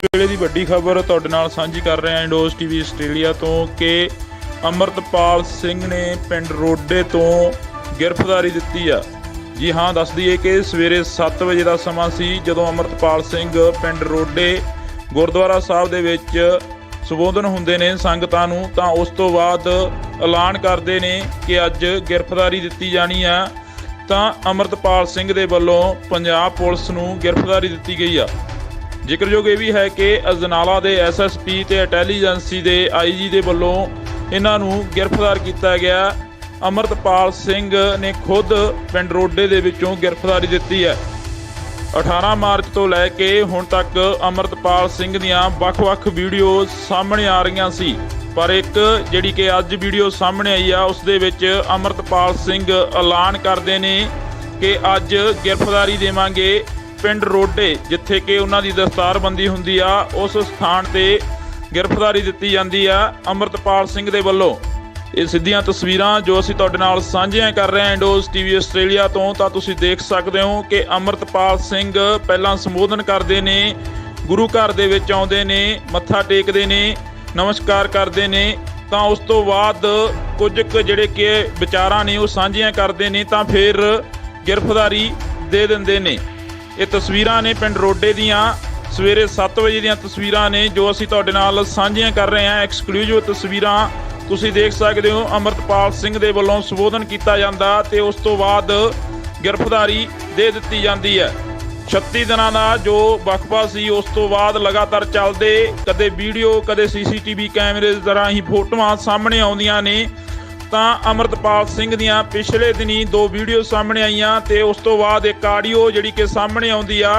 ਵੇਲੇ ਦੀ ਵੱਡੀ ਖਬਰ ਤੁਹਾਡੇ ਨਾਲ ਸਾਂਝੀ ਕਰ ਰਹੇ ਹਾਂ ਇੰਡੋਜ਼ ਟੀਵੀ ਆਸਟ੍ਰੇਲੀਆ ਤੋਂ ਕਿ ਅਮਰਤਪਾਲ ਸਿੰਘ ਨੇ ਪਿੰਡ ਰੋਡੇ ਤੋਂ ਗ੍ਰਿਫਤਾਰੀ ਦਿੱਤੀ ਆ। ਜੀ ਹਾਂ, ਦੱਸ ਦਈਏ ਕਿ ਸਵੇਰੇ 7 ਵਜੇ ਦਾ ਸਮਾਂ ਸੀ ਜਦੋਂ ਅਮਰਤਪਾਲ ਸਿੰਘ ਪਿੰਡ ਰੋਡੇ ਗੁਰਦੁਆਰਾ ਸਾਹਿਬ ਦੇ ਵਿੱਚ ਸੰਬੋਧਨ ਹੁੰਦੇ ਨੇ ਸੰਗਤਾਂ ਨੂੰ, ਤਾਂ ਉਸ ਤੋਂ ਬਾਅਦ ਐਲਾਨ ਕਰਦੇ ਨੇ ਕਿ ਅੱਜ ਗ੍ਰਿਫਤਾਰੀ ਦਿੱਤੀ ਜਾਣੀ ਆ। ਤਾਂ ਅਮਰਤਪਾਲ ਸਿੰਘ ਦੇ ਵੱਲੋਂ ਪੰਜਾਬ ਪੁਲਿਸ ਨੂੰ ਗ੍ਰਿਫਤਾਰੀ ਦਿੱਤੀ ਗਈ ਆ। ਜ਼ਿਕਰਯੋਗ ਇਹ ਵੀ ਹੈ ਕਿ ਅਜਨਾਲਾ ਦੇ ਐਸਐਸਪੀ ਤੇ ਇੰਟੈਲੀਜੈਂਸੀ ਦੇ ਆਈਜੀ ਦੇ ਵੱਲੋਂ ਇਹਨਾਂ ਨੂੰ ਗ੍ਰਿਫਤਾਰ ਕੀਤਾ ਗਿਆ। ਅਮਰਤਪਾਲ ਸਿੰਘ ਨੇ ਖੁਦ ਪਿੰਡ ਰੋਡੇ ਦੇ ਵਿੱਚੋਂ ਗ੍ਰਿਫਤਾਰੀ ਦਿੱਤੀ ਹੈ। 18 ਮਾਰਚ ਤੋਂ ਲੈ ਕੇ ਹੁਣ ਤੱਕ ਅਮਰਤਪਾਲ ਸਿੰਘ ਦੀਆਂ ਵੱਖ-ਵੱਖ ਵੀਡੀਓ ਸਾਹਮਣੇ ਆ ਰਹੀਆਂ ਸੀ, ਪਰ ਇੱਕ ਜਿਹੜੀ ਕਿ ਅੱਜ ਵੀਡੀਓ ਸਾਹਮਣੇ ਆਈ ਆ ਉਸ ਦੇ ਵਿੱਚ ਅਮਰਤਪਾਲ ਸਿੰਘ ਐਲਾਨ ਕਰਦੇ ਨੇ ਕਿ ਅੱਜ ਗ੍ਰਿਫਤਾਰੀ ਦੇਵਾਂਗੇ ਪਿੰਡ ਰੋਡੇ, ਜਿੱਥੇ ਕਿ ਉਹਨਾਂ ਦੀ ਦਸਤਾਰਬੰਦੀ ਹੁੰਦੀ ਆ, ਉਸ ਸਥਾਨ ਤੇ ਗ੍ਰਿਫਤਾਰੀ ਦਿੱਤੀ ਜਾਂਦੀ ਆ ਅਮਰਤਪਾਲ ਸਿੰਘ ਦੇ ਵੱਲੋਂ। ਇਹ ਸਿੱਧੀਆਂ ਤਸਵੀਰਾਂ ਜੋ ਅਸੀਂ ਤੁਹਾਡੇ ਨਾਲ ਸਾਂਝੀਆਂ ਕਰ ਰਹੇ ਹਾਂ ਇੰਡੋਜ਼ ਟੀਵੀ ਆਸਟ੍ਰੇਲੀਆ ਤੋਂ, ਤਾਂ ਤੁਸੀਂ ਦੇਖ ਸਕਦੇ ਹੋ ਕਿ ਅਮਰਤਪਾਲ ਸਿੰਘ ਪਹਿਲਾਂ ਸੰਬੋਧਨ ਕਰਦੇ ਨੇ, ਗੁਰੂ ਘਰ ਦੇ ਵਿੱਚ ਆਉਂਦੇ ਨੇ, ਮੱਥਾ ਟੇਕਦੇ ਨੇ, ਨਮਸਕਾਰ ਕਰਦੇ ਨੇ, ਤਾਂ ਉਸ ਤੋਂ ਬਾਅਦ ਕੁਝ ਕੁ ਜਿਹੜੇ ਕਿ ਵਿਚਾਰਾਂ ਨੇ ਉਹ ਸਾਂਝੀਆਂ ਕਰਦੇ ਨੇ, ਤਾਂ ਫਿਰ ਗ੍ਰਿਫਤਾਰੀ ਦੇ ਦਿੰਦੇ ਨੇ। ਇਹ ਤਸਵੀਰਾਂ ਨੇ ਪਿੰਡ ਰੋਡੇ ਦੀਆਂ ਸਵੇਰੇ 7 ਵਜੇ ਦੀਆਂ ਤਸਵੀਰਾਂ ਨੇ ਜੋ ਅਸੀਂ ਤੁਹਾਡੇ ਨਾਲ ਸਾਂਝੀਆਂ ਕਰ ਰਹੇ ਹਾਂ। ਐਕਸਕਲੂਸਿਵ ਤਸਵੀਰਾਂ ਤੁਸੀਂ ਦੇਖ ਸਕਦੇ ਹੋ। ਅਮਰਤਪਾਲ ਸਿੰਘ ਦੇ ਵੱਲੋਂ ਸੰਬੋਧਨ ਕੀਤਾ ਜਾਂਦਾ ਤੇ ਉਸ ਤੋਂ ਬਾਅਦ ਗ੍ਰਿਫਤਾਰੀ ਦੇ ਦਿੱਤੀ ਜਾਂਦੀ ਹੈ। 36 ਦਿਨਾਂ ਦਾ ਜੋ ਵਕਫਾ ਸੀ ਉਸ ਤੋਂ ਬਾਅਦ ਲਗਾਤਾਰ ਚੱਲਦੇ, ਕਦੇ ਵੀਡੀਓ ਕਦੇ ਸੀਸੀਟੀਵੀ ਕੈਮਰੇ ਦੇ ਰਾਹੀਂ ਫੋਟੋਆਂ ਸਾਹਮਣੇ ਆਉਂਦੀਆਂ ਨੇ। ਤਾਂ ਅਮਰਤਪਾਲ ਸਿੰਘ ਦੀਆਂ ਪਿਛਲੇ ਦਿਨੀ 2 ਵੀਡੀਓ ਸਾਹਮਣੇ ਆਈਆਂ ਤੇ ਉਸ ਤੋਂ ਬਾਅਦ ਇੱਕ ਆਡੀਓ ਜਿਹੜੀ ਕਿ ਸਾਹਮਣੇ ਆਉਂਦੀ ਆ,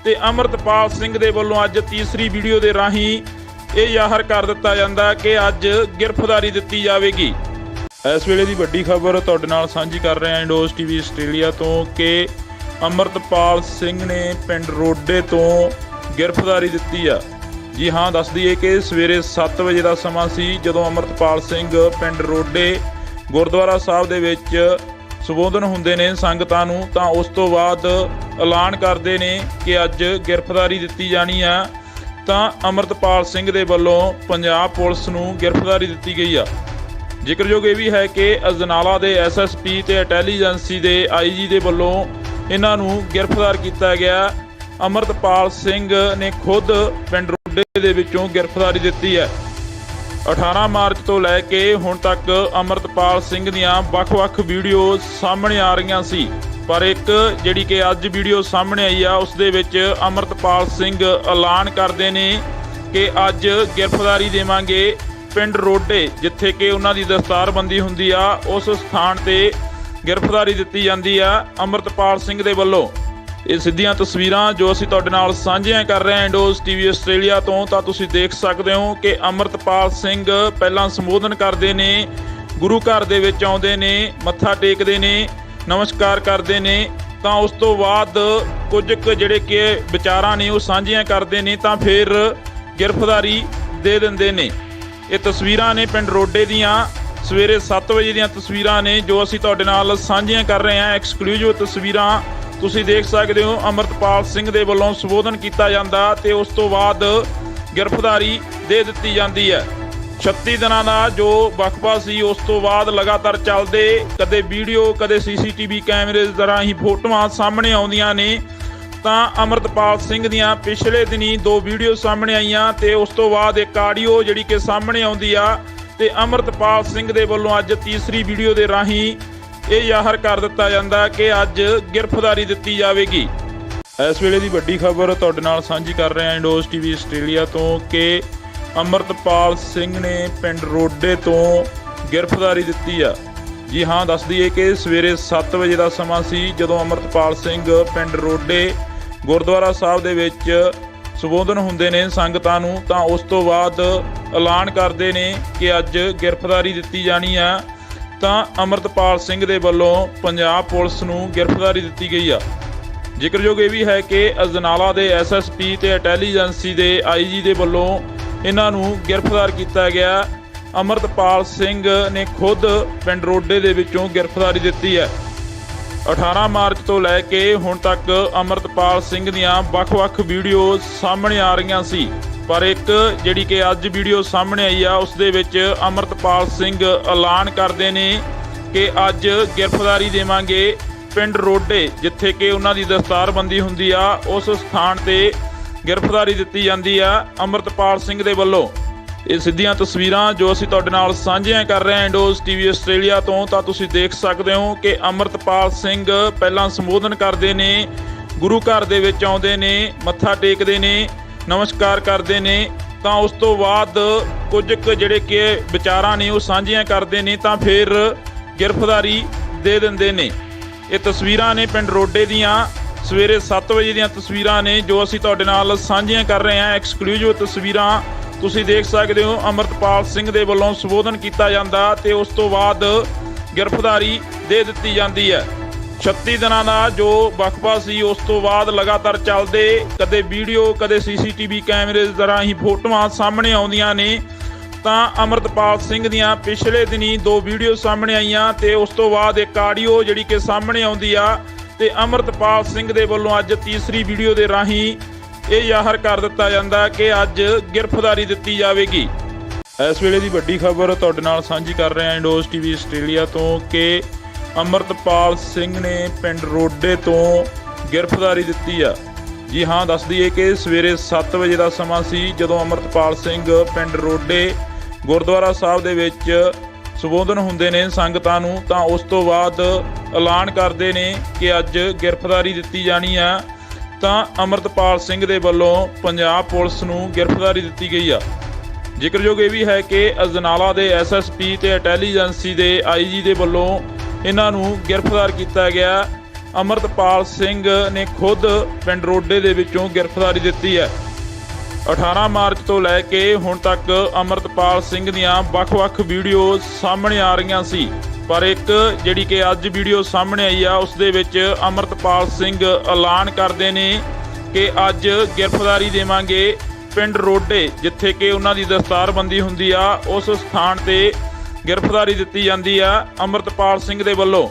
ਤੇ ਅਮਰਤਪਾਲ ਸਿੰਘ ਦੇ ਵੱਲੋਂ ਅੱਜ ਤੀਸਰੀ ਵੀਡੀਓ ਦੇ ਰਾਹੀਂ ਇਹ ਜ਼ਾਹਰ ਕਰ ਦਿੱਤਾ ਜਾਂਦਾ ਕਿ ਅੱਜ ਗ੍ਰਿਫਤਾਰੀ ਦਿੱਤੀ ਜਾਵੇਗੀ। ਇਸ ਵੇਲੇ ਦੀ ਵੱਡੀ ਖਬਰ ਤੁਹਾਡੇ ਨਾਲ ਸਾਂਝੀ ਕਰ ਰਹੇ ਹਾਂ ਇੰਡੋਜ਼ ਟੀਵੀ ਆਸਟ੍ਰੇਲੀਆ ਤੋਂ ਕਿ ਅਮਰਤਪਾਲ ਸਿੰਘ ਨੇ ਪਿੰਡ ਰੋਡੇ ਤੋਂ ਗ੍ਰਿਫਤਾਰੀ ਦਿੱਤੀ ਆ। ਜੀ ਹਾਂ, ਦੱਸ ਦਈਏ ਕਿ ਸਵੇਰੇ 7 ਵਜੇ ਦਾ ਸਮਾਂ ਸੀ ਜਦੋਂ ਅਮਰਤਪਾਲ ਸਿੰਘ ਪਿੰਡ ਰੋਡੇ ਗੁਰਦੁਆਰਾ ਸਾਹਿਬ ਦੇ ਵਿੱਚ ਸੰਬੋਧਨ ਹੁੰਦੇ ਨੇ ਸੰਗਤਾਂ ਨੂੰ, ਤਾਂ ਉਸ ਤੋਂ ਬਾਅਦ ਐਲਾਨ ਕਰਦੇ ਨੇ ਕਿ ਅੱਜ ਗ੍ਰਿਫਤਾਰੀ ਦਿੱਤੀ ਜਾਣੀ ਆ। ਤਾਂ ਅਮਰਤਪਾਲ ਸਿੰਘ ਦੇ ਵੱਲੋਂ ਪੰਜਾਬ ਪੁਲਿਸ ਨੂੰ ਗ੍ਰਿਫਤਾਰੀ ਦਿੱਤੀ ਗਈ ਆ। ਜ਼ਿਕਰਯੋਗ ਇਹ ਵੀ ਹੈ ਕਿ ਅਜਨਾਲਾ ਦੇ ਐਸਐਸਪੀ ਤੇ ਇੰਟੈਲੀਜੈਂਸੀ ਦੇ ਆਈਜੀ ਦੇ ਵੱਲੋਂ ਇਹਨਾਂ ਨੂੰ ਗ੍ਰਿਫਤਾਰ ਕੀਤਾ ਗਿਆ। ਅਮਰਤਪਾਲ ਸਿੰਘ ਨੇ ਖੁਦ ਪਿੰਡ ਰੋਡੇ ਦੇ ਵਿੱਚੋਂ ਗ੍ਰਿਫਤਾਰੀ ਦਿੱਤੀ ਹੈ। 18 ਮਾਰਚ ਤੋਂ ਲੈ ਕੇ ਹੁਣ ਤੱਕ ਅਮਰਤਪਾਲ ਸਿੰਘ ਦੀਆਂ ਵੱਖ-ਵੱਖ ਵੀਡੀਓ ਸਾਹਮਣੇ ਆ ਰਹੀਆਂ ਸੀ, ਪਰ ਇੱਕ ਜਿਹੜੀ ਕਿ ਅੱਜ ਵੀਡੀਓ ਸਾਹਮਣੇ ਆਈ ਆ ਉਸ ਦੇ ਵਿੱਚ ਅਮਰਤਪਾਲ ਸਿੰਘ ਐਲਾਨ ਕਰਦੇ ਨੇ ਕਿ ਅੱਜ ਗ੍ਰਿਫਤਾਰੀ ਦੇਵਾਂਗੇ ਪਿੰਡ ਰੋਡੇ, ਜਿੱਥੇ ਕਿ ਉਹਨਾਂ ਦੀ ਦਸਤਾਰਬੰਦੀ ਹੁੰਦੀ ਆ, ਉਸ ਸਥਾਨ ਤੇ ਗ੍ਰਿਫਤਾਰੀ ਦਿੱਤੀ ਜਾਂਦੀ ਆ ਅਮਰਤਪਾਲ ਸਿੰਘ ਦੇ ਵੱਲੋਂ। ਇਹ ਸਿੱਧੀਆਂ ਤਸਵੀਰਾਂ ਜੋ ਅਸੀਂ ਤੁਹਾਡੇ ਨਾਲ ਸਾਂਝੀਆਂ ਕਰ ਰਹੇ ਹਾਂ ਇੰਡੋਜ਼ ਟੀਵੀ ਆਸਟ੍ਰੇਲੀਆ ਤੋਂ, ਤਾਂ ਤੁਸੀਂ ਦੇਖ ਸਕਦੇ ਹੋ ਕਿ ਅਮਰਤਪਾਲ ਸਿੰਘ ਪਹਿਲਾਂ ਸੰਬੋਧਨ ਕਰਦੇ ਨੇ, ਗੁਰੂ ਘਰ ਦੇ ਵਿੱਚ ਆਉਂਦੇ ਨੇ, ਮੱਥਾ ਟੇਕਦੇ ਨੇ, ਨਮਸਕਾਰ ਕਰਦੇ ਨੇ, ਤਾਂ ਉਸ ਤੋਂ ਬਾਅਦ ਕੁਝ ਕੁ ਜਿਹੜੇ ਕਿ ਵਿਚਾਰਾਂ ਨੇ ਉਹ ਸਾਂਝੀਆਂ ਕਰਦੇ ਨੇ, ਤਾਂ ਫਿਰ ਗ੍ਰਿਫਤਾਰੀ ਦੇ ਦਿੰਦੇ ਨੇ। ਇਹ ਤਸਵੀਰਾਂ ਨੇ ਪਿੰਡ ਰੋਡੇ ਦੀਆਂ ਸਵੇਰੇ 7 ਵਜੇ ਦੀਆਂ ਤਸਵੀਰਾਂ ਨੇ ਜੋ ਅਸੀਂ ਤੁਹਾਡੇ ਨਾਲ ਸਾਂਝੀਆਂ ਕਰ ਰਹੇ ਹਾਂ। ਐਕਸਕਲੂਸਿਵ ਤਸਵੀਰਾਂ ਤੁਸੀਂ ਦੇਖ ਸਕਦੇ ਹੋ। ਅਮਰਤਪਾਲ ਸਿੰਘ ਦੇ ਵੱਲੋਂ ਸੰਬੋਧਨ ਕੀਤਾ ਜਾਂਦਾ ਤੇ ਉਸ ਤੋਂ ਬਾਅਦ ਗ੍ਰਿਫਤਾਰੀ ਦੇ ਦਿੱਤੀ ਜਾਂਦੀ ਹੈ। 36 ਦਿਨਾਂ ਦਾ ਜੋ ਵਕਫਾ ਸੀ ਉਸ ਤੋਂ ਬਾਅਦ ਲਗਾਤਾਰ ਚੱਲਦੇ, ਕਦੇ ਵੀਡੀਓ ਕਦੇ ਸੀਸੀਟੀਵੀ ਕੈਮਰੇ ਦੇ ਰਾਹੀਂ ਫੋਟੋਆਂ ਸਾਹਮਣੇ ਆਉਂਦੀਆਂ ਨੇ। ਤਾਂ ਅਮਰਤਪਾਲ ਸਿੰਘ ਦੀਆਂ ਪਿਛਲੇ ਦਿਨੀ 2 ਵੀਡੀਓ ਸਾਹਮਣੇ ਆਈਆਂ ਤੇ ਉਸ ਤੋਂ ਬਾਅਦ ਇੱਕ ਆਡੀਓ ਜਿਹੜੀ ਕਿ ਸਾਹਮਣੇ ਆਉਂਦੀ ਆ, ਤੇ ਅਮਰਤਪਾਲ ਸਿੰਘ ਦੇ ਵੱਲੋਂ ਅੱਜ ਤੀਸਰੀ ਵੀਡੀਓ ਦੇ ਰਾਹੀਂ ਇਹ ਜ਼ਾਹਰ ਕਰ ਦਿੱਤਾ ਜਾਂਦਾ ਕਿ ਅੱਜ ਗ੍ਰਿਫਤਾਰੀ ਦਿੱਤੀ ਜਾਵੇਗੀ। ਇਸ ਵੇਲੇ ਦੀ ਵੱਡੀ ਖਬਰ ਤੁਹਾਡੇ ਨਾਲ ਸਾਂਝੀ ਕਰ ਰਹੇ ਹਾਂ ਇੰਡੋਜ਼ ਟੀਵੀ ਆਸਟ੍ਰੇਲੀਆ ਤੋਂ ਕਿ ਅਮਰਤਪਾਲ ਸਿੰਘ ਨੇ ਪਿੰਡ ਰੋਡੇ ਤੋਂ ਗ੍ਰਿਫਤਾਰੀ ਦਿੱਤੀ ਆ। ਜੀ ਹਾਂ, ਦੱਸ ਦਈਏ ਕਿ ਸਵੇਰੇ 7 ਵਜੇ ਦਾ ਸਮਾਂ ਸੀ ਜਦੋਂ ਅਮਰਤਪਾਲ ਸਿੰਘ ਪਿੰਡ ਰੋਡੇ ਗੁਰਦੁਆਰਾ ਸਾਹਿਬ ਦੇ ਵਿੱਚ ਸੰਬੋਧਨ ਹੁੰਦੇ ਨੇ ਸੰਗਤਾਂ ਨੂੰ, ਤਾਂ ਉਸ ਤੋਂ ਬਾਅਦ ਐਲਾਨ ਕਰਦੇ ਨੇ ਕਿ ਅੱਜ ਗ੍ਰਿਫਤਾਰੀ ਦਿੱਤੀ ਜਾਣੀ ਆ। ਤਾਂ ਅਮਰਤਪਾਲ ਸਿੰਘ ਦੇ ਵੱਲੋਂ ਪੰਜਾਬ ਪੁਲਿਸ ਨੂੰ ਗ੍ਰਿਫਤਾਰੀ ਦਿੱਤੀ ਗਈ ਆ। ਜ਼ਿਕਰਯੋਗ ਇਹ ਵੀ ਹੈ ਕਿ ਅਜਨਾਲਾ ਦੇ ਐਸਐਸਪੀ ਤੇ ਇੰਟੈਲੀਜੈਂਸੀ ਦੇ ਆਈਜੀ ਦੇ ਵੱਲੋਂ ਇਹਨਾਂ ਨੂੰ ਗ੍ਰਿਫਤਾਰ ਕੀਤਾ ਗਿਆ। ਅਮਰਤਪਾਲ ਸਿੰਘ ਨੇ ਖੁਦ ਪਿੰਡ ਰੋਡੇ ਦੇ ਵਿੱਚੋਂ ਗ੍ਰਿਫਤਾਰੀ ਦਿੱਤੀ ਹੈ। 18 ਮਾਰਚ ਤੋਂ ਲੈ ਕੇ ਹੁਣ ਤੱਕ ਅਮਰਤਪਾਲ ਸਿੰਘ ਦੀਆਂ ਵੱਖ-ਵੱਖ ਵੀਡੀਓ ਸਾਹਮਣੇ ਆ ਰਹੀਆਂ ਸੀ, ਪਰ ਇੱਕ ਜਿਹੜੀ ਕਿ ਅੱਜ ਵੀਡੀਓ ਸਾਹਮਣੇ ਆਈ ਆ ਉਸ ਦੇ ਵਿੱਚ ਅਮਰਤਪਾਲ ਸਿੰਘ ਐਲਾਨ ਕਰਦੇ ਨੇ ਕਿ ਅੱਜ ਗ੍ਰਿਫਤਾਰੀ ਦੇਵਾਂਗੇ ਪਿੰਡ ਰੋਡੇ, ਜਿੱਥੇ ਕਿ ਉਹਨਾਂ ਦੀ ਦਸਤਾਰਬੰਦੀ ਹੁੰਦੀ ਆ ਉਸ ਸਥਾਨ ਤੇ ਗ੍ਰਿਫਤਾਰੀ ਦਿੱਤੀ ਜਾਂਦੀ ਆ ਅਮਰਤਪਾਲ ਸਿੰਘ ਦੇ ਵੱਲੋਂ। ਇਹ ਸਿੱਧੀਆਂ ਤਸਵੀਰਾਂ ਜੋ ਅਸੀਂ ਤੁਹਾਡੇ ਨਾਲ ਸਾਂਝੀਆਂ ਕਰ ਰਹੇ ਹਾਂ ਇੰਡੋਜ਼ ਟੀਵੀ ਆਸਟ੍ਰੇਲੀਆ ਤੋਂ, ਤਾਂ ਤੁਸੀਂ ਦੇਖ ਸਕਦੇ ਹੋ ਕਿ ਅਮਰਤਪਾਲ ਸਿੰਘ ਪਹਿਲਾਂ ਸੰਬੋਧਨ ਕਰਦੇ ਨੇ, ਗੁਰੂ ਘਰ ਦੇ ਵਿੱਚ ਆਉਂਦੇ ਨੇ, ਮੱਥਾ ਟੇਕਦੇ ਨੇ, ਨਮਸਕਾਰ ਕਰਦੇ ਨੇ, ਤਾਂ ਉਸ ਤੋਂ ਬਾਅਦ ਕੁਝ ਕੁ ਜਿਹੜੇ ਕਿ ਵਿਚਾਰਾਂ ਨੇ ਉਹ ਸਾਂਝੀਆਂ ਕਰਦੇ ਨੇ ਤਾਂ ਫਿਰ ਗ੍ਰਿਫਤਾਰੀ ਦੇ ਦਿੰਦੇ ਨੇ। ਇਹ ਤਸਵੀਰਾਂ ਨੇ ਪਿੰਡ ਰੋਡੇ ਦੀਆਂ ਸਵੇਰੇ 7 ਵਜੇ ਦੀਆਂ ਤਸਵੀਰਾਂ ਨੇ ਜੋ ਅਸੀਂ ਤੁਹਾਡੇ ਨਾਲ ਸਾਂਝੀਆਂ ਕਰ ਰਹੇ ਹਾਂ। ਐਕਸਕਲੂਸਿਵ ਤਸਵੀਰਾਂ ਤੁਸੀਂ ਦੇਖ ਸਕਦੇ ਹੋ। ਅਮਰਤਪਾਲ ਸਿੰਘ ਦੇ ਵੱਲੋਂ ਸੰਬੋਧਨ ਕੀਤਾ ਜਾਂਦਾ ਤੇ ਉਸ ਤੋਂ ਬਾਅਦ ਗ੍ਰਿਫਤਾਰੀ ਦੇ ਦਿੱਤੀ ਜਾਂਦੀ ਹੈ। 36 ਦਿਨਾਂ ਦਾ ਜੋ ਵਕਫਾ ਸੀ ਉਸ ਤੋਂ ਬਾਅਦ ਲਗਾਤਾਰ ਚੱਲਦੇ ਕਦੇ ਵੀਡੀਓ ਕਦੇ ਸੀਸੀਟੀਵੀ ਕੈਮਰੇ ਦੇ ਰਾਹੀਂ ਫੋਟੋਆਂ ਸਾਹਮਣੇ ਆਉਂਦੀਆਂ ਨੇ, ਤਾਂ ਅਮਰਤਪਾਲ ਸਿੰਘ ਦੀਆਂ ਪਿਛਲੇ ਦਿਨੀ 2 ਵੀਡੀਓ ਸਾਹਮਣੇ ਆਈਆਂ ਤੇ ਉਸ ਤੋਂ ਬਾਅਦ ਇੱਕ ਆਡੀਓ ਜਿਹੜੀ ਕਿ ਸਾਹਮਣੇ ਆਉਂਦੀ ਆ ਤੇ ਅਮਰਤਪਾਲ ਸਿੰਘ ਦੇ ਵੱਲੋਂ ਅੱਜ ਤੀਸਰੀ ਵੀਡੀਓ ਦੇ ਰਾਹੀਂ ਇਹ ਜ਼ਾਹਰ ਕਰ ਦਿੱਤਾ ਜਾਂਦਾ ਕਿ ਅੱਜ ਗ੍ਰਿਫਤਾਰੀ ਦਿੱਤੀ ਜਾਵੇਗੀ। ਇਸ ਵੇਲੇ ਦੀ ਵੱਡੀ ਖਬਰ ਤੁਹਾਡੇ ਨਾਲ ਸਾਂਝੀ ਕਰ ਰਹੇ ਹਾਂ ਇੰਡੋਜ਼ ਟੀਵੀ ਆਸਟ੍ਰੇਲੀਆ ਤੋਂ ਕਿ ਅਮਰਤਪਾਲ ਸਿੰਘ ਨੇ ਪਿੰਡ ਰੋਡੇ ਤੋਂ ਗ੍ਰਿਫਤਾਰੀ ਦਿੱਤੀ ਆ। ਜੀ ਹਾਂ, ਦੱਸ ਦਈਏ ਕਿ ਸਵੇਰੇ 7 ਵਜੇ ਦਾ ਸਮਾਂ ਸੀ ਜਦੋਂ ਅਮਰਤਪਾਲ ਸਿੰਘ ਪਿੰਡ ਰੋਡੇ ਗੁਰਦੁਆਰਾ ਸਾਹਿਬ ਦੇ ਵਿੱਚ ਸੰਬੋਧਨ ਹੁੰਦੇ ਨੇ ਸੰਗਤਾਂ ਨੂੰ, ਤਾਂ ਉਸ ਤੋਂ ਬਾਅਦ ਐਲਾਨ ਕਰਦੇ ਨੇ ਕਿ ਅੱਜ ਗ੍ਰਿਫਤਾਰੀ ਦਿੱਤੀ ਜਾਣੀ ਆ। ਤਾਂ ਅਮਰਤਪਾਲ ਸਿੰਘ ਦੇ ਵੱਲੋਂ ਪੰਜਾਬ ਪੁਲਿਸ ਨੂੰ ਗ੍ਰਿਫਤਾਰੀ ਦਿੱਤੀ ਗਈ ਆ। ਜ਼ਿਕਰਯੋਗ ਇਹ ਵੀ ਹੈ ਕਿ ਅਜਨਾਲਾ ਦੇ ਐਸਐਸਪੀ ਤੇ ਇੰਟੈਲੀਜੈਂਸੀ ਦੇ ਆਈਜੀ ਦੇ ਵੱਲੋਂ ਇਹਨਾਂ ਨੂੰ ਗ੍ਰਿਫਤਾਰ ਕੀਤਾ ਗਿਆ। ਅਮਰਤਪਾਲ ਸਿੰਘ ਨੇ ਖੁਦ ਪਿੰਡ ਰੋਡੇ ਦੇ ਵਿੱਚੋਂ ਗ੍ਰਿਫਤਾਰੀ ਦਿੱਤੀ ਹੈ। 18 ਮਾਰਚ ਤੋਂ ਲੈ ਕੇ ਹੁਣ ਤੱਕ ਅਮਰਤਪਾਲ ਸਿੰਘ ਦੀਆਂ ਵੱਖ-ਵੱਖ ਵੀਡੀਓ ਸਾਹਮਣੇ ਆ ਰਹੀਆਂ ਸੀ, ਪਰ ਇੱਕ ਜਿਹੜੀ ਕਿ ਅੱਜ ਵੀਡੀਓ ਸਾਹਮਣੇ ਆਈ ਆ ਉਸ ਦੇ ਵਿੱਚ ਅਮਰਤਪਾਲ ਸਿੰਘ ਐਲਾਨ ਕਰਦੇ ਨੇ ਕਿ ਅੱਜ ਗ੍ਰਿਫਤਾਰੀ ਦੇਵਾਂਗੇ ਪਿੰਡ ਰੋਡੇ, ਜਿੱਥੇ ਕਿ ਉਹਨਾਂ ਦੀ ਦਸਤਾਰਬੰਦੀ ਹੁੰਦੀ ਆ ਉਸ ਸਥਾਨ ਤੇ ਗ੍ਰਿਫਤਾਰੀ ਦਿੱਤੀ ਜਾਂਦੀ ਆ ਅਮਰਤਪਾਲ ਸਿੰਘ ਦੇ ਵੱਲੋਂ।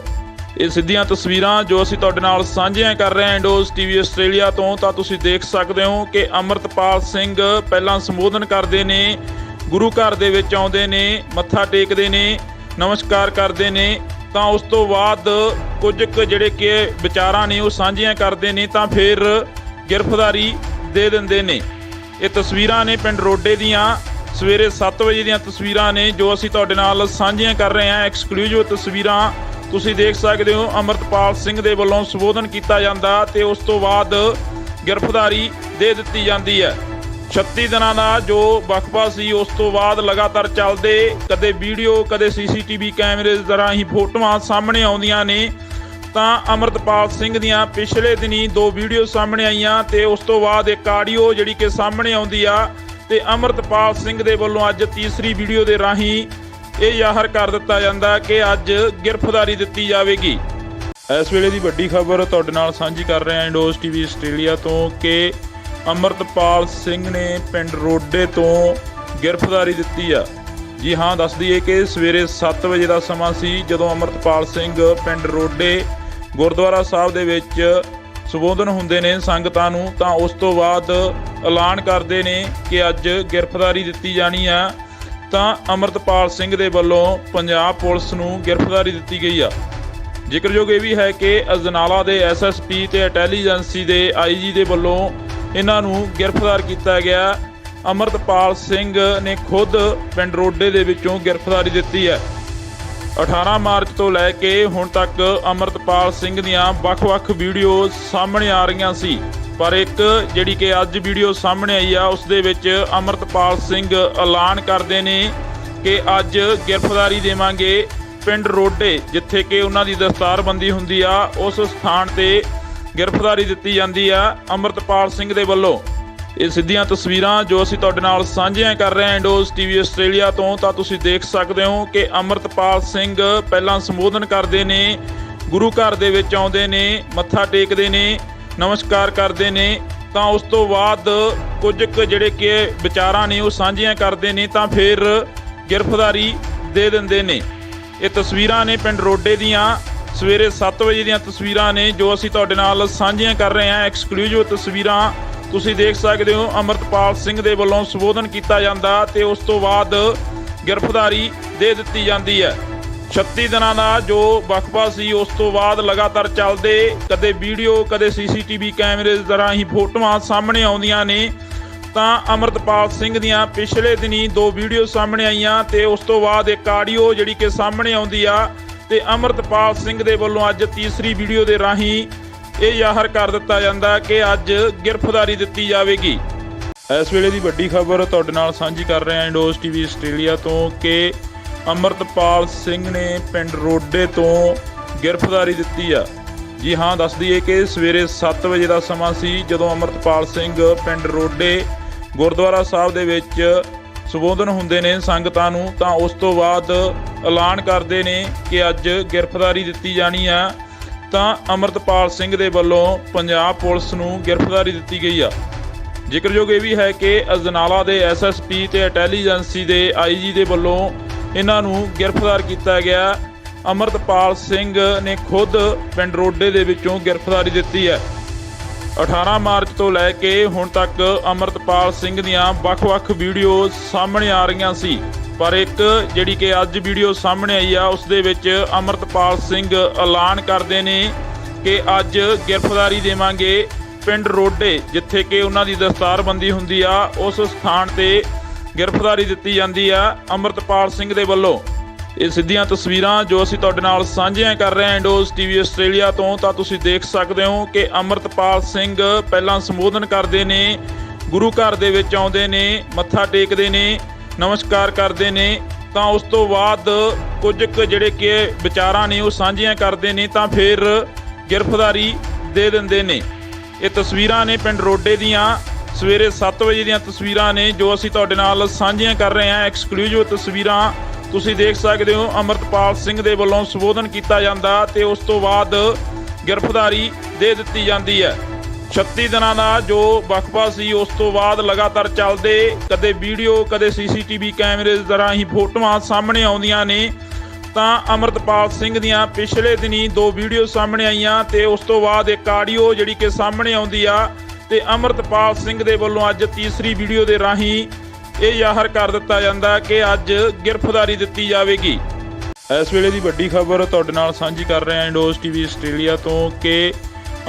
ਇਹ ਸਿੱਧੀਆਂ ਤਸਵੀਰਾਂ ਜੋ ਅਸੀਂ ਤੁਹਾਡੇ ਨਾਲ ਸਾਂਝੀਆਂ ਕਰ ਰਹੇ ਹਾਂ ਇੰਡੋਜ਼ ਟੀਵੀ ਆਸਟ੍ਰੇਲੀਆ ਤੋਂ, ਤਾਂ ਤੁਸੀਂ ਦੇਖ ਸਕਦੇ ਹੋ ਕਿ ਅਮਰਤਪਾਲ ਸਿੰਘ ਪਹਿਲਾਂ ਸੰਬੋਧਨ ਕਰਦੇ ਨੇ, ਗੁਰੂ ਘਰ ਦੇ ਵਿੱਚ ਆਉਂਦੇ ਨੇ, ਮੱਥਾ ਟੇਕਦੇ ਨੇ, ਨਮਸਕਾਰ ਕਰਦੇ ਨੇ, ਤਾਂ ਉਸ ਤੋਂ ਬਾਅਦ ਕੁਝ ਕੁ ਜਿਹੜੇ ਕਿ ਵਿਚਾਰਾਂ ਨੇ ਉਹ ਸਾਂਝੀਆਂ ਕਰਦੇ ਨੇ ਤਾਂ ਫਿਰ ਗ੍ਰਿਫਤਾਰੀ ਦੇ ਦਿੰਦੇ ਨੇ। ਇਹ ਤਸਵੀਰਾਂ ਨੇ ਪਿੰਡ ਰੋਡੇ ਦੀਆਂ ਸਵੇਰੇ 7 ਵਜੇ ਦੀਆਂ ਤਸਵੀਰਾਂ ਨੇ ਜੋ ਅਸੀਂ ਤੁਹਾਡੇ ਨਾਲ ਸਾਂਝੀਆਂ ਕਰ ਰਹੇ ਹਾਂ। ਐਕਸਕਲੂਸਿਵ ਤਸਵੀਰਾਂ ਤੁਸੀਂ ਦੇਖ ਸਕਦੇ ਹੋ। ਅਮਰਤਪਾਲ ਸਿੰਘ ਦੇ ਵੱਲੋਂ ਸੰਬੋਧਨ ਕੀਤਾ ਜਾਂਦਾ ਤੇ ਉਸ ਤੋਂ ਬਾਅਦ ਗ੍ਰਿਫਤਾਰੀ ਦੇ ਦਿੱਤੀ ਜਾਂਦੀ ਹੈ। 36 ਦਿਨਾਂ ਦਾ ਜੋ ਵਕਫਾ ਸੀ ਉਸ ਤੋਂ ਬਾਅਦ ਲਗਾਤਾਰ ਚੱਲਦੇ ਕਦੇ ਵੀਡੀਓ ਕਦੇ ਸੀਸੀਟੀਵੀ ਕੈਮਰੇ ਦੇ ਰਾਹੀਂ ਫੋਟੋਆਂ ਸਾਹਮਣੇ ਆਉਂਦੀਆਂ ਨੇ, ਤਾਂ ਅਮਰਤਪਾਲ ਸਿੰਘ ਦੀਆਂ ਪਿਛਲੇ ਦਿਨੀ 2 ਵੀਡੀਓ ਸਾਹਮਣੇ ਆਈਆਂ ਤੇ ਉਸ ਤੋਂ ਬਾਅਦ ਇੱਕ ਆਡੀਓ ਜਿਹੜੀ ਕਿ ਸਾਹਮਣੇ ਆਉਂਦੀ ਆ ਤੇ ਅਮਰਤਪਾਲ ਸਿੰਘ ਦੇ ਵੱਲੋਂ ਅੱਜ ਤੀਸਰੀ ਵੀਡੀਓ ਦੇ ਰਾਹੀਂ ਇਹ ਜ਼ਾਹਰ ਕਰ ਦਿੱਤਾ ਜਾਂਦਾ ਕਿ ਅੱਜ ਗ੍ਰਿਫਤਾਰੀ ਦਿੱਤੀ ਜਾਵੇਗੀ। ਇਸ ਵੇਲੇ ਦੀ ਵੱਡੀ ਖਬਰ ਤੁਹਾਡੇ ਨਾਲ ਸਾਂਝੀ ਕਰ ਰਹੇ ਹਾਂ ਇੰਡੋਜ਼ ਟੀਵੀ ਆਸਟ੍ਰੇਲੀਆ ਤੋਂ ਕਿ ਅਮਰਤਪਾਲ ਸਿੰਘ ਨੇ ਪਿੰਡ ਰੋਡੇ ਤੋਂ ਗ੍ਰਿਫਤਾਰੀ ਦਿੱਤੀ ਆ। ਜੀ ਹਾਂ, ਦੱਸ ਦਈਏ ਕਿ ਸਵੇਰੇ 7 ਵਜੇ ਦਾ ਸਮਾਂ ਸੀ ਜਦੋਂ ਅਮਰਤਪਾਲ ਸਿੰਘ ਪਿੰਡ ਰੋਡੇ ਗੁਰਦੁਆਰਾ ਸਾਹਿਬ ਦੇ ਵਿੱਚ ਸੰਬੋਧਨ ਹੁੰਦੇ ਨੇ ਸੰਗਤਾਂ ਨੂੰ, ਤਾਂ ਉਸ ਤੋਂ ਬਾਅਦ ਐਲਾਨ ਕਰਦੇ ਨੇ ਕਿ ਅੱਜ ਗ੍ਰਿਫਤਾਰੀ ਦਿੱਤੀ ਜਾਣੀ ਆ। ਤਾਂ ਅਮਰਤਪਾਲ ਸਿੰਘ ਦੇ ਵੱਲੋਂ ਪੰਜਾਬ ਪੁਲਿਸ ਨੂੰ ਗ੍ਰਿਫਤਾਰੀ ਦਿੱਤੀ ਗਈ ਆ। ਜ਼ਿਕਰਯੋਗ ਇਹ ਵੀ ਹੈ ਕਿ ਅਜਨਾਲਾ ਦੇ ਐਸਐਸਪੀ ਤੇ ਇੰਟੈਲੀਜੈਂਸੀ ਦੇ ਆਈਜੀ ਦੇ ਵੱਲੋਂ ਇਹਨਾਂ ਨੂੰ ਗ੍ਰਿਫਤਾਰ ਕੀਤਾ ਗਿਆ। ਅਮਰਤਪਾਲ ਸਿੰਘ ਨੇ ਖੁਦ ਪਿੰਡ ਰੋਡੇ ਦੇ ਵਿੱਚੋਂ ਗ੍ਰਿਫਤਾਰੀ ਦਿੱਤੀ ਹੈ। 18 ਮਾਰਚ ਤੋਂ ਲੈ ਕੇ ਹੁਣ ਤੱਕ ਅਮਰਤਪਾਲ ਸਿੰਘ ਦੀਆਂ ਵੱਖ-ਵੱਖ ਵੀਡੀਓ ਸਾਹਮਣੇ ਆ ਰਹੀਆਂ ਸੀ, ਪਰ ਇੱਕ ਜਿਹੜੀ ਕਿ ਅੱਜ ਵੀਡੀਓ ਸਾਹਮਣੇ ਆਈ ਆ ਉਸ ਦੇ ਵਿੱਚ ਅਮਰਤਪਾਲ ਸਿੰਘ ਐਲਾਨ ਕਰਦੇ ਨੇ ਕਿ ਅੱਜ ਗ੍ਰਿਫਤਾਰੀ ਦੇਵਾਂਗੇ ਪਿੰਡ ਰੋਡੇ, ਜਿੱਥੇ ਕਿ ਉਹਨਾਂ ਦੀ ਦਸਤਾਰਬੰਦੀ ਹੁੰਦੀ ਆ ਉਸ ਸਥਾਨ ਤੇ ਗ੍ਰਿਫਤਾਰੀ ਦਿੱਤੀ ਜਾਂਦੀ ਆ ਅਮਰਤਪਾਲ ਸਿੰਘ ਦੇ ਵੱਲੋਂ। ਇਹ ਸਿੱਧੀਆਂ ਤਸਵੀਰਾਂ ਜੋ ਅਸੀਂ ਤੁਹਾਡੇ ਨਾਲ ਸਾਂਝੀਆਂ ਕਰ ਰਹੇ ਹਾਂ ਇੰਡੋਜ਼ ਟੀਵੀ ਆਸਟ੍ਰੇਲੀਆ ਤੋਂ, ਤਾਂ ਤੁਸੀਂ ਦੇਖ ਸਕਦੇ ਹੋ ਕਿ ਅਮਰਤਪਾਲ ਸਿੰਘ ਪਹਿਲਾਂ ਸੰਬੋਧਨ ਕਰਦੇ ਨੇ, ਗੁਰੂ ਘਰ ਦੇ ਵਿੱਚ ਆਉਂਦੇ ਨੇ, ਮੱਥਾ ਟੇਕਦੇ ਨੇ, ਨਮਸਕਾਰ ਕਰਦੇ ਨੇ, ਤਾਂ ਉਸ ਤੋਂ ਬਾਅਦ ਕੁਝ ਕੁ ਜਿਹੜੇ ਕਿ ਵਿਚਾਰਾਂ ਨੇ ਉਹ ਸਾਂਝੀਆਂ ਕਰਦੇ ਨੇ ਤਾਂ ਫਿਰ ਗ੍ਰਿਫਤਾਰੀ ਦੇ ਦਿੰਦੇ ਨੇ। ਇਹ ਤਸਵੀਰਾਂ ਨੇ ਪਿੰਡ ਰੋਡੇ ਦੀਆਂ ਸਵੇਰੇ 7 ਵਜੇ ਦੀਆਂ ਤਸਵੀਰਾਂ ਨੇ ਜੋ ਅਸੀਂ ਤੁਹਾਡੇ ਨਾਲ ਸਾਂਝੀਆਂ ਕਰ ਰਹੇ ਹਾਂ। ਐਕਸਕਲੂਸਿਵ ਤਸਵੀਰਾਂ ਤੁਸੀਂ ਦੇਖ ਸਕਦੇ ਹੋ। ਅਮਰਤਪਾਲ ਸਿੰਘ ਦੇ ਵੱਲੋਂ ਸੰਬੋਧਨ ਕੀਤਾ ਜਾਂਦਾ ਤੇ ਉਸ ਤੋਂ ਬਾਅਦ ਗ੍ਰਿਫਤਾਰੀ ਦੇ ਦਿੱਤੀ ਜਾਂਦੀ ਹੈ। 36 ਦਿਨਾਂ ਦਾ ਜੋ ਵਕਫਾ ਸੀ ਉਸ ਤੋਂ ਬਾਅਦ ਲਗਾਤਾਰ ਚੱਲਦੇ ਕਦੇ ਵੀਡੀਓ ਕਦੇ ਸੀਸੀਟੀਵੀ ਕੈਮਰੇ ਦੇ ਰਾਹੀਂ ਫੋਟੋਆਂ ਸਾਹਮਣੇ ਆਉਂਦੀਆਂ ਨੇ ਤਾਂ ਅਮਰਤਪਾਲ ਸਿੰਘ ਦੀਆਂ ਪਿਛਲੇ ਦਿਨੀ 2 ਵੀਡੀਓ ਸਾਹਮਣੇ ਆਈਆਂ ਤੇ ਉਸ ਤੋਂ ਬਾਅਦ ਇੱਕ ਆਡੀਓ ਜਿਹੜੀ ਕਿ ਸਾਹਮਣੇ ਆਉਂਦੀ ਆ ਤੇ ਅਮਰਤਪਾਲ ਸਿੰਘ ਦੇ ਵੱਲੋਂ ਅੱਜ ਤੀਸਰੀ ਵੀਡੀਓ ਦੇ ਰਾਹੀਂ ਇਹ ਜ਼ਾਹਰ ਕਰ ਦਿੱਤਾ ਜਾਂਦਾ ਕਿ ਅੱਜ ਗ੍ਰਿਫਤਾਰੀ ਦਿੱਤੀ ਜਾਵੇਗੀ। ਇਸ ਵੇਲੇ ਦੀ ਵੱਡੀ ਖਬਰ ਤੁਹਾਡੇ ਨਾਲ ਸਾਂਝੀ ਕਰ ਰਹੇ ਹਾਂ ਇੰਡੋਜ਼ ਟੀਵੀ ਆਸਟ੍ਰੇਲੀਆ ਤੋਂ ਕਿ ਅਮਰਤਪਾਲ ਸਿੰਘ ਨੇ ਪਿੰਡ ਰੋਡੇ ਤੋਂ ਗ੍ਰਿਫਤਾਰੀ ਦਿੱਤੀ ਆ। ਜੀ ਹਾਂ, ਦੱਸ ਦਈਏ ਕਿ ਸਵੇਰੇ 7 ਵਜੇ ਦਾ ਸਮਾਂ ਸੀ ਜਦੋਂ ਅਮਰਤਪਾਲ ਸਿੰਘ ਪਿੰਡ ਰੋਡੇ ਗੁਰਦੁਆਰਾ ਸਾਹਿਬ ਦੇ ਵਿੱਚ ਸੰਬੋਧਨ ਹੁੰਦੇ ਨੇ ਸੰਗਤਾਂ ਨੂੰ ਤਾਂ ਉਸ ਤੋਂ ਬਾਅਦ ਐਲਾਨ ਕਰਦੇ ਨੇ ਕਿ ਅੱਜ ਗ੍ਰਿਫਤਾਰੀ ਦਿੱਤੀ ਜਾਣੀ ਆ। ਤਾਂ ਅਮਰਤਪਾਲ ਸਿੰਘ ਦੇ ਵੱਲੋਂ ਪੰਜਾਬ ਪੁਲਿਸ ਨੂੰ ਗ੍ਰਿਫਤਾਰੀ ਦਿੱਤੀ ਗਈ ਆ। ਜ਼ਿਕਰਯੋਗ ਇਹ ਵੀ ਹੈ ਕਿ ਅਜਨਾਲਾ ਦੇ ਐਸਐਸਪੀ ਤੇ ਇੰਟੈਲੀਜੈਂਸੀ ਦੇ ਆਈਜੀ ਦੇ ਵੱਲੋਂ ਇਹਨਾਂ ਨੂੰ ਗ੍ਰਿਫਤਾਰ ਕੀਤਾ ਗਿਆ। ਅਮਰਤਪਾਲ ਸਿੰਘ ਨੇ ਖੁਦ ਪਿੰਡ ਰੋਡੇ ਦੇ ਵਿੱਚੋਂ ਗ੍ਰਿਫਤਾਰੀ ਦਿੱਤੀ ਹੈ। 18 ਮਾਰਚ ਤੋਂ ਲੈ ਕੇ ਹੁਣ ਤੱਕ ਅਮਰਤਪਾਲ ਸਿੰਘ ਦੀਆਂ ਵੱਖ-ਵੱਖ ਵੀਡੀਓ ਸਾਹਮਣੇ ਆ ਰਹੀਆਂ ਸੀ, ਪਰ ਇੱਕ ਜਿਹੜੀ ਕਿ ਅੱਜ ਵੀਡੀਓ ਸਾਹਮਣੇ ਆਈ ਆ ਉਸ ਦੇ ਵਿੱਚ ਅਮਰਤਪਾਲ ਸਿੰਘ ਐਲਾਨ ਕਰਦੇ ਨੇ ਕਿ ਅੱਜ ਗ੍ਰਿਫਤਾਰੀ ਦੇਵਾਂਗੇ ਪਿੰਡ ਰੋਡੇ, ਜਿੱਥੇ ਕਿ ਉਹਨਾਂ ਦੀ ਦਸਤਾਰਬੰਦੀ ਹੁੰਦੀ ਆ ਉਸ ਸਥਾਨ ਤੇ ਗ੍ਰਿਫਤਾਰੀ ਦਿੱਤੀ ਜਾਂਦੀ ਆ ਅਮਰਤਪਾਲ ਸਿੰਘ ਦੇ ਵੱਲੋਂ। ਇਹ ਸਿੱਧੀਆਂ ਤਸਵੀਰਾਂ ਜੋ ਅਸੀਂ ਤੁਹਾਡੇ ਨਾਲ ਸਾਂਝੀਆਂ ਕਰ ਰਹੇ ਹਾਂ ਇੰਡੋਜ਼ ਟੀਵੀ ਆਸਟ੍ਰੇਲੀਆ ਤੋਂ ਤਾਂ ਤੁਸੀਂ ਦੇਖ ਸਕਦੇ ਹੋ ਕਿ ਅਮਰਤਪਾਲ ਸਿੰਘ ਪਹਿਲਾਂ ਸੰਬੋਧਨ ਕਰਦੇ ਨੇ, ਗੁਰੂ ਘਰ ਦੇ ਵਿੱਚ ਆਉਂਦੇ ਨੇ, ਮੱਥਾ ਟੇਕਦੇ ਨੇ, ਨਮਸਕਾਰ ਕਰਦੇ ਨੇ ਤਾਂ ਉਸ ਤੋਂ ਬਾਅਦ ਕੁਝ ਜਿਹੜੇ ਕਿ ਵਿਚਾਰਾਂ ਨੇ ਉਹ ਸਾਂਝੀਆਂ ਕਰਦੇ ਨੇ ਤਾਂ ਫਿਰ ਗ੍ਰਿਫਤਾਰੀ ਦੇ ਦਿੰਦੇ ਨੇ। ਇਹ ਤਸਵੀਰਾਂ ਨੇ ਪਿੰਡ ਰੋਡੇ ਦੀਆਂ ਸਵੇਰੇ 7 ਵਜੇ ਦੀਆਂ ਤਸਵੀਰਾਂ ਨੇ ਜੋ ਅਸੀਂ ਤੁਹਾਡੇ ਨਾਲ ਸਾਂਝੀਆਂ ਕਰ ਰਹੇ ਹਾਂ। ਐਕਸਕਲੂਸਿਵ ਤਸਵੀਰਾਂ ਤੁਸੀਂ ਦੇਖ ਸਕਦੇ ਹੋ। ਅਮਰਤਪਾਲ ਸਿੰਘ ਦੇ ਵੱਲੋਂ ਸੰਬੋਧਨ ਕੀਤਾ ਜਾਂਦਾ ਤੇ ਉਸ ਤੋਂ ਬਾਅਦ ਗ੍ਰਿਫਤਾਰੀ ਦੇ ਦਿੱਤੀ ਜਾਂਦੀ ਹੈ। 36 ਦਿਨਾਂ ਦਾ ਜੋ ਵਕਫਾ ਸੀ ਉਸ ਤੋਂ ਬਾਅਦ ਲਗਾਤਾਰ ਚੱਲਦੇ ਕਦੇ ਵੀਡੀਓ ਕਦੇ ਸੀਸੀਟੀਵੀ ਕੈਮਰੇ ਦੇ ਰਾਹੀਂ ਫੋਟੋਆਂ ਸਾਹਮਣੇ ਆਉਂਦੀਆਂ ਨੇ ਤਾਂ ਅਮਰਤਪਾਲ ਸਿੰਘ ਦੀਆਂ ਪਿਛਲੇ ਦਿਨੀ 2 ਵੀਡੀਓ ਸਾਹਮਣੇ ਆਈਆਂ ਤੇ ਉਸ ਤੋਂ ਬਾਅਦ ਇੱਕ ਆਡੀਓ ਜਿਹੜੀ ਕਿ ਸਾਹਮਣੇ ਆਉਂਦੀ ਆ ਤੇ ਅਮਰਤਪਾਲ ਸਿੰਘ ਦੇ ਵੱਲੋਂ ਅੱਜ ਤੀਸਰੀ ਵੀਡੀਓ ਦੇ ਰਾਹੀਂ ਇਹ ਜ਼ਾਹਰ ਕਰ ਦਿੱਤਾ ਜਾਂਦਾ ਕਿ ਅੱਜ ਗ੍ਰਿਫਤਾਰੀ ਦਿੱਤੀ ਜਾਵੇਗੀ। ਇਸ ਵੇਲੇ ਦੀ ਵੱਡੀ ਖਬਰ ਤੁਹਾਡੇ ਨਾਲ ਸਾਂਝੀ ਕਰ ਰਹੇ ਹਾਂ ਇੰਡੋਜ਼ ਟੀਵੀ ਆਸਟ੍ਰੇਲੀਆ ਤੋਂ ਕਿ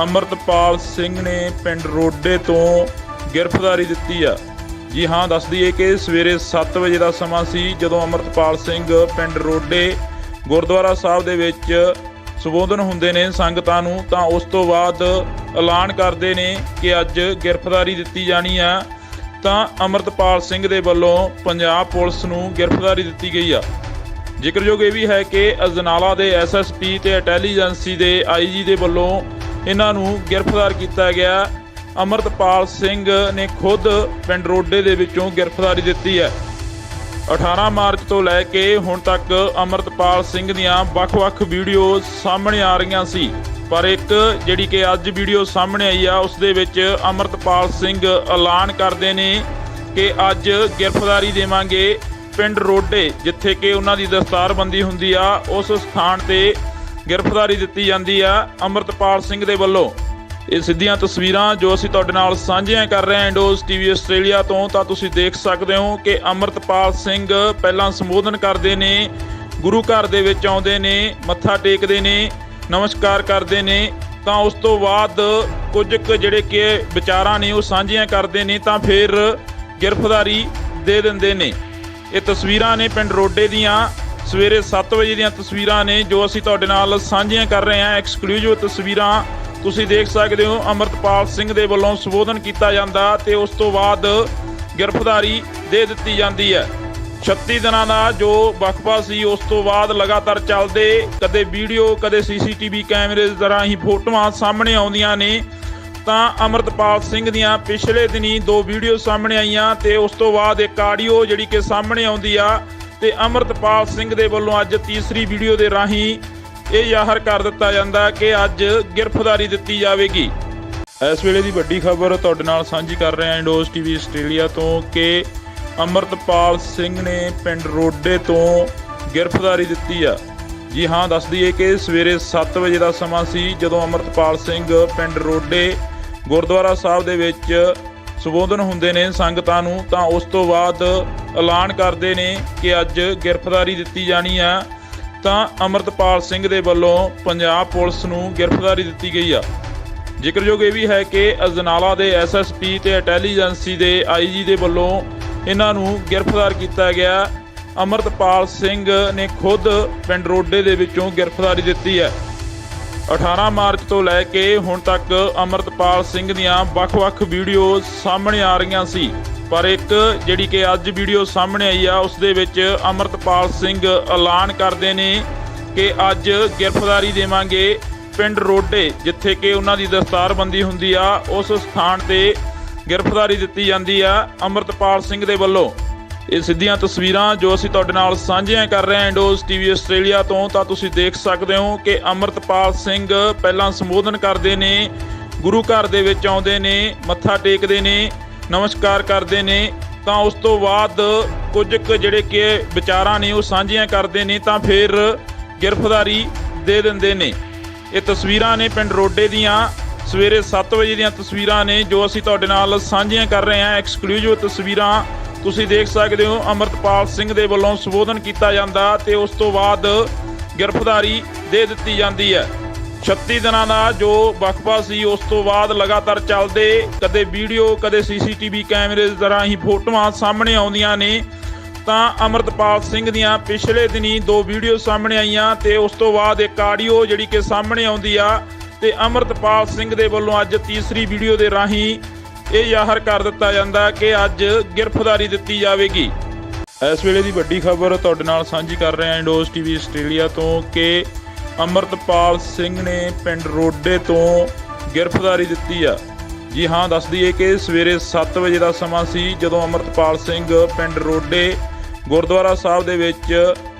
ਅਮਰਤਪਾਲ ਸਿੰਘ ਨੇ ਪਿੰਡ ਰੋਡੇ ਤੋਂ ਗ੍ਰਿਫਤਾਰੀ ਦਿੱਤੀ ਆ। ਜੀ ਹਾਂ, ਦੱਸ ਦਈਏ ਕਿ ਸਵੇਰੇ 7 ਵਜੇ ਦਾ ਸਮਾਂ ਸੀ ਜਦੋਂ ਅਮਰਤਪਾਲ ਸਿੰਘ ਪਿੰਡ ਰੋਡੇ ਗੁਰਦੁਆਰਾ ਸਾਹਿਬ ਦੇ ਵਿੱਚ ਸੰਬੋਧਨ ਹੁੰਦੇ ਨੇ ਸੰਗਤਾਂ ਨੂੰ ਤਾਂ ਉਸ ਤੋਂ ਬਾਅਦ ਐਲਾਨ ਕਰਦੇ ਨੇ ਕਿ ਅੱਜ ਗ੍ਰਿਫਤਾਰੀ ਦਿੱਤੀ ਜਾਣੀ ਆ। ਤਾਂ ਅਮਰਤਪਾਲ ਸਿੰਘ ਦੇ ਵੱਲੋਂ ਪੰਜਾਬ ਪੁਲਿਸ ਨੂੰ ਗ੍ਰਿਫਤਾਰੀ ਦਿੱਤੀ ਗਈ ਆ। ਜ਼ਿਕਰਯੋਗ ਇਹ ਵੀ ਹੈ ਕਿ ਅਜਨਾਲਾ ਦੇ ਐਸਐਸਪੀ ਤੇ ਇੰਟੈਲੀਜੈਂਸੀ ਦੇ ਆਈਜੀ ਦੇ ਵੱਲੋਂ ਇਹਨਾਂ ਨੂੰ ਗ੍ਰਿਫਤਾਰ ਕੀਤਾ ਗਿਆ। ਅਮਰਤਪਾਲ ਸਿੰਘ ਨੇ ਖੁਦ ਪਿੰਡ ਰੋਡੇ ਦੇ ਵਿੱਚੋਂ ਗ੍ਰਿਫਤਾਰੀ ਦਿੱਤੀ ਹੈ। 18 ਮਾਰਚ ਤੋਂ ਲੈ ਕੇ ਹੁਣ ਤੱਕ ਅਮਰਤਪਾਲ ਸਿੰਘ ਦੀਆਂ ਵੱਖ-ਵੱਖ ਵੀਡੀਓ ਸਾਹਮਣੇ ਆ ਰਹੀਆਂ ਸੀ, ਪਰ ਇੱਕ ਜਿਹੜੀ ਕਿ ਅੱਜ ਵੀਡੀਓ ਸਾਹਮਣੇ ਆਈ ਆ ਉਸ ਦੇ ਵਿੱਚ ਅਮਰਤਪਾਲ ਸਿੰਘ ਐਲਾਨ ਕਰਦੇ ਨੇ ਕਿ ਅੱਜ ਗ੍ਰਿਫਤਾਰੀ ਦੇਵਾਂਗੇ ਪਿੰਡ ਰੋਡੇ, ਜਿੱਥੇ ਕਿ ਉਹਨਾਂ ਦੀ ਦਸਤਾਰਬੰਦੀ ਹੁੰਦੀ ਆ ਉਸ ਸਥਾਨ ਤੇ ਗ੍ਰਿਫਤਾਰੀ ਦਿੱਤੀ ਜਾਂਦੀ ਆ ਅਮਰਤਪਾਲ ਸਿੰਘ ਦੇ ਵੱਲੋਂ। ਇਹ ਸਿੱਧੀਆਂ ਤਸਵੀਰਾਂ ਜੋ ਅਸੀਂ ਤੁਹਾਡੇ ਨਾਲ ਸਾਂਝੀਆਂ ਕਰ ਰਹੇ ਹਾਂ ਇੰਡੋਜ਼ ਟੀਵੀ ਆਸਟ੍ਰੇਲੀਆ ਤੋਂ ਤਾਂ ਤੁਸੀਂ ਦੇਖ ਸਕਦੇ ਹੋ ਕਿ ਅਮਰਤਪਾਲ ਸਿੰਘ ਪਹਿਲਾਂ ਸੰਬੋਧਨ ਕਰਦੇ ਨੇ, ਗੁਰੂ ਘਰ ਦੇ ਵਿੱਚ ਆਉਂਦੇ ਨੇ, ਮੱਥਾ ਟੇਕਦੇ ਨੇ, ਨਮਸਕਾਰ ਕਰਦੇ ਨੇ ਤਾਂ ਉਸ ਤੋਂ ਬਾਅਦ ਕੁਝ ਜਿਹੜੇ ਕਿ ਵਿਚਾਰਾਂ ਨੇ ਉਹ ਸਾਂਝੀਆਂ ਕਰਦੇ ਨੇ ਤਾਂ ਫਿਰ ਗ੍ਰਿਫਤਾਰੀ ਦੇ ਦਿੰਦੇ ਨੇ। ਇਹ ਤਸਵੀਰਾਂ ਨੇ ਪਿੰਡ ਰੋਡੇ ਦੀਆਂ ਸਵੇਰੇ 7 ਵਜੇ ਦੀਆਂ ਤਸਵੀਰਾਂ ਨੇ ਜੋ ਅਸੀਂ ਤੁਹਾਡੇ ਨਾਲ ਸਾਂਝੀਆਂ ਕਰ ਰਹੇ ਹਾਂ। ਐਕਸਕਲੂਸਿਵ ਤਸਵੀਰਾਂ ਤੁਸੀਂ ਦੇਖ ਸਕਦੇ ਹੋ। ਅਮਰਤਪਾਲ ਸਿੰਘ ਦੇ ਵੱਲੋਂ ਸੰਬੋਧਨ ਕੀਤਾ ਜਾਂਦਾ ਤੇ ਉਸ ਤੋਂ ਬਾਅਦ ਗ੍ਰਿਫਤਾਰੀ ਦੇ ਦਿੱਤੀ ਜਾਂਦੀ ਹੈ। 36 ਦਿਨਾਂ ਦਾ ਜੋ ਵਕਫਾ ਸੀ ਉਸ ਤੋਂ ਬਾਅਦ ਲਗਾਤਾਰ ਚੱਲਦੇ ਕਦੇ ਵੀਡੀਓ ਕਦੇ ਸੀਸੀਟੀਵੀ ਕੈਮਰੇ ਦੇ ਰਾਹੀਂ ਫੋਟੋਆਂ ਸਾਹਮਣੇ ਆਉਂਦੀਆਂ ਨੇ ਤਾਂ ਅਮਰਤਪਾਲ ਸਿੰਘ ਦੀਆਂ ਪਿਛਲੇ ਦਿਨੀ 2 ਵੀਡੀਓ ਸਾਹਮਣੇ ਆਈਆਂ ਤੇ ਉਸ ਤੋਂ ਬਾਅਦ ਇੱਕ ਆਡੀਓ ਜਿਹੜੀ ਕਿ ਸਾਹਮਣੇ ਆਉਂਦੀ ਆ ਤੇ ਅਮਰਤਪਾਲ ਸਿੰਘ ਦੇ ਵੱਲੋਂ ਅੱਜ ਤੀਸਰੀ ਵੀਡੀਓ ਦੇ ਰਾਹੀਂ ਇਹ ਜ਼ਾਹਰ ਕਰ ਦਿੱਤਾ ਜਾਂਦਾ ਕਿ ਅੱਜ ਗ੍ਰਿਫਤਾਰੀ ਦਿੱਤੀ ਜਾਵੇਗੀ। ਇਸ ਵੇਲੇ ਦੀ ਵੱਡੀ ਖਬਰ ਤੁਹਾਡੇ ਨਾਲ ਸਾਂਝੀ ਕਰ ਰਹੇ ਹਾਂ ਇੰਡੋਜ਼ ਟੀਵੀ ਆਸਟ੍ਰੇਲੀਆ ਤੋਂ ਕਿ ਅਮਰਤਪਾਲ ਸਿੰਘ ਨੇ ਪਿੰਡ ਰੋਡੇ ਤੋਂ ਗ੍ਰਿਫਤਾਰੀ ਦਿੱਤੀ ਆ। ਜੀ ਹਾਂ, ਦੱਸ ਦਈਏ ਕਿ ਸਵੇਰੇ 7 ਵਜੇ ਦਾ ਸਮਾਂ ਸੀ ਜਦੋਂ ਅਮਰਤਪਾਲ ਸਿੰਘ ਪਿੰਡ ਰੋਡੇ ਗੁਰਦੁਆਰਾ ਸਾਹਿਬ ਦੇ ਵਿੱਚ ਸੰਬੋਧਨ ਹੁੰਦੇ ਨੇ ਸੰਗਤਾਂ ਨੂੰ, ਤਾਂ ਉਸ ਤੋਂ ਬਾਅਦ ਐਲਾਨ ਕਰਦੇ ਨੇ ਕਿ ਅੱਜ ਗ੍ਰਿਫਤਾਰੀ ਦਿੱਤੀ ਜਾਣੀ ਆ। ਤਾਂ ਅਮਰਤਪਾਲ ਸਿੰਘ ਦੇ ਵੱਲੋਂ ਪੰਜਾਬ ਪੁਲਿਸ ਨੂੰ ਗ੍ਰਿਫਤਾਰੀ ਦਿੱਤੀ ਗਈ ਆ। ਜ਼ਿਕਰਯੋਗ ਇਹ ਵੀ ਹੈ ਕਿ ਅਜਨਾਲਾ ਦੇ ਐਸਐਸਪੀ ਤੇ ਇੰਟੈਲੀਜੈਂਸੀ ਦੇ ਆਈਜੀ ਦੇ ਵੱਲੋਂ ਇਹਨਾਂ ਨੂੰ ਗ੍ਰਿਫਤਾਰ ਕੀਤਾ ਗਿਆ। ਅਮਰਤਪਾਲ ਸਿੰਘ ਨੇ ਖੁਦ ਪਿੰਡ ਰੋਡੇ ਦੇ ਵਿੱਚੋਂ ਗ੍ਰਿਫਤਾਰੀ ਦਿੱਤੀ ਹੈ। 18 ਮਾਰਚ ਤੋਂ ਲੈ ਕੇ ਹੁਣ ਤੱਕ ਅਮਰਤਪਾਲ ਸਿੰਘ ਦੀਆਂ ਵੱਖ-ਵੱਖ ਵੀਡੀਓ ਸਾਹਮਣੇ ਆ ਰਹੀਆਂ ਸੀ, ਪਰ ਇੱਕ ਜਿਹੜੀ ਕਿ ਅੱਜ ਵੀਡੀਓ ਸਾਹਮਣੇ ਆਈ ਆ ਉਸ ਦੇ ਵਿੱਚ ਅਮਰਤਪਾਲ ਸਿੰਘ ਐਲਾਨ ਕਰਦੇ ਨੇ ਕਿ ਅੱਜ ਗ੍ਰਿਫਤਾਰੀ ਦੇਵਾਂਗੇ ਪਿੰਡ ਰੋਡੇ, ਜਿੱਥੇ ਕਿ ਉਹਨਾਂ ਦੀ ਦਸਤਾਰਬੰਦੀ ਹੁੰਦੀ ਆ, ਉਸ ਸਥਾਨ ਤੇ ਗ੍ਰਿਫਤਾਰੀ ਦਿੱਤੀ ਜਾਂਦੀ ਆ ਅਮਰਤਪਾਲ ਸਿੰਘ ਦੇ ਵੱਲੋਂ। ਇਹ ਸਿੱਧੀਆਂ ਤਸਵੀਰਾਂ ਜੋ ਅਸੀਂ ਤੁਹਾਡੇ ਨਾਲ ਸਾਂਝੀਆਂ ਕਰ ਰਹੇ ਹਾਂ ਇੰਡੋਜ਼ ਟੀਵੀ ਆਸਟ੍ਰੇਲੀਆ ਤੋਂ, ਤਾਂ ਤੁਸੀਂ ਦੇਖ ਸਕਦੇ ਹੋ ਕਿ ਅਮਰਤਪਾਲ ਸਿੰਘ ਪਹਿਲਾਂ ਸੰਬੋਧਨ ਕਰਦੇ ਨੇ, ਗੁਰੂ ਘਰ ਦੇ ਵਿੱਚ ਆਉਂਦੇ ਨੇ, ਮੱਥਾ ਟੇਕਦੇ ਨੇ, ਨਮਸਕਾਰ ਕਰਦੇ ਨੇ, ਤਾਂ ਉਸ ਤੋਂ ਬਾਅਦ ਕੁਝ ਜਿਹੜੇ ਕਿ ਵਿਚਾਰਾਂ ਨੇ ਉਹ ਸਾਂਝੀਆਂ ਕਰਦੇ ਨੇ, ਤਾਂ ਫਿਰ ਗ੍ਰਿਫਤਾਰੀ ਦੇ ਦਿੰਦੇ ਨੇ। ਇਹ ਤਸਵੀਰਾਂ ਨੇ ਪਿੰਡ ਰੋਡੇ ਦੀਆਂ ਸਵੇਰੇ 7 ਵਜੇ ਦੀਆਂ ਤਸਵੀਰਾਂ ਨੇ ਜੋ ਅਸੀਂ ਤੁਹਾਡੇ ਨਾਲ ਸਾਂਝੀਆਂ ਕਰ ਰਹੇ ਹਾਂ। ਐਕਸਕਲੂਸਿਵ ਤਸਵੀਰਾਂ ਤੁਸੀਂ ਦੇਖ ਸਕਦੇ ਹੋ। ਅਮਰਤਪਾਲ ਸਿੰਘ ਦੇ ਵੱਲੋਂ ਸੰਬੋਧਨ ਕੀਤਾ ਜਾਂਦਾ ਤੇ ਉਸ ਤੋਂ ਬਾਅਦ ਗ੍ਰਿਫਤਾਰੀ ਦੇ ਦਿੱਤੀ ਜਾਂਦੀ ਹੈ। 36 ਦਿਨਾਂ ਦਾ ਜੋ ਵਕਫਾ ਸੀ ਉਸ ਤੋਂ ਬਾਅਦ ਲਗਾਤਾਰ ਚੱਲਦੇ ਕਦੇ ਵੀਡੀਓ ਕਦੇ ਸੀਸੀਟੀਵੀ ਕੈਮਰੇ ਦੇ ਰਾਹੀਂ ਫੋਟੋਆਂ ਸਾਹਮਣੇ ਆਉਂਦੀਆਂ ਨੇ। ਤਾਂ ਅਮਰਤਪਾਲ ਸਿੰਘ ਦੀਆਂ ਪਿਛਲੇ ਦਿਨੀ 2 ਵੀਡੀਓ ਸਾਹਮਣੇ ਆਈਆਂ ਤੇ ਉਸ ਤੋਂ ਬਾਅਦ ਇੱਕ ਆਡੀਓ ਜਿਹੜੀ ਕਿ ਸਾਹਮਣੇ ਆਉਂਦੀ ਆ, ਤੇ ਅਮਰਤਪਾਲ ਸਿੰਘ ਦੇ ਵੱਲੋਂ ਅੱਜ ਤੀਸਰੀ ਵੀਡੀਓ ਦੇ ਰਾਹੀਂ ਇਹ ਜ਼ਾਹਰ ਕਰ ਦਿੱਤਾ ਜਾਂਦਾ ਕਿ ਅੱਜ ਗ੍ਰਿਫਤਾਰੀ ਦਿੱਤੀ ਜਾਵੇਗੀ। ਇਸ ਵੇਲੇ ਦੀ ਵੱਡੀ ਖਬਰ ਤੁਹਾਡੇ ਨਾਲ ਸਾਂਝੀ ਕਰ ਰਹੇ ਹਾਂ ਇੰਡੋਜ਼ ਟੀਵੀ ਆਸਟ੍ਰੇਲੀਆ ਤੋਂ ਕਿ ਅਮਰਤਪਾਲ ਸਿੰਘ ਨੇ ਪਿੰਡ ਰੋਡੇ ਤੋਂ ਗ੍ਰਿਫਤਾਰੀ ਦਿੱਤੀ ਆ। ਜੀ ਹਾਂ, ਦੱਸ ਦਈਏ ਕਿ ਸਵੇਰੇ 7 ਵਜੇ ਦਾ ਸਮਾਂ ਸੀ ਜਦੋਂ ਅਮਰਤਪਾਲ ਸਿੰਘ ਪਿੰਡ ਰੋਡੇ ਗੁਰਦੁਆਰਾ ਸਾਹਿਬ ਦੇ ਵਿੱਚ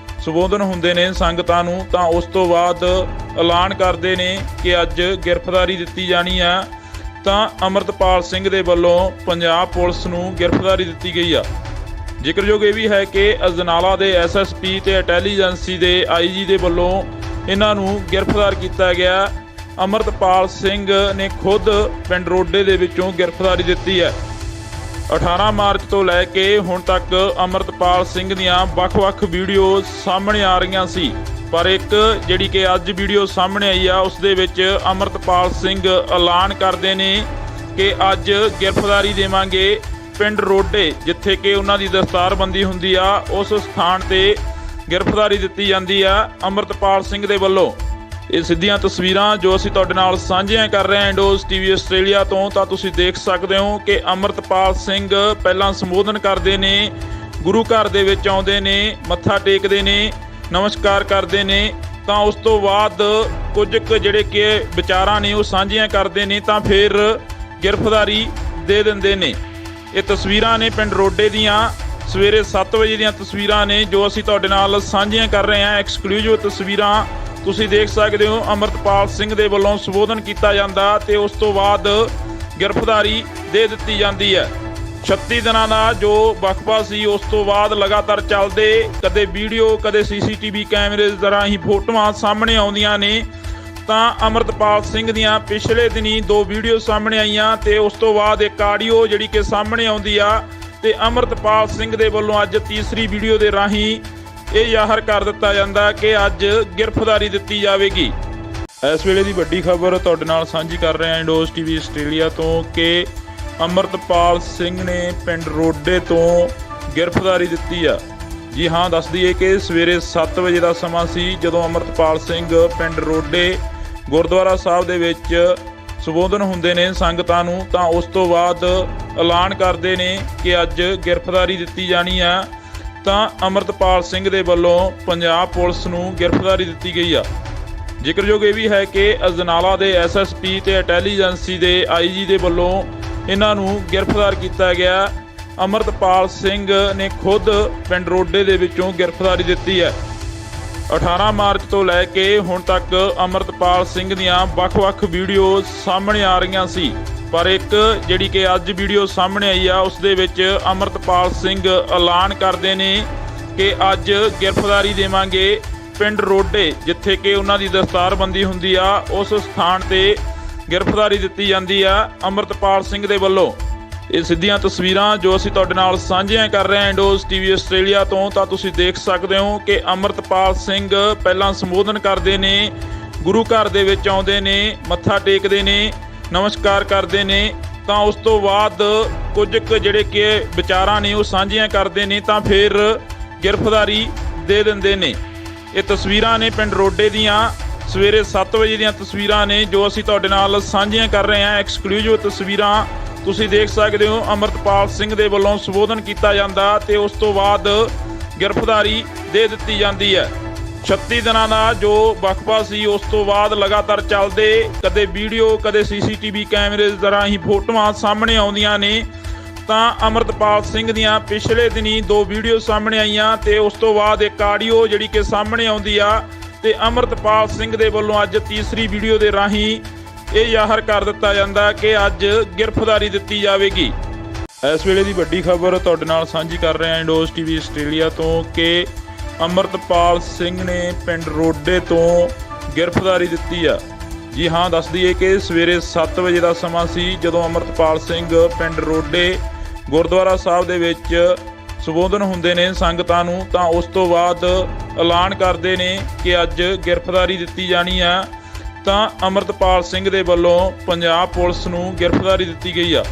ਸੰਬੋਧਨ ਹੁੰਦੇ ਨੇ ਸੰਗਤਾਂ ਨੂੰ, ਤਾਂ ਉਸ ਤੋਂ ਬਾਅਦ ਐਲਾਨ ਕਰਦੇ ਨੇ ਕਿ ਅੱਜ ਗ੍ਰਿਫਤਾਰੀ ਦਿੱਤੀ ਜਾਣੀ ਆ। ਤਾਂ ਅਮਰਤਪਾਲ ਸਿੰਘ ਦੇ ਵੱਲੋਂ ਪੰਜਾਬ ਪੁਲਿਸ ਨੂੰ ਗ੍ਰਿਫਤਾਰੀ ਦਿੱਤੀ ਗਈ ਆ। ਜ਼ਿਕਰਯੋਗ ਇਹ ਵੀ ਹੈ ਕਿ ਅਜਨਾਲਾ ਦੇ ਐਸਐਸਪੀ ਤੇ ਇੰਟੈਲੀਜੈਂਸੀ ਦੇ ਆਈਜੀ ਦੇ ਵੱਲੋਂ ਇਹਨਾਂ ਨੂੰ ਗ੍ਰਿਫਤਾਰ ਕੀਤਾ ਗਿਆ। ਅਮਰਤਪਾਲ ਸਿੰਘ ਨੇ ਖੁਦ ਪਿੰਡ ਰੋਡੇ ਦੇ ਵਿੱਚੋਂ ਗ੍ਰਿਫਤਾਰੀ ਦਿੱਤੀ ਹੈ। 18 ਮਾਰਚ ਤੋਂ ਲੈ ਕੇ ਹੁਣ ਤੱਕ ਅਮਰਤਪਾਲ ਸਿੰਘ ਦੀਆਂ ਵੱਖ-ਵੱਖ ਵੀਡੀਓ ਸਾਹਮਣੇ ਆ ਰਹੀਆਂ ਸੀ, ਪਰ ਇੱਕ ਜਿਹੜੀ ਕਿ ਅੱਜ ਵੀਡੀਓ ਸਾਹਮਣੇ ਆਈ ਆ ਉਸ ਦੇ ਵਿੱਚ ਅਮਰਤਪਾਲ ਸਿੰਘ ਐਲਾਨ ਕਰਦੇ ਨੇ ਕਿ ਅੱਜ ਗ੍ਰਿਫਤਾਰੀ ਦੇਵਾਂਗੇ ਪਿੰਡ ਰੋਡੇ, ਜਿੱਥੇ ਕਿ ਉਹਨਾਂ ਦੀ ਦਸਤਾਰਬੰਦੀ ਹੁੰਦੀ ਆ, ਉਸ ਸਥਾਨ ਤੇ ਗ੍ਰਿਫਤਾਰੀ ਦਿੱਤੀ ਜਾਂਦੀ ਆ ਅਮਰਤਪਾਲ ਸਿੰਘ ਦੇ ਵੱਲੋਂ। ਇਹ ਸਿੱਧੀਆਂ ਤਸਵੀਰਾਂ ਜੋ ਅਸੀਂ ਤੁਹਾਡੇ ਨਾਲ ਸਾਂਝੀਆਂ ਕਰ ਰਹੇ ਹਾਂ ਇੰਡੋਜ਼ ਟੀਵੀ ਆਸਟ੍ਰੇਲੀਆ ਤੋਂ, ਤਾਂ ਤੁਸੀਂ ਦੇਖ ਸਕਦੇ ਹੋ ਕਿ ਅਮਰਤਪਾਲ ਸਿੰਘ ਪਹਿਲਾਂ ਸੰਬੋਧਨ ਕਰਦੇ ਨੇ, ਗੁਰੂ ਘਰ ਦੇ ਵਿੱਚ ਆਉਂਦੇ ਨੇ, ਮੱਥਾ ਟੇਕਦੇ ਨੇ, ਨਮਸਕਾਰ ਕਰਦੇ ਨੇ, ਤਾਂ ਉਸ ਤੋਂ ਬਾਅਦ ਕੁਝ ਜਿਹੜੇ ਕਿ ਵਿਚਾਰਾਂ ਨੇ ਉਹ ਸਾਂਝੀਆਂ ਕਰਦੇ ਨੇ, ਤਾਂ ਫਿਰ ਗ੍ਰਿਫਤਾਰੀ ਦੇ ਦਿੰਦੇ ਨੇ। ਇਹ ਤਸਵੀਰਾਂ ਨੇ ਪਿੰਡ ਰੋਡੇ ਦੀਆਂ ਸਵੇਰੇ 7 ਵਜੇ ਦੀਆਂ ਤਸਵੀਰਾਂ ਨੇ ਜੋ ਅਸੀਂ ਤੁਹਾਡੇ ਨਾਲ ਸਾਂਝੀਆਂ ਕਰ ਰਹੇ ਹਾਂ। ਐਕਸਕਲੂਸਿਵ ਤਸਵੀਰਾਂ ਤੁਸੀਂ ਦੇਖ ਸਕਦੇ ਹੋ। ਅਮਰਤਪਾਲ ਸਿੰਘ ਦੇ ਵੱਲੋਂ ਸੰਬੋਧਨ ਕੀਤਾ ਜਾਂਦਾ ਤੇ ਉਸ ਤੋਂ ਬਾਅਦ ਗ੍ਰਿਫਤਾਰੀ ਦੇ ਦਿੱਤੀ ਜਾਂਦੀ ਹੈ। 36 ਦਿਨਾਂ ਦਾ ਜੋ ਵਕਫਾ ਸੀ ਉਸ ਤੋਂ ਬਾਅਦ ਲਗਾਤਾਰ ਚੱਲਦੇ ਕਦੇ ਵੀਡੀਓ ਕਦੇ ਸੀਸੀਟੀਵੀ ਕੈਮਰੇ ਦੇ ਰਾਹੀਂ ਫੋਟੋਆਂ ਸਾਹਮਣੇ ਆਉਂਦੀਆਂ ਨੇ। ਤਾਂ ਅਮਰਤਪਾਲ ਸਿੰਘ ਦੀਆਂ ਪਿਛਲੇ ਦਿਨੀ 2 ਵੀਡੀਓ ਸਾਹਮਣੇ ਆਈਆਂ ਤੇ ਉਸ ਤੋਂ ਬਾਅਦ ਇੱਕ ਆਡੀਓ ਜਿਹੜੀ ਕਿ ਸਾਹਮਣੇ ਆਉਂਦੀ ਆ, ਤੇ ਅਮਰਤਪਾਲ ਸਿੰਘ ਦੇ ਵੱਲੋਂ ਅੱਜ ਤੀਸਰੀ ਵੀਡੀਓ ਦੇ ਰਾਹੀਂ ਇਹ ਜ਼ਾਹਰ ਕਰ ਦਿੱਤਾ ਜਾਂਦਾ ਕਿ ਅੱਜ ਗ੍ਰਿਫਤਾਰੀ ਦਿੱਤੀ ਜਾਵੇਗੀ। ਇਸ ਵੇਲੇ ਦੀ ਵੱਡੀ ਖਬਰ ਤੁਹਾਡੇ ਨਾਲ ਸਾਂਝੀ ਕਰ ਰਹੇ ਹਾਂ ਇੰਡੋਜ਼ ਟੀਵੀ ਆਸਟ੍ਰੇਲੀਆ ਤੋਂ ਕਿ ਅਮਰਤਪਾਲ ਸਿੰਘ ਨੇ ਪਿੰਡ ਰੋਡੇ ਤੋਂ ਗ੍ਰਿਫਤਾਰੀ ਦਿੱਤੀ ਆ। ਜੀ ਹਾਂ, ਦੱਸ ਦਈਏ ਕਿ ਸਵੇਰੇ 7 ਵਜੇ ਦਾ ਸਮਾਂ ਸੀ ਜਦੋਂ ਅਮਰਤਪਾਲ ਸਿੰਘ ਪਿੰਡ ਰੋਡੇ ਗੁਰਦੁਆਰਾ ਸਾਹਿਬ ਦੇ ਵਿੱਚ ਸੰਬੋਧਨ ਹੁੰਦੇ ਨੇ ਸੰਗਤਾਂ ਨੂੰ, ਤਾਂ ਉਸ ਤੋਂ ਬਾਅਦ ਐਲਾਨ ਕਰਦੇ ਨੇ ਕਿ ਅੱਜ ਗ੍ਰਿਫਤਾਰੀ ਦਿੱਤੀ ਜਾਣੀ ਆ। ਤਾਂ ਅਮਰਤਪਾਲ ਸਿੰਘ ਦੇ ਵੱਲੋਂ ਪੰਜਾਬ ਪੁਲਿਸ ਨੂੰ ਗ੍ਰਿਫਤਾਰੀ ਦਿੱਤੀ ਗਈ ਆ। ਜ਼ਿਕਰਯੋਗ ਇਹ ਵੀ ਹੈ ਕਿ ਅਜਨਾਲਾ ਦੇ ਐਸਐਸਪੀ ਤੇ ਇੰਟੈਲੀਜੈਂਸੀ ਦੇ ਆਈਜੀ ਦੇ ਵੱਲੋਂ ਇਹਨਾਂ ਨੂੰ ਗ੍ਰਿਫਤਾਰ ਕੀਤਾ ਗਿਆ। ਅਮਰਤਪਾਲ ਸਿੰਘ ਨੇ ਖੁਦ ਪਿੰਡ ਰੋਡੇ ਦੇ ਵਿੱਚੋਂ ਗ੍ਰਿਫਤਾਰੀ ਦਿੱਤੀ ਹੈ। 18 ਮਾਰਚ ਤੋਂ ਲੈ ਕੇ ਹੁਣ ਤੱਕ ਅਮਰਤਪਾਲ ਸਿੰਘ ਦੀਆਂ ਵੱਖ-ਵੱਖ ਵੀਡੀਓ ਸਾਹਮਣੇ ਆ ਰਹੀਆਂ ਸੀ, ਪਰ ਇੱਕ ਜਿਹੜੀ ਕਿ ਅੱਜ ਵੀਡੀਓ ਸਾਹਮਣੇ ਆਈ ਆ ਉਸ ਦੇ ਵਿੱਚ ਅਮਰਤਪਾਲ ਸਿੰਘ ਐਲਾਨ ਕਰਦੇ ਨੇ ਕਿ ਅੱਜ ਗ੍ਰਿਫਤਾਰੀ ਦੇਵਾਂਗੇ ਪਿੰਡ ਰੋਡੇ ਜਿੱਥੇ ਕਿ ਉਹਨਾਂ ਦੀ ਦਸਤਾਰਬੰਦੀ ਹੁੰਦੀ ਆ ਉਸ ਸਥਾਨ ਤੇ ਗ੍ਰਿਫਤਾਰੀ ਦਿੱਤੀ ਜਾਂਦੀ ਆ ਅੰਮ੍ਰਿਤਪਾਲ ਸਿੰਘ ਦੇ ਵੱਲੋਂ। ਇਹ ਸਿੱਧੀਆਂ ਤਸਵੀਰਾਂ ਜੋ ਅਸੀਂ ਤੁਹਾਡੇ ਨਾਲ ਸਾਂਝੀਆਂ ਕਰ ਰਹੇ ਹਾਂ ਇੰਡੋਜ਼ ਟੀਵੀ ਆਸਟ੍ਰੇਲੀਆ ਤੋਂ, ਤਾਂ ਤੁਸੀਂ ਦੇਖ ਸਕਦੇ ਹੋ ਕਿ ਅੰਮ੍ਰਿਤਪਾਲ ਸਿੰਘ ਪਹਿਲਾਂ ਸੰਬੋਧਨ ਕਰਦੇ ਨੇ, ਗੁਰੂ ਘਰ ਦੇ ਵਿੱਚ ਆਉਂਦੇ ਨੇ, ਮੱਥਾ ਟੇਕਦੇ ਨੇ, ਨਮਸਕਾਰ ਕਰਦੇ ਨੇ, ਤਾਂ ਉਸ ਤੋਂ ਬਾਅਦ ਕੁਝ ਕੁ ਜਿਹੜੇ ਕਿ ਵਿਚਾਰਾਂ ਨੇ ਉਹ ਸਾਂਝੀਆਂ ਕਰਦੇ ਨੇ ਤਾਂ ਫਿਰ ਗ੍ਰਿਫਤਾਰੀ ਦੇ ਦਿੰਦੇ ਨੇ। ਇਹ ਤਸਵੀਰਾਂ ਨੇ ਪਿੰਡ ਰੋਡੇ ਦੀਆਂ ਸਵੇਰੇ 7 ਵਜੇ ਦੀਆਂ ਤਸਵੀਰਾਂ ਨੇ ਜੋ ਅਸੀਂ ਤੁਹਾਡੇ ਨਾਲ ਸਾਂਝੀਆਂ ਕਰ ਰਹੇ ਹਾਂ। ਐਕਸਕਲੂਸਿਵ ਤਸਵੀਰਾਂ ਤੁਸੀਂ ਦੇਖ ਸਕਦੇ ਹੋ। ਅੰਮ੍ਰਿਤਪਾਲ ਸਿੰਘ ਦੇ ਵੱਲੋਂ ਸੰਬੋਧਨ ਕੀਤਾ ਜਾਂਦਾ ਤੇ ਉਸ ਤੋਂ ਬਾਅਦ ਗ੍ਰਿਫਤਾਰੀ ਦੇ ਦਿੱਤੀ ਜਾਂਦੀ ਹੈ। 36 ਦਿਨਾਂ ਦਾ ਜੋ ਵਕਫਾ ਸੀ ਉਸ ਤੋਂ ਬਾਅਦ ਲਗਾਤਾਰ ਚੱਲਦੇ ਕਦੇ ਵੀਡੀਓ ਕਦੇ ਸੀਸੀਟੀਵੀ ਕੈਮਰੇ ਦੇ ਰਾਹੀਂ ਫੋਟੋਆਂ ਸਾਹਮਣੇ ਆਉਂਦੀਆਂ ਨੇ, ਤਾਂ ਅੰਮ੍ਰਿਤਪਾਲ ਸਿੰਘ ਦੀਆਂ ਪਿਛਲੇ ਦਿਨੀ 2 ਵੀਡੀਓ ਸਾਹਮਣੇ ਆਈਆਂ ਤੇ ਉਸ ਤੋਂ ਬਾਅਦ ਇੱਕ ਆਡੀਓ ਜਿਹੜੀ ਕਿ ਸਾਹਮਣੇ ਆਉਂਦੀ ਆ ਤੇ ਅੰਮ੍ਰਿਤਪਾਲ ਸਿੰਘ ਦੇ ਵੱਲੋਂ ਅੱਜ ਤੀਸਰੀ ਵੀਡੀਓ ਦੇ ਰਾਹੀਂ ਇਹ ਜ਼ਾਹਰ ਕਰ ਦਿੱਤਾ ਜਾਂਦਾ ਕਿ ਅੱਜ ਗ੍ਰਿਫਤਾਰੀ ਦਿੱਤੀ ਜਾਵੇਗੀ। ਇਸ ਵੇਲੇ ਦੀ ਵੱਡੀ ਖਬਰ ਤੁਹਾਡੇ ਨਾਲ ਸਾਂਝੀ ਕਰ ਰਹੇ ਹਾਂ ਇੰਡੋਜ਼ ਟੀਵੀ ਆਸਟ੍ਰੇਲੀਆ ਤੋਂ ਕਿ ਅੰਮ੍ਰਿਤਪਾਲ ਸਿੰਘ ਨੇ ਪਿੰਡ ਰੋਡੇ ਤੋਂ ਗ੍ਰਿਫਤਾਰੀ ਦਿੱਤੀ ਆ। ਜੀ ਹਾਂ, ਦੱਸ ਦਈਏ ਕਿ ਸਵੇਰੇ 7 ਵਜੇ ਦਾ ਸਮਾਂ ਸੀ ਜਦੋਂ ਅੰਮ੍ਰਿਤਪਾਲ ਸਿੰਘ ਪਿੰਡ ਰੋਡੇ ਗੁਰਦੁਆਰਾ ਸਾਹਿਬ ਦੇ ਵਿੱਚ ਸੰਬੋਧਨ ਹੁੰਦੇ ਨੇ ਸੰਗਤਾਂ ਨੂੰ, ਤਾਂ ਉਸ ਤੋਂ ਬਾਅਦ ਐਲਾਨ ਕਰਦੇ ਨੇ ਕਿ ਅੱਜ ਗ੍ਰਿਫਤਾਰੀ ਦਿੱਤੀ ਜਾਣੀ ਆ। ਤਾਂ ਅੰਮ੍ਰਿਤਪਾਲ ਸਿੰਘ ਦੇ ਵੱਲੋਂ ਪੰਜਾਬ ਪੁਲਿਸ ਨੂੰ ਗ੍ਰਿਫਤਾਰੀ ਦਿੱਤੀ ਗਈ ਆ।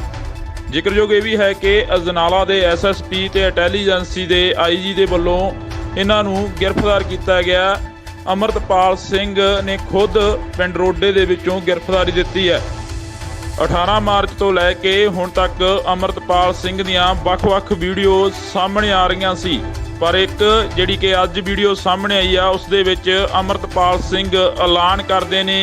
ਜ਼ਿਕਰਯੋਗ ਇਹ ਵੀ ਹੈ ਕਿ ਅਜਨਾਲਾ ਦੇ ਐਸਐਸਪੀ ਤੇ ਇੰਟੈਲੀਜੈਂਸੀ ਦੇ ਆਈਜੀ ਦੇ ਵੱਲੋਂ ਇਹਨਾਂ ਨੂੰ ਗ੍ਰਿਫਤਾਰ ਕੀਤਾ ਗਿਆ। ਅੰਮ੍ਰਿਤਪਾਲ ਸਿੰਘ ਨੇ ਖੁਦ ਪਿੰਡ ਰੋਡੇ ਦੇ ਵਿੱਚੋਂ ਗ੍ਰਿਫਤਾਰੀ ਦਿੱਤੀ ਹੈ। 18 ਮਾਰਚ ਤੋਂ ਲੈ ਕੇ ਹੁਣ ਤੱਕ ਅੰਮ੍ਰਿਤਪਾਲ ਸਿੰਘ ਦੀਆਂ ਵੱਖ-ਵੱਖ ਵੀਡੀਓ ਸਾਹਮਣੇ ਆ ਰਹੀਆਂ ਸੀ, ਪਰ ਇੱਕ ਜਿਹੜੀ ਕਿ ਅੱਜ ਵੀਡੀਓ ਸਾਹਮਣੇ ਆਈ ਆ ਉਸ ਦੇ ਵਿੱਚ ਅੰਮ੍ਰਿਤਪਾਲ ਸਿੰਘ ਐਲਾਨ ਕਰਦੇ ਨੇ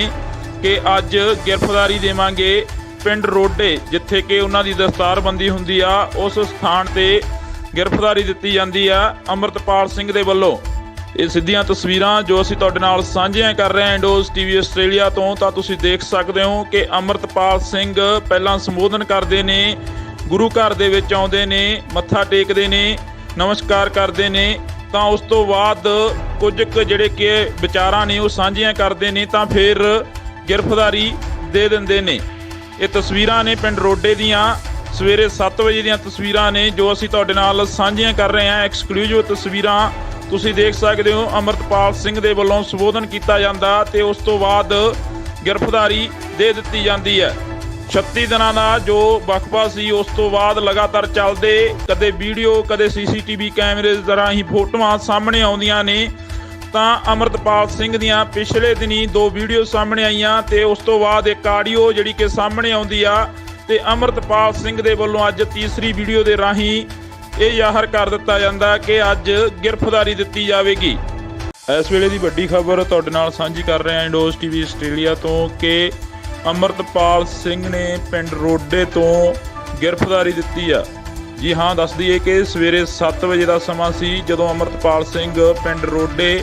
ਕਿ ਅੱਜ ਗ੍ਰਿਫਤਾਰੀ ਦੇਵਾਂਗੇ ਪਿੰਡ ਰੋਡੇ ਜਿੱਥੇ ਕਿ ਉਹਨਾਂ ਦੀ ਦਸਤਾਰਬੰਦੀ ਹੁੰਦੀ ਆ ਉਸ ਸਥਾਨ ਤੇ ਗ੍ਰਿਫਤਾਰੀ ਦਿੱਤੀ ਜਾਂਦੀ ਆ ਅੰਮ੍ਰਿਤਪਾਲ ਸਿੰਘ ਦੇ ਵੱਲੋਂ। ਇਹ ਸਿੱਧੀਆਂ ਤਸਵੀਰਾਂ ਜੋ ਅਸੀਂ ਤੁਹਾਡੇ ਨਾਲ ਸਾਂਝੀਆਂ ਕਰ ਰਹੇ ਹਾਂ ਇੰਡੋਜ਼ ਟੀਵੀ ਆਸਟ੍ਰੇਲੀਆ ਤੋਂ, ਤਾਂ ਤੁਸੀਂ ਦੇਖ ਸਕਦੇ ਹੋ ਕਿ ਅੰਮ੍ਰਿਤਪਾਲ ਸਿੰਘ ਪਹਿਲਾਂ ਸੰਬੋਧਨ ਕਰਦੇ ਨੇ, ਗੁਰੂ ਘਰ ਦੇ ਵਿੱਚ ਆਉਂਦੇ ਨੇ, ਮੱਥਾ ਟੇਕਦੇ ਨੇ, ਨਮਸਕਾਰ ਕਰਦੇ ਨੇ, ਤਾਂ ਉਸ ਤੋਂ ਬਾਅਦ ਕੁਝ ਕੁ ਜਿਹੜੇ ਕਿ ਵਿਚਾਰਾਂ ਨੇ ਉਹ ਸਾਂਝੀਆਂ ਕਰਦੇ ਨੇ ਤਾਂ ਫਿਰ ਗ੍ਰਿਫਤਾਰੀ ਦੇ ਦਿੰਦੇ ਨੇ। ਇਹ ਤਸਵੀਰਾਂ ਨੇ ਪਿੰਡ ਰੋਡੇ ਦੀਆਂ ਸਵੇਰੇ 7 ਵਜੇ ਦੀਆਂ ਤਸਵੀਰਾਂ ਨੇ ਜੋ ਅਸੀਂ ਤੁਹਾਡੇ ਨਾਲ ਸਾਂਝੀਆਂ ਕਰ ਰਹੇ ਹਾਂ। ਐਕਸਕਲੂਸਿਵ ਤਸਵੀਰਾਂ ਤੁਸੀਂ ਦੇਖ ਸਕਦੇ ਹੋ। ਅੰਮ੍ਰਿਤਪਾਲ ਸਿੰਘ ਦੇ ਵੱਲੋਂ ਸੰਬੋਧਨ ਕੀਤਾ ਜਾਂਦਾ ਤੇ ਉਸ ਤੋਂ ਬਾਅਦ ਗ੍ਰਿਫਤਾਰੀ ਦੇ ਦਿੱਤੀ ਜਾਂਦੀ ਹੈ। 36 ਦਿਨਾਂ ਦਾ ਜੋ ਵਕਫਾ ਸੀ ਉਸ ਤੋਂ ਬਾਅਦ ਲਗਾਤਾਰ ਚੱਲਦੇ ਕਦੇ ਵੀਡੀਓ ਕਦੇ ਸੀਸੀਟੀਵੀ ਕੈਮਰੇ ਦੇ ਰਾਹੀਂ ਫੋਟੋਆਂ ਸਾਹਮਣੇ ਆਉਂਦੀਆਂ ਨੇ, ਤਾਂ ਅੰਮ੍ਰਿਤਪਾਲ ਸਿੰਘ ਦੀਆਂ ਪਿਛਲੇ ਦਿਨੀ 2 ਵੀਡੀਓ ਸਾਹਮਣੇ ਆਈਆਂ ਤੇ ਉਸ ਤੋਂ ਬਾਅਦ ਇੱਕ ਆਡੀਓ ਜਿਹੜੀ ਕਿ ਸਾਹਮਣੇ ਆਉਂਦੀ ਆ ਤੇ ਅੰਮ੍ਰਿਤਪਾਲ ਸਿੰਘ ਦੇ ਵੱਲੋਂ ਅੱਜ ਤੀਸਰੀ ਵੀਡੀਓ ਦੇ ਰਾਹੀਂ ਇਹ ਜ਼ਾਹਰ ਕਰ ਦਿੱਤਾ ਜਾਂਦਾ ਕਿ ਅੱਜ ਗ੍ਰਿਫਤਾਰੀ ਦਿੱਤੀ ਜਾਵੇਗੀ। ਇਸ ਵੇਲੇ ਦੀ ਵੱਡੀ ਖਬਰ ਤੁਹਾਡੇ ਨਾਲ ਸਾਂਝੀ ਕਰ ਰਹੇ ਹਾਂ ਇੰਡੋਜ਼ ਟੀਵੀ ਆਸਟ੍ਰੇਲੀਆ ਤੋਂ ਕਿ ਅੰਮ੍ਰਿਤਪਾਲ ਸਿੰਘ ਨੇ ਪਿੰਡ ਰੋਡੇ ਤੋਂ ਗ੍ਰਿਫਤਾਰੀ ਦਿੱਤੀ ਆ। ਜੀ ਹਾਂ, ਦੱਸ ਦਈਏ ਕਿ ਸਵੇਰੇ 7 ਵਜੇ ਦਾ ਸਮਾਂ ਸੀ ਜਦੋਂ ਅੰਮ੍ਰਿਤਪਾਲ ਸਿੰਘ ਪਿੰਡ ਰੋਡੇ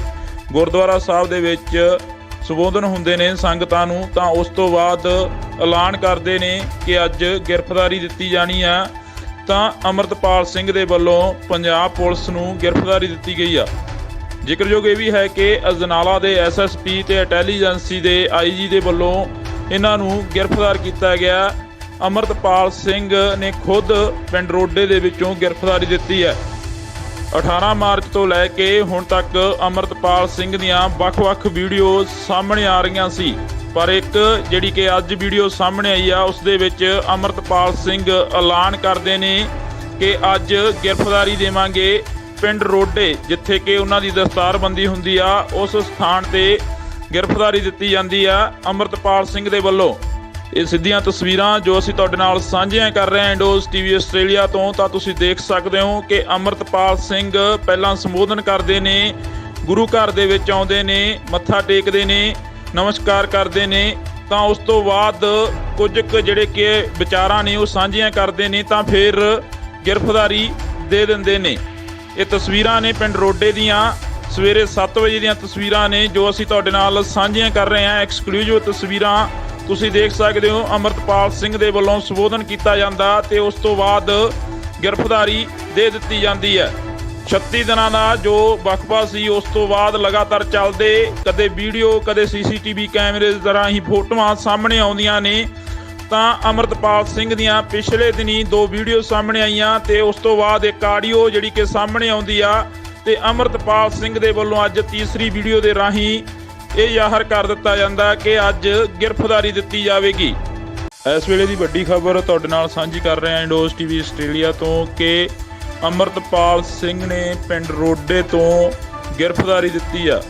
ਗੁਰਦੁਆਰਾ ਸਾਹਿਬ ਦੇ ਵਿੱਚ ਸੰਬੋਧਨ ਹੁੰਦੇ ਨੇ ਸੰਗਤਾਂ ਨੂੰ, ਤਾਂ ਉਸ ਤੋਂ ਬਾਅਦ ਐਲਾਨ ਕਰਦੇ ਨੇ ਕਿ ਅੱਜ ਗ੍ਰਿਫਤਾਰੀ ਦਿੱਤੀ ਜਾਣੀ ਆ। ਤਾਂ ਅੰਮ੍ਰਿਤਪਾਲ ਸਿੰਘ ਦੇ ਵੱਲੋਂ ਪੰਜਾਬ ਪੁਲਿਸ ਨੂੰ ਗ੍ਰਿਫਤਾਰੀ ਦਿੱਤੀ ਗਈ ਆ। ਜ਼ਿਕਰਯੋਗ ਇਹ ਵੀ ਹੈ ਕਿ ਅਜਨਾਲਾ ਦੇ ਐਸਐਸਪੀ ਤੇ ਇੰਟੈਲੀਜੈਂਸੀ ਦੇ ਆਈਜੀ ਦੇ ਵੱਲੋਂ ਇਹਨਾਂ ਨੂੰ ਗ੍ਰਿਫਤਾਰ ਕੀਤਾ ਗਿਆ। ਅੰਮ੍ਰਿਤਪਾਲ ਸਿੰਘ ਨੇ ਖੁਦ ਪਿੰਡ ਰੋਡੇ ਦੇ ਵਿੱਚੋਂ ਗ੍ਰਿਫਤਾਰੀ ਦਿੱਤੀ ਹੈ। 18 ਮਾਰਚ ਤੋਂ ਲੈ ਕੇ ਹੁਣ ਤੱਕ ਅੰਮ੍ਰਿਤਪਾਲ ਸਿੰਘ ਦੀਆਂ ਵੱਖ-ਵੱਖ ਵੀਡੀਓ ਸਾਹਮਣੇ ਆ ਰਹੀਆਂ ਸੀ, ਪਰ ਇੱਕ ਜਿਹੜੀ ਕਿ ਅੱਜ ਵੀਡੀਓ ਸਾਹਮਣੇ ਆਈ ਆ ਉਸ ਦੇ ਵਿੱਚ ਅੰਮ੍ਰਿਤਪਾਲ ਸਿੰਘ ਐਲਾਨ ਕਰਦੇ ਨੇ ਕਿ ਅੱਜ ਗ੍ਰਿਫਤਾਰੀ ਦੇਵਾਂਗੇ ਪਿੰਡ ਰੋਡੇ ਜਿੱਥੇ ਕਿ ਉਹਨਾਂ ਦੀ ਦਸਤਾਰਬੰਦੀ ਹੁੰਦੀ ਆ ਉਸ ਸਥਾਨ ਤੇ ਗ੍ਰਿਫਤਾਰੀ ਦਿੱਤੀ ਜਾਂਦੀ ਆ ਅੰਮ੍ਰਿਤਪਾਲ ਸਿੰਘ ਦੇ ਵੱਲੋਂ। ਇਹ ਸਿੱਧੀਆਂ ਤਸਵੀਰਾਂ ਜੋ ਅਸੀਂ ਤੁਹਾਡੇ ਨਾਲ ਸਾਂਝੀਆਂ ਕਰ ਰਹੇ ਹਾਂ ਇੰਡੋਜ਼ ਟੀਵੀ ਆਸਟ੍ਰੇਲੀਆ ਤੋਂ, ਤਾਂ ਤੁਸੀਂ ਦੇਖ ਸਕਦੇ ਹੋ ਕਿ ਅੰਮ੍ਰਿਤਪਾਲ ਸਿੰਘ ਪਹਿਲਾਂ ਸੰਬੋਧਨ ਕਰਦੇ ਨੇ, ਗੁਰੂ ਘਰ ਦੇ ਵਿੱਚ ਆਉਂਦੇ ਨੇ, ਮੱਥਾ ਟੇਕਦੇ ਨੇ, ਨਮਸਕਾਰ ਕਰਦੇ ਨੇ, ਤਾਂ ਉਸ ਤੋਂ ਬਾਅਦ ਕੁਝ ਕੁ ਜਿਹੜੇ ਕਿ ਵਿਚਾਰਾਂ ਨੇ ਉਹ ਸਾਂਝੀਆਂ ਕਰਦੇ ਨੇ ਤਾਂ ਫਿਰ ਗ੍ਰਿਫਤਾਰੀ ਦੇ ਦਿੰਦੇ ਨੇ। ਇਹ ਤਸਵੀਰਾਂ ਨੇ ਪਿੰਡ ਰੋਡੇ ਦੀਆਂ ਸਵੇਰੇ 7 ਵਜੇ ਦੀਆਂ ਤਸਵੀਰਾਂ ਨੇ ਜੋ ਅਸੀਂ ਤੁਹਾਡੇ ਨਾਲ ਸਾਂਝੀਆਂ ਕਰ ਰਹੇ ਹਾਂ। ਐਕਸਕਲੂਸਿਵ ਤਸਵੀਰਾਂ ਤੁਸੀਂ ਦੇਖ ਸਕਦੇ ਹੋ। ਅੰਮ੍ਰਿਤਪਾਲ ਸਿੰਘ ਦੇ ਵੱਲੋਂ ਸੰਬੋਧਨ ਕੀਤਾ ਜਾਂਦਾ ਤੇ ਉਸ ਤੋਂ ਬਾਅਦ ਗ੍ਰਿਫਤਾਰੀ ਦੇ ਦਿੱਤੀ ਜਾਂਦੀ ਹੈ। 36 ਦਿਨਾਂ ਦਾ ਜੋ ਵਕਫਾ ਸੀ, ਉਸ ਤੋਂ ਬਾਅਦ ਲਗਾਤਾਰ ਚੱਲਦੇ ਕਦੇ ਵੀਡੀਓ ਕਦੇ ਸੀਸੀਟੀਵੀ ਕੈਮਰੇ ਦੇ ਰਾਹੀਂ ਫੋਟੋਆਂ ਸਾਹਮਣੇ ਆਉਂਦੀਆਂ ਨੇ। ਤਾਂ ਅਮਰਤਪਾਲ ਸਿੰਘ ਦੀਆਂ ਪਿਛਲੇ ਦਿਨੀ 2 ਵੀਡੀਓ ਸਾਹਮਣੇ ਆਈਆਂ ਤੇ ਉਸ ਤੋਂ ਬਾਅਦ ਇੱਕ ਆਡੀਓ ਜਿਹੜੀ ਕਿ ਸਾਹਮਣੇ ਆਉਂਦੀ ਆ ਤੇ ਅਮਰਤਪਾਲ ਸਿੰਘ ਦੇ ਵੱਲੋਂ ਅੱਜ ਤੀਸਰੀ ਵੀਡੀਓ ਦੇ ਰਾਹੀਂ ਇਹ ਜ਼ਾਹਰ ਕਰ ਦਿੱਤਾ ਜਾਂਦਾ ਕਿ ਅੱਜ ਗ੍ਰਿਫਤਾਰੀ ਦਿੱਤੀ ਜਾਵੇਗੀ। ਇਸ ਵੇਲੇ ਦੀ ਵੱਡੀ ਖਬਰ ਤੁਹਾਡੇ ਨਾਲ ਸਾਂਝੀ ਕਰ ਰਹੇ ਹਾਂ ਇੰਡੋਜ਼ ਟੀਵੀ ਆਸਟ੍ਰੇਲੀਆ ਤੋਂ ਕਿ ਅਮਰਤਪਾਲ ਸਿੰਘ ਨੇ ਪਿੰਡ ਰੋਡੇ ਤੋਂ ਗ੍ਰਿਫਤਾਰੀ ਦਿੱਤੀ ਆ।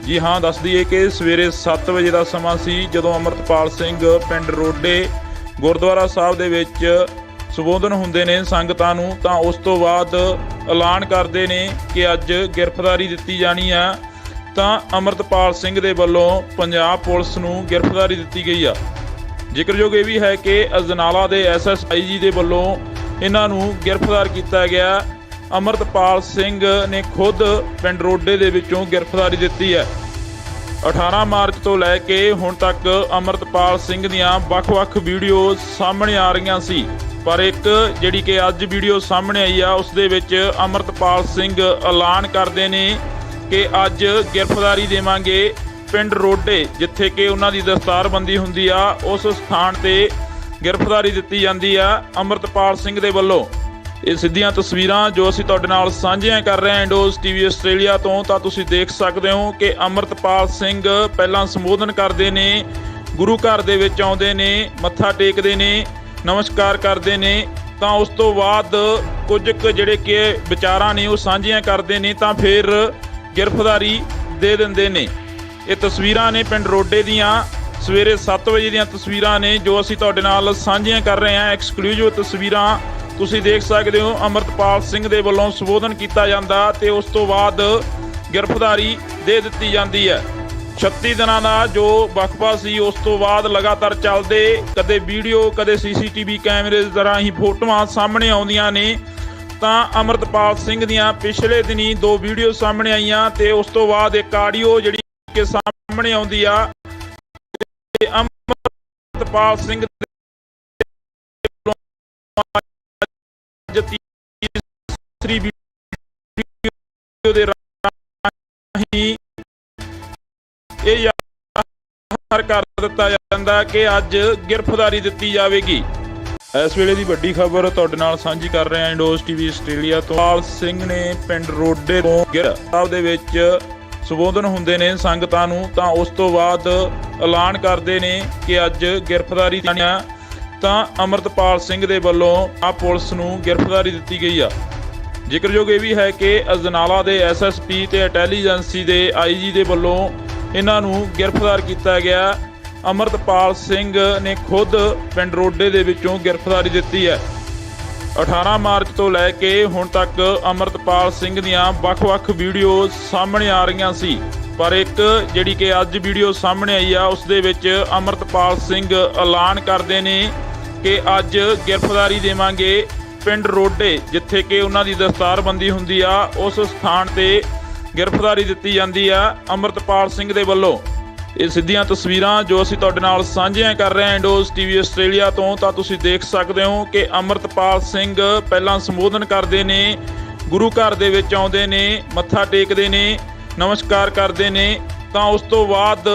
ਜੀ ਹਾਂ, ਦੱਸ ਦਈਏ ਕਿ ਸਵੇਰੇ 7 ਵਜੇ ਦਾ ਸਮਾਂ ਸੀ ਜਦੋਂ ਅਮਰਤਪਾਲ ਸਿੰਘ ਪਿੰਡ ਰੋਡੇ ਗੁਰਦੁਆਰਾ ਸਾਹਿਬ ਦੇ ਵਿੱਚ ਸੰਬੋਧਨ ਹੁੰਦੇ ਨੇ ਸੰਗਤਾਂ ਨੂੰ। ਤਾਂ ਉਸ ਤੋਂ ਬਾਅਦ ਐਲਾਨ ਕਰਦੇ ਨੇ ਕਿ ਅੱਜ ਗ੍ਰਿਫਤਾਰੀ ਦਿੱਤੀ ਜਾਣੀ ਆ। ਤਾਂ ਅਮਰਤਪਾਲ ਸਿੰਘ ਦੇ ਵੱਲੋਂ ਪੰਜਾਬ ਪੁਲਿਸ ਨੂੰ ਗ੍ਰਿਫਤਾਰੀ ਦਿੱਤੀ ਗਈ ਆ। ਜ਼ਿਕਰਯੋਗ ਇਹ ਵੀ ਹੈ ਕਿ ਅਜਨਾਲਾ ਦੇ SSI ਜੀ ਦੇ ਵੱਲੋਂ ਇਹਨਾਂ ਨੂੰ ਗ੍ਰਿਫਤਾਰ ਕੀਤਾ ਗਿਆ। ਅਮਰਤਪਾਲ ਸਿੰਘ ਨੇ ਖੁਦ ਪਿੰਡ ਰੋਡੇ ਦੇ ਵਿੱਚੋਂ ਗ੍ਰਿਫਤਾਰੀ ਦਿੱਤੀ ਹੈ। 18 ਮਾਰਚ ਤੋਂ ਲੈ ਕੇ ਹੁਣ ਤੱਕ ਅਮਰਤਪਾਲ ਸਿੰਘ ਦੀਆਂ ਵੱਖ-ਵੱਖ ਵੀਡੀਓ ਸਾਹਮਣੇ ਆ ਰਹੀਆਂ ਸੀ, ਪਰ ਇੱਕ ਜਿਹੜੀ ਕਿ ਅੱਜ ਵੀਡੀਓ ਸਾਹਮਣੇ ਆਈ ਆ ਉਸ ਦੇ ਵਿੱਚ ਅਮਰਤਪਾਲ ਸਿੰਘ ਐਲਾਨ ਕਰਦੇ ਨੇ ਕਿ ਅੱਜ ਗ੍ਰਿਫਤਾਰੀ ਦੇਵਾਂਗੇ ਪਿੰਡ ਰੋਡੇ, ਜਿੱਥੇ ਕਿ ਉਹਨਾਂ ਦੀ ਦਸਤਾਰਬੰਦੀ ਹੁੰਦੀ ਆ, ਉਸ ਸਥਾਨ ਤੇ ਗ੍ਰਿਫਤਾਰੀ ਦਿੱਤੀ ਜਾਂਦੀ ਆ ਅਮਰਤਪਾਲ ਸਿੰਘ ਦੇ ਵੱਲੋਂ। ਇਹ ਸਿੱਧੀਆਂ ਤਸਵੀਰਾਂ ਜੋ ਅਸੀਂ ਤੁਹਾਡੇ ਨਾਲ ਸਾਂਝੀਆਂ ਕਰ ਰਹੇ ਹਾਂ ਇੰਡੋਜ਼ ਟੀਵੀ ਆਸਟ੍ਰੇਲੀਆ ਤੋਂ। ਤਾਂ ਤੁਸੀਂ ਦੇਖ ਸਕਦੇ ਹੋ ਕਿ ਅਮਰਤਪਾਲ ਸਿੰਘ ਪਹਿਲਾਂ ਸੰਬੋਧਨ ਕਰਦੇ ਨੇ, ਗੁਰੂ ਘਰ ਦੇ ਵਿੱਚ ਆਉਂਦੇ ਨੇ, ਮੱਥਾ ਟੇਕਦੇ ਨੇ, ਨਮਸਕਾਰ ਕਰਦੇ ਨੇ। ਤਾਂ ਉਸ ਤੋਂ ਬਾਅਦ ਕੁਝ ਕੁ ਜਿਹੜੇ ਕਿ ਵਿਚਾਰਾਂ ਨੇ ਉਹ ਸਾਂਝੀਆਂ ਕਰਦੇ ਨੇ ਤਾਂ ਫਿਰ ਗ੍ਰਿਫਤਾਰੀ ਦੇ ਦਿੰਦੇ ਨੇ। ਇਹ ਤਸਵੀਰਾਂ ਨੇ ਪਿੰਡ ਰੋਡੇ ਦੀਆਂ ਸਵੇਰੇ 7 ਵਜੇ ਦੀਆਂ ਤਸਵੀਰਾਂ ਨੇ ਜੋ ਅਸੀਂ ਤੁਹਾਡੇ ਨਾਲ ਸਾਂਝੀਆਂ ਕਰ ਰਹੇ ਹਾਂ। ਐਕਸਕਲੂਸਿਵ ਤਸਵੀਰਾਂ ਤੁਸੀਂ ਦੇਖ ਸਕਦੇ ਹੋ। ਅਮਰਤਪਾਲ ਸਿੰਘ ਦੇ ਵੱਲੋਂ ਸੰਬੋਧਨ ਕੀਤਾ ਜਾਂਦਾ ਤੇ ਉਸ ਤੋਂ ਬਾਅਦ ਗ੍ਰਿਫਤਾਰੀ ਦੇ ਦਿੱਤੀ ਜਾਂਦੀ ਹੈ। 36 ਦਿਨਾਂ ਦਾ ਜੋ ਵਕਫਾ ਸੀ, ਉਸ ਤੋਂ ਬਾਅਦ ਲਗਾਤਾਰ ਚੱਲਦੇ ਕਦੇ ਵੀਡੀਓ ਕਦੇ ਸੀਸੀਟੀਵੀ ਕੈਮਰੇ ਦੇ ਰਾਹੀਂ ਫੋਟੋਆਂ ਸਾਹਮਣੇ ਆਉਂਦੀਆਂ ਨੇ। ਤਾਂ ਅਮਰਤਪਾਲ ਸਿੰਘ ਦੀਆਂ ਪਿਛਲੇ ਦਿਨੀ 2 ਵੀਡੀਓ ਸਾਹਮਣੇ ਆਈਆਂ ਤੇ ਉਸ ਤੋਂ ਬਾਅਦ ਇੱਕ ਆਡੀਓ ਜਿਹੜੀ ਕਿ ਸਾਹਮਣੇ ਆਉਂਦੀ ਆ ਤੇ ਅਮਰਤਪਾਲ ਸਿੰਘ ਤੀਸਰੀ ਵੀਡੀਓ ਦੇ ਰਾਹੀਂ ਇਹ ਜ਼ਾਹਰ ਕਰ ਦਿੱਤਾ ਜਾਂਦਾ ਕਿ ਅੱਜ ਗ੍ਰਿਫਤਾਰੀ ਦਿੱਤੀ ਜਾਵੇਗੀ। ਇਸ ਵੇਲੇ ਦੀ ਵੱਡੀ ਖਬਰ ਤੁਹਾਡੇ ਨਾਲ ਸਾਂਝੀ ਕਰ ਰਹੇ ਹਾਂ ਇੰਡੋਜ਼ ਟੀਵੀ ਆਸਟ੍ਰੇਲੀਆ ਤੋਂ। ਅਮਰਤਪਾਲ ਸਿੰਘ ਨੇ ਪਿੰਡ ਰੋਡੇ ਤੋਂ ਸਾਹਿਬ ਦੇ ਵਿੱਚ ਸੰਬੋਧਨ ਹੁੰਦੇ ਨੇ ਸੰਗਤਾਂ ਨੂੰ। ਤਾਂ ਉਸ ਤੋਂ ਬਾਅਦ ਐਲਾਨ ਕਰਦੇ ਨੇ ਕਿ ਅੱਜ ਗ੍ਰਿਫਤਾਰੀ ਦੇਣੀ ਆ। ਤਾਂ ਅਮਰਤਪਾਲ ਸਿੰਘ ਦੇ ਵੱਲੋਂ ਆ ਪੁਲਿਸ ਨੂੰ ਗ੍ਰਿਫਤਾਰੀ ਦਿੱਤੀ ਗਈ ਆ। ਜ਼ਿਕਰਯੋਗ ਇਹ ਵੀ ਹੈ ਕਿ ਅਜਨਾਲਾ ਦੇ SSP ਤੇ ਇੰਟੈਲੀਜੈਂਸੀ ਦੇ IG ਦੇ ਵੱਲੋਂ ਇਹਨਾਂ ਨੂੰ ਗ੍ਰਿਫਤਾਰ ਕੀਤਾ ਗਿਆ। ਅਮਰਤਪਾਲ ਸਿੰਘ ਨੇ ਖੁਦ ਪਿੰਡ ਰੋਡੇ ਦੇ ਵਿੱਚੋਂ ਗ੍ਰਿਫਤਾਰੀ ਦਿੱਤੀ ਹੈ। 18 ਮਾਰਚ ਤੋਂ ਲੈ ਕੇ ਹੁਣ ਤੱਕ ਅਮਰਤਪਾਲ ਸਿੰਘ ਦੀਆਂ ਵੱਖ-ਵੱਖ ਵੀਡੀਓ ਸਾਹਮਣੇ ਆ ਰਹੀਆਂ ਸੀ, ਪਰ ਇੱਕ ਜਿਹੜੀ ਕਿ ਅੱਜ ਵੀਡੀਓ ਸਾਹਮਣੇ ਆਈ ਆ ਉਸ ਦੇ ਵਿੱਚ ਅਮਰਤਪਾਲ ਸਿੰਘ ਐਲਾਨ ਕਰਦੇ ਨੇ ਕਿ ਅੱਜ ਗ੍ਰਿਫਤਾਰੀ ਦੇਵਾਂਗੇ ਪਿੰਡ ਰੋਡੇ, ਜਿੱਥੇ ਕਿ ਉਹਨਾਂ ਦੀ ਦਸਤਾਰਬੰਦੀ ਹੁੰਦੀ ਆ, ਉਸ ਸਥਾਨ ਤੇ ਗ੍ਰਿਫਤਾਰੀ ਦਿੱਤੀ ਜਾਂਦੀ ਆ ਅਮਰਤਪਾਲ ਸਿੰਘ ਦੇ ਵੱਲੋਂ। ਇਹ ਸਿੱਧੀਆਂ ਤਸਵੀਰਾਂ ਜੋ ਅਸੀਂ ਤੁਹਾਡੇ ਨਾਲ ਸਾਂਝੀਆਂ ਕਰ ਰਹੇ ਹਾਂ ਇੰਡੋਜ਼ ਟੀਵੀ ਆਸਟ੍ਰੇਲੀਆ ਤੋਂ। ਤਾਂ ਤੁਸੀਂ ਦੇਖ ਸਕਦੇ ਹੋ ਕਿ ਅਮਰਤਪਾਲ ਸਿੰਘ ਪਹਿਲਾਂ ਸੰਬੋਧਨ ਕਰਦੇ ਨੇ, ਗੁਰੂ ਘਰ ਦੇ ਵਿੱਚ ਆਉਂਦੇ ਨੇ, ਮੱਥਾ ਟੇਕਦੇ ਨੇ, ਨਮਸਕਾਰ ਕਰਦੇ ਨੇ। ਤਾਂ ਉਸ ਤੋਂ ਬਾਅਦ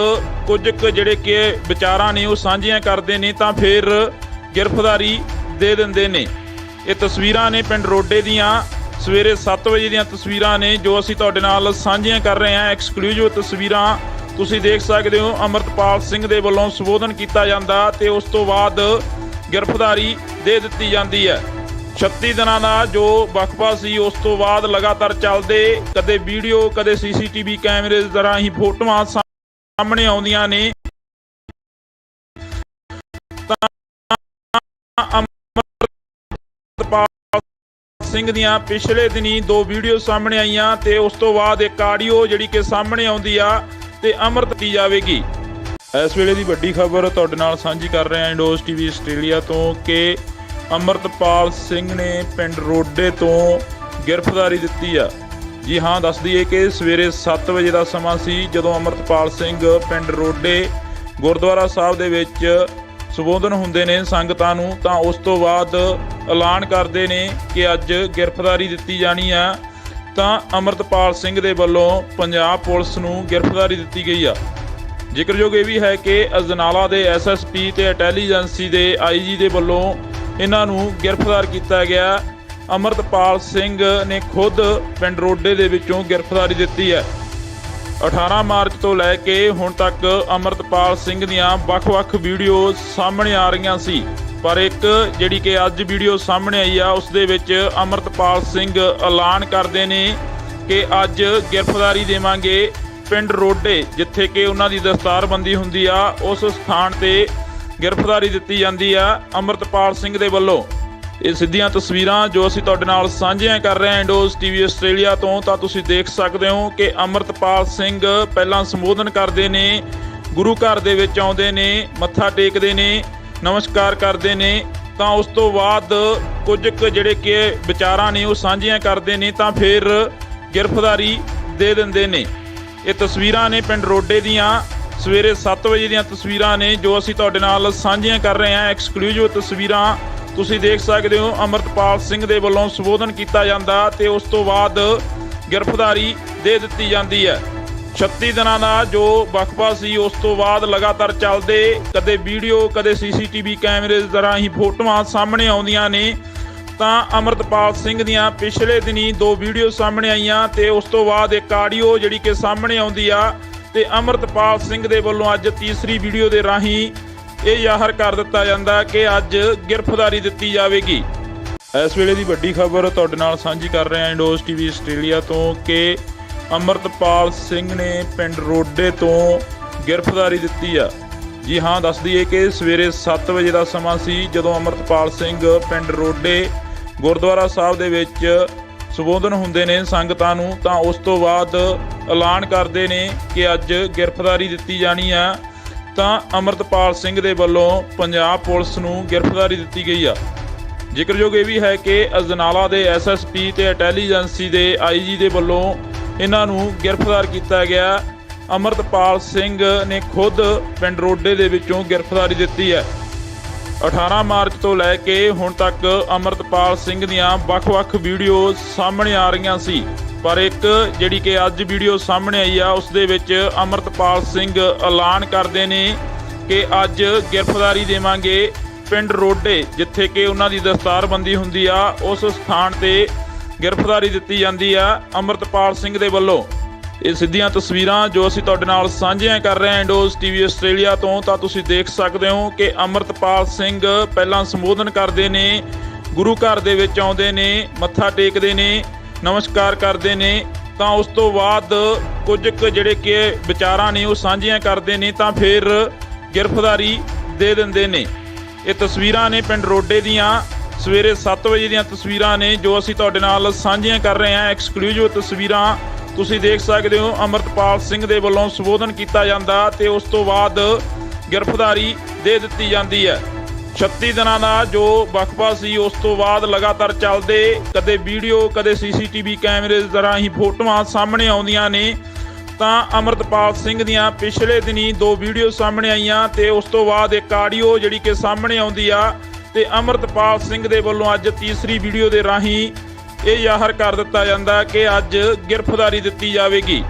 ਕੁਝ ਕੁ ਜਿਹੜੇ ਕਿ ਵਿਚਾਰਾਂ ਨੇ ਉਹ ਸਾਂਝੀਆਂ ਕਰਦੇ ਨੇ ਤਾਂ ਫਿਰ ਗ੍ਰਿਫਤਾਰੀ ਦੇ ਦਿੰਦੇ ਨੇ। ਇਹ ਤਸਵੀਰਾਂ ਨੇ ਪਿੰਡ ਰੋਡੇ ਦੀਆਂ ਸਵੇਰੇ 7 ਵਜੇ ਦੀਆਂ ਤਸਵੀਰਾਂ ਨੇ ਜੋ ਅਸੀਂ ਤੁਹਾਡੇ ਨਾਲ ਸਾਂਝੀਆਂ ਕਰ ਰਹੇ ਹਾਂ। ਐਕਸਕਲੂਸਿਵ ਤਸਵੀਰਾਂ ਤੁਸੀਂ ਦੇਖ ਸਕਦੇ ਹੋ। ਅਮਰਤਪਾਲ ਸਿੰਘ ਦੇ ਵੱਲੋਂ ਸੰਬੋਧਨ ਕੀਤਾ ਜਾਂਦਾ ਤੇ ਉਸ ਤੋਂ ਬਾਅਦ ਗ੍ਰਿਫਤਾਰੀ ਦੇ ਦਿੱਤੀ ਜਾਂਦੀ ਹੈ। 36 ਦਿਨਾਂ ਦਾ ਜੋ ਵਕਫਾ ਸੀ, ਉਸ ਤੋਂ ਬਾਅਦ ਲਗਾਤਾਰ ਚੱਲਦੇ ਕਦੇ ਵੀਡੀਓ ਕਦੇ ਸੀਸੀਟੀਵੀ ਕੈਮਰੇ ਦੇ ਰਾਹੀਂ ਫੋਟੋਆਂ ਸਾਹਮਣੇ ਆਉਂਦੀਆਂ ਨੇ। ਤਾਂ ਅਮਰਤਪਾਲ ਸਿੰਘ ਦੀਆਂ ਪਿਛਲੇ ਦਿਨੀ 2 ਵੀਡੀਓ ਸਾਹਮਣੇ ਆਈਆਂ ਤੇ ਉਸ ਤੋਂ ਬਾਅਦ ਇੱਕ ਆਡੀਓ ਜਿਹੜੀ ਕਿ ਸਾਹਮਣੇ ਆਉਂਦੀ ਆ ਤੇ ਅਮਰ ਦਿੱਤੀ ਜਾਵੇਗੀ। ਇਸ ਵੇਲੇ ਦੀ ਵੱਡੀ ਖਬਰ ਤੁਹਾਡੇ ਨਾਲ ਸਾਂਝੀ ਕਰ ਰਹੇ ਹਾਂ ਇੰਡੋਜ਼ ਟੀਵੀ ਆਸਟ੍ਰੇਲੀਆ ਤੋਂ ਕਿ ਅਮਰਤਪਾਲ ਸਿੰਘ ਨੇ ਪਿੰਡ ਰੋਡੇ ਤੋਂ ਗ੍ਰਿਫਤਾਰੀ ਦਿੱਤੀ ਆ। ਜੀ ਹਾਂ, ਦੱਸ ਦਈਏ ਕਿ ਸਵੇਰੇ 7 ਵਜੇ ਦਾ ਸਮਾਂ ਸੀ ਜਦੋਂ ਅਮਰਤਪਾਲ ਸਿੰਘ ਪਿੰਡ ਰੋਡੇ ਗੁਰਦੁਆਰਾ ਸਾਹਿਬ ਦੇ ਵਿੱਚ ਸੰਬੋਧਨ ਹੁੰਦੇ ਨੇ ਸੰਗਤਾਂ ਨੂੰ। ਤਾਂ ਉਸ ਤੋਂ ਬਾਅਦ ਐਲਾਨ ਕਰਦੇ ਨੇ ਕਿ ਅੱਜ ਗ੍ਰਿਫਤਾਰੀ ਦਿੱਤੀ ਜਾਣੀ ਆ। ਤਾਂ ਅਮਰਤਪਾਲ ਸਿੰਘ ਦੇ ਵੱਲੋਂ ਪੰਜਾਬ ਪੁਲਿਸ ਨੂੰ ਗ੍ਰਿਫਤਾਰੀ ਦਿੱਤੀ ਗਈ ਆ। ਜ਼ਿਕਰਯੋਗ ਇਹ ਵੀ ਹੈ ਕਿ ਅਜਨਾਲਾ ਦੇ ਐਸਐਸਪੀ ਤੇ ਇੰਟੈਲੀਜੈਂਸੀ ਦੇ ਆਈਜੀ ਦੇ ਵੱਲੋਂ ਇਹਨਾਂ ਨੂੰ ਗ੍ਰਿਫਤਾਰ ਕੀਤਾ ਗਿਆ। ਅਮਰਤਪਾਲ ਸਿੰਘ ਨੇ ਖੁਦ ਪਿੰਡ ਰੋਡੇ ਦੇ ਵਿੱਚੋਂ ਗ੍ਰਿਫਤਾਰੀ ਦਿੱਤੀ ਹੈ। 18 ਮਾਰਚ ਤੋਂ ਲੈ ਕੇ ਹੁਣ ਤੱਕ ਅਮਰਤਪਾਲ ਸਿੰਘ ਦੀਆਂ ਵੱਖ-ਵੱਖ ਵੀਡੀਓ ਸਾਹਮਣੇ ਆ ਰਹੀਆਂ ਸੀ, ਪਰ ਇੱਕ ਜਿਹੜੀ ਕਿ ਅੱਜ ਵੀਡੀਓ ਸਾਹਮਣੇ ਆਈ ਆ ਉਸ ਦੇ ਵਿੱਚ ਅਮਰਤਪਾਲ ਸਿੰਘ ਐਲਾਨ ਕਰਦੇ ਨੇ ਕਿ ਅੱਜ ਗ੍ਰਿਫਤਾਰੀ ਦੇਵਾਂਗੇ ਪਿੰਡ ਰੋਡੇ, ਜਿੱਥੇ ਕਿ ਉਹਨਾਂ ਦੀ ਦਸਤਾਰਬੰਦੀ ਹੁੰਦੀ ਆ, ਉਸ ਸਥਾਨ ਤੇ ਗ੍ਰਿਫਤਾਰੀ ਦਿੱਤੀ ਜਾਂਦੀ ਆ ਅਮਰਤਪਾਲ ਸਿੰਘ ਦੇ ਵੱਲੋਂ। ਇਹ ਸਿੱਧੀਆਂ ਤਸਵੀਰਾਂ ਜੋ ਅਸੀਂ ਤੁਹਾਡੇ ਨਾਲ ਸਾਂਝੀਆਂ ਕਰ ਰਹੇ ਹਾਂ ਇੰਡੋਜ਼ ਟੀਵੀ ਆਸਟ੍ਰੇਲੀਆ ਤੋਂ, ਤਾਂ ਤੁਸੀਂ ਦੇਖ ਸਕਦੇ ਹੋ ਕਿ ਅਮਰਤਪਾਲ ਸਿੰਘ ਪਹਿਲਾਂ ਸੰਬੋਧਨ ਕਰਦੇ ਨੇ, ਗੁਰੂ ਘਰ ਦੇ ਵਿੱਚ ਆਉਂਦੇ ਨੇ, ਮੱਥਾ ਟੇਕਦੇ ਨੇ, ਨਮਸਕਾਰ ਕਰਦੇ ਨੇ, ਤਾਂ ਉਸ ਤੋਂ ਬਾਅਦ ਕੁਝ ਕੁ ਜਿਹੜੇ ਕਿ ਵਿਚਾਰਾਂ ਨੇ ਉਹ ਸਾਂਝੀਆਂ ਕਰਦੇ ਨੇ ਤਾਂ ਫਿਰ ਗ੍ਰਿਫਤਾਰੀ ਦੇ ਦਿੰਦੇ ਨੇ। ਇਹ ਤਸਵੀਰਾਂ ਨੇ ਪਿੰਡ ਰੋਡੇ ਦੀਆਂ ਸਵੇਰੇ 7 ਵਜੇ ਦੀਆਂ ਤਸਵੀਰਾਂ ਨੇ ਜੋ ਅਸੀਂ ਤੁਹਾਡੇ ਨਾਲ ਸਾਂਝੀਆਂ ਕਰ ਰਹੇ ਹਾਂ। ਐਕਸਕਲੂਸਿਵ ਤਸਵੀਰਾਂ ਤੁਸੀਂ ਦੇਖ ਸਕਦੇ ਹੋ। ਅਮਰਤਪਾਲ ਸਿੰਘ ਦੇ ਵੱਲੋਂ ਸੰਬੋਧਨ ਕੀਤਾ ਜਾਂਦਾ ਤੇ ਉਸ ਤੋਂ ਬਾਅਦ ਗ੍ਰਿਫਤਾਰੀ ਦੇ ਦਿੱਤੀ ਜਾਂਦੀ ਹੈ। 36 ਦਿਨਾਂ ਦਾ ਜੋ ਵਕਫਾ ਸੀ ਉਸ ਤੋਂ ਬਾਅਦ ਲਗਾਤਾਰ ਚੱਲਦੇ ਕਦੇ ਵੀਡੀਓ ਕਦੇ ਸੀਸੀਟੀਵੀ ਕੈਮਰੇ ਦੇ ਰਾਹੀਂ ਫੋਟੋਆਂ ਸਾਹਮਣੇ ਆਉਂਦੀਆਂ ਨੇ, ਤਾਂ ਅਮਰਤਪਾਲ ਸਿੰਘ ਦੀਆਂ ਪਿਛਲੇ ਦਿਨੀ 2 ਵੀਡੀਓ ਸਾਹਮਣੇ ਆਈਆਂ ਤੇ ਉਸ ਤੋਂ ਬਾਅਦ ਇੱਕ ਆਡੀਓ ਜਿਹੜੀ ਕਿ ਸਾਹਮਣੇ ਆਉਂਦੀ ਆ ਤੇ ਅਮਰਤਪਾਲ ਸਿੰਘ ਦੇ ਵੱਲੋਂ ਅੱਜ ਤੀਸਰੀ ਵੀਡੀਓ ਦੇ ਰਾਹੀਂ ਇਹ ਜ਼ਾਹਰ ਕਰ ਦਿੱਤਾ ਜਾਂਦਾ ਕਿ ਅੱਜ ਗ੍ਰਿਫਤਾਰੀ ਦਿੱਤੀ ਜਾਵੇਗੀ। ਇਸ ਵੇਲੇ ਦੀ ਵੱਡੀ ਖਬਰ ਤੁਹਾਡੇ ਨਾਲ ਸਾਂਝੀ ਕਰ ਰਹੇ ਹਾਂ ਇੰਡੋਜ਼ ਟੀਵੀ ਆਸਟ੍ਰੇਲੀਆ ਤੋਂ ਕਿ ਅਮਰਤਪਾਲ ਸਿੰਘ ਨੇ ਪਿੰਡ ਰੋਡੇ ਤੋਂ ਗ੍ਰਿਫਤਾਰੀ ਦਿੱਤੀ ਆ। ਜੀ ਹਾਂ, ਦੱਸ ਦਈਏ ਕਿ ਸਵੇਰੇ 7 ਵਜੇ ਦਾ ਸਮਾਂ ਸੀ ਜਦੋਂ ਅਮਰਤਪਾਲ ਸਿੰਘ ਪਿੰਡ ਰੋਡੇ ਗੁਰਦੁਆਰਾ ਸਾਹਿਬ ਦੇ ਵਿੱਚ ਸੰਬੋਧਨ ਹੁੰਦੇ ਨੇ ਸੰਗਤਾਂ ਨੂੰ, ਤਾਂ ਉਸ ਤੋਂ ਬਾਅਦ ਐਲਾਨ ਕਰਦੇ ਨੇ ਕਿ ਅੱਜ ਗ੍ਰਿਫਤਾਰੀ ਦਿੱਤੀ ਜਾਣੀ ਆ। ਤਾਂ ਅਮਰਤਪਾਲ ਸਿੰਘ ਦੇ ਵੱਲੋਂ ਪੰਜਾਬ ਪੁਲਿਸ ਨੂੰ ਗ੍ਰਿਫਤਾਰੀ ਦਿੱਤੀ ਗਈ ਆ। ਜ਼ਿਕਰਯੋਗ ਇਹ ਵੀ ਹੈ ਕਿ ਅਜਨਾਲਾ ਦੇ ਐਸਐਸਪੀ ਤੇ ਇੰਟੈਲੀਜੈਂਸੀ ਦੇ ਆਈਜੀ ਦੇ ਵੱਲੋਂ ਇਹਨਾਂ ਨੂੰ ਗ੍ਰਿਫਤਾਰ ਕੀਤਾ ਗਿਆ। ਅਮਰਤਪਾਲ ਸਿੰਘ ਨੇ ਖੁਦ ਪਿੰਡ ਰੋਡੇ ਦੇ ਵਿੱਚੋਂ ਗ੍ਰਿਫਤਾਰੀ ਦਿੱਤੀ ਹੈ। 18 ਮਾਰਚ ਤੋਂ ਲੈ ਕੇ ਹੁਣ ਤੱਕ ਅਮਰਤਪਾਲ ਸਿੰਘ ਦੀਆਂ ਵੱਖ-ਵੱਖ ਵੀਡੀਓ ਸਾਹਮਣੇ ਆ ਰਹੀਆਂ ਸੀ, ਪਰ ਇੱਕ ਜਿਹੜੀ ਕਿ ਅੱਜ ਵੀਡੀਓ ਸਾਹਮਣੇ ਆਈ ਆ ਉਸ ਦੇ ਵਿੱਚ ਅਮਰਤਪਾਲ ਸਿੰਘ ਐਲਾਨ ਕਰਦੇ ਨੇ ਕਿ ਅੱਜ ਗ੍ਰਿਫਤਾਰੀ ਦੇਵਾਂਗੇ ਪਿੰਡ ਰੋਡੇ, ਜਿੱਥੇ ਕਿ ਉਹਨਾਂ ਦੀ ਦਸਤਾਰਬੰਦੀ ਹੁੰਦੀ ਆ, ਉਸ ਸਥਾਨ ਤੇ ਗ੍ਰਿਫਤਾਰੀ ਦਿੱਤੀ ਜਾਂਦੀ ਆ ਅਮਰਤਪਾਲ ਸਿੰਘ ਦੇ ਵੱਲੋਂ। ਇਹ ਸਿੱਧੀਆਂ ਤਸਵੀਰਾਂ ਜੋ ਅਸੀਂ ਤੁਹਾਡੇ ਨਾਲ ਸਾਂਝੀਆਂ ਕਰ ਰਹੇ ਹਾਂ ਇੰਡੋਜ਼ ਟੀਵੀ ਆਸਟ੍ਰੇਲੀਆ ਤੋਂ, ਤਾਂ ਤੁਸੀਂ ਦੇਖ ਸਕਦੇ ਹੋ ਕਿ ਅਮਰਤਪਾਲ ਸਿੰਘ ਪਹਿਲਾਂ ਸੰਬੋਧਨ ਕਰਦੇ ਨੇ, ਗੁਰੂ ਘਰ ਦੇ ਵਿੱਚ ਆਉਂਦੇ ਨੇ, ਮੱਥਾ ਟੇਕਦੇ ਨੇ, ਨਮਸਕਾਰ ਕਰਦੇ ਨੇ, ਤਾਂ ਉਸ ਤੋਂ ਬਾਅਦ ਕੁਝ ਕੁ ਜਿਹੜੇ ਕਿ ਵਿਚਾਰਾਂ ਨੇ ਉਹ ਸਾਂਝੀਆਂ ਕਰਦੇ ਨੇ ਤਾਂ ਫਿਰ ਗ੍ਰਿਫਤਾਰੀ ਦੇ ਦਿੰਦੇ ਨੇ। ਇਹ ਤਸਵੀਰਾਂ ਨੇ ਪਿੰਡ ਰੋਡੇ ਦੀਆਂ ਸਵੇਰੇ 7 ਵਜੇ ਦੀਆਂ ਤਸਵੀਰਾਂ ਨੇ ਜੋ ਅਸੀਂ ਤੁਹਾਡੇ ਨਾਲ ਸਾਂਝੀਆਂ ਕਰ ਰਹੇ ਹਾਂ। ਐਕਸਕਲੂਸਿਵ ਤਸਵੀਰਾਂ ਤੁਸੀਂ ਦੇਖ ਸਕਦੇ ਹੋ। ਅਮਰਤਪਾਲ ਸਿੰਘ ਦੇ ਵੱਲੋਂ ਸੰਬੋਧਨ ਕੀਤਾ ਜਾਂਦਾ ਤੇ ਉਸ ਤੋਂ ਬਾਅਦ ਗ੍ਰਿਫਤਾਰੀ ਦੇ ਦਿੱਤੀ ਜਾਂਦੀ ਹੈ। 36 ਦਿਨਾਂ ਦਾ ਜੋ ਵਕਫਾ ਸੀ ਉਸ ਤੋਂ ਬਾਅਦ ਲਗਾਤਾਰ ਚੱਲਦੇ ਕਦੇ ਵੀਡੀਓ ਕਦੇ ਸੀਸੀਟੀਵੀ ਕੈਮਰੇ ਦੇ ਰਾਹੀਂ ਫੋਟੋਆਂ ਸਾਹਮਣੇ ਆਉਂਦੀਆਂ ਨੇ, ਤਾਂ ਅਮਰਤਪਾਲ ਸਿੰਘ ਦੀਆਂ ਪਿਛਲੇ ਦਿਨੀ 2 ਵੀਡੀਓ ਸਾਹਮਣੇ ਆਈਆਂ ਤੇ ਉਸ ਤੋਂ ਬਾਅਦ ਇੱਕ ਆਡੀਓ ਜਿਹੜੀ ਕਿ ਸਾਹਮਣੇ ਆਉਂਦੀ ਆ ਤੇ ਅਮਰਤਪਾਲ ਸਿੰਘ ਦੇ ਵੱਲੋਂ ਅੱਜ ਤੀਸਰੀ ਵੀਡੀਓ ਦੇ ਰਾਹੀਂ ਇਹ ਜ਼ਾਹਰ ਕਰ ਦਿੱਤਾ ਜਾਂਦਾ ਕਿ ਅੱਜ ਗ੍ਰਿਫਤਾਰੀ ਦਿੱਤੀ ਜਾਵੇਗੀ।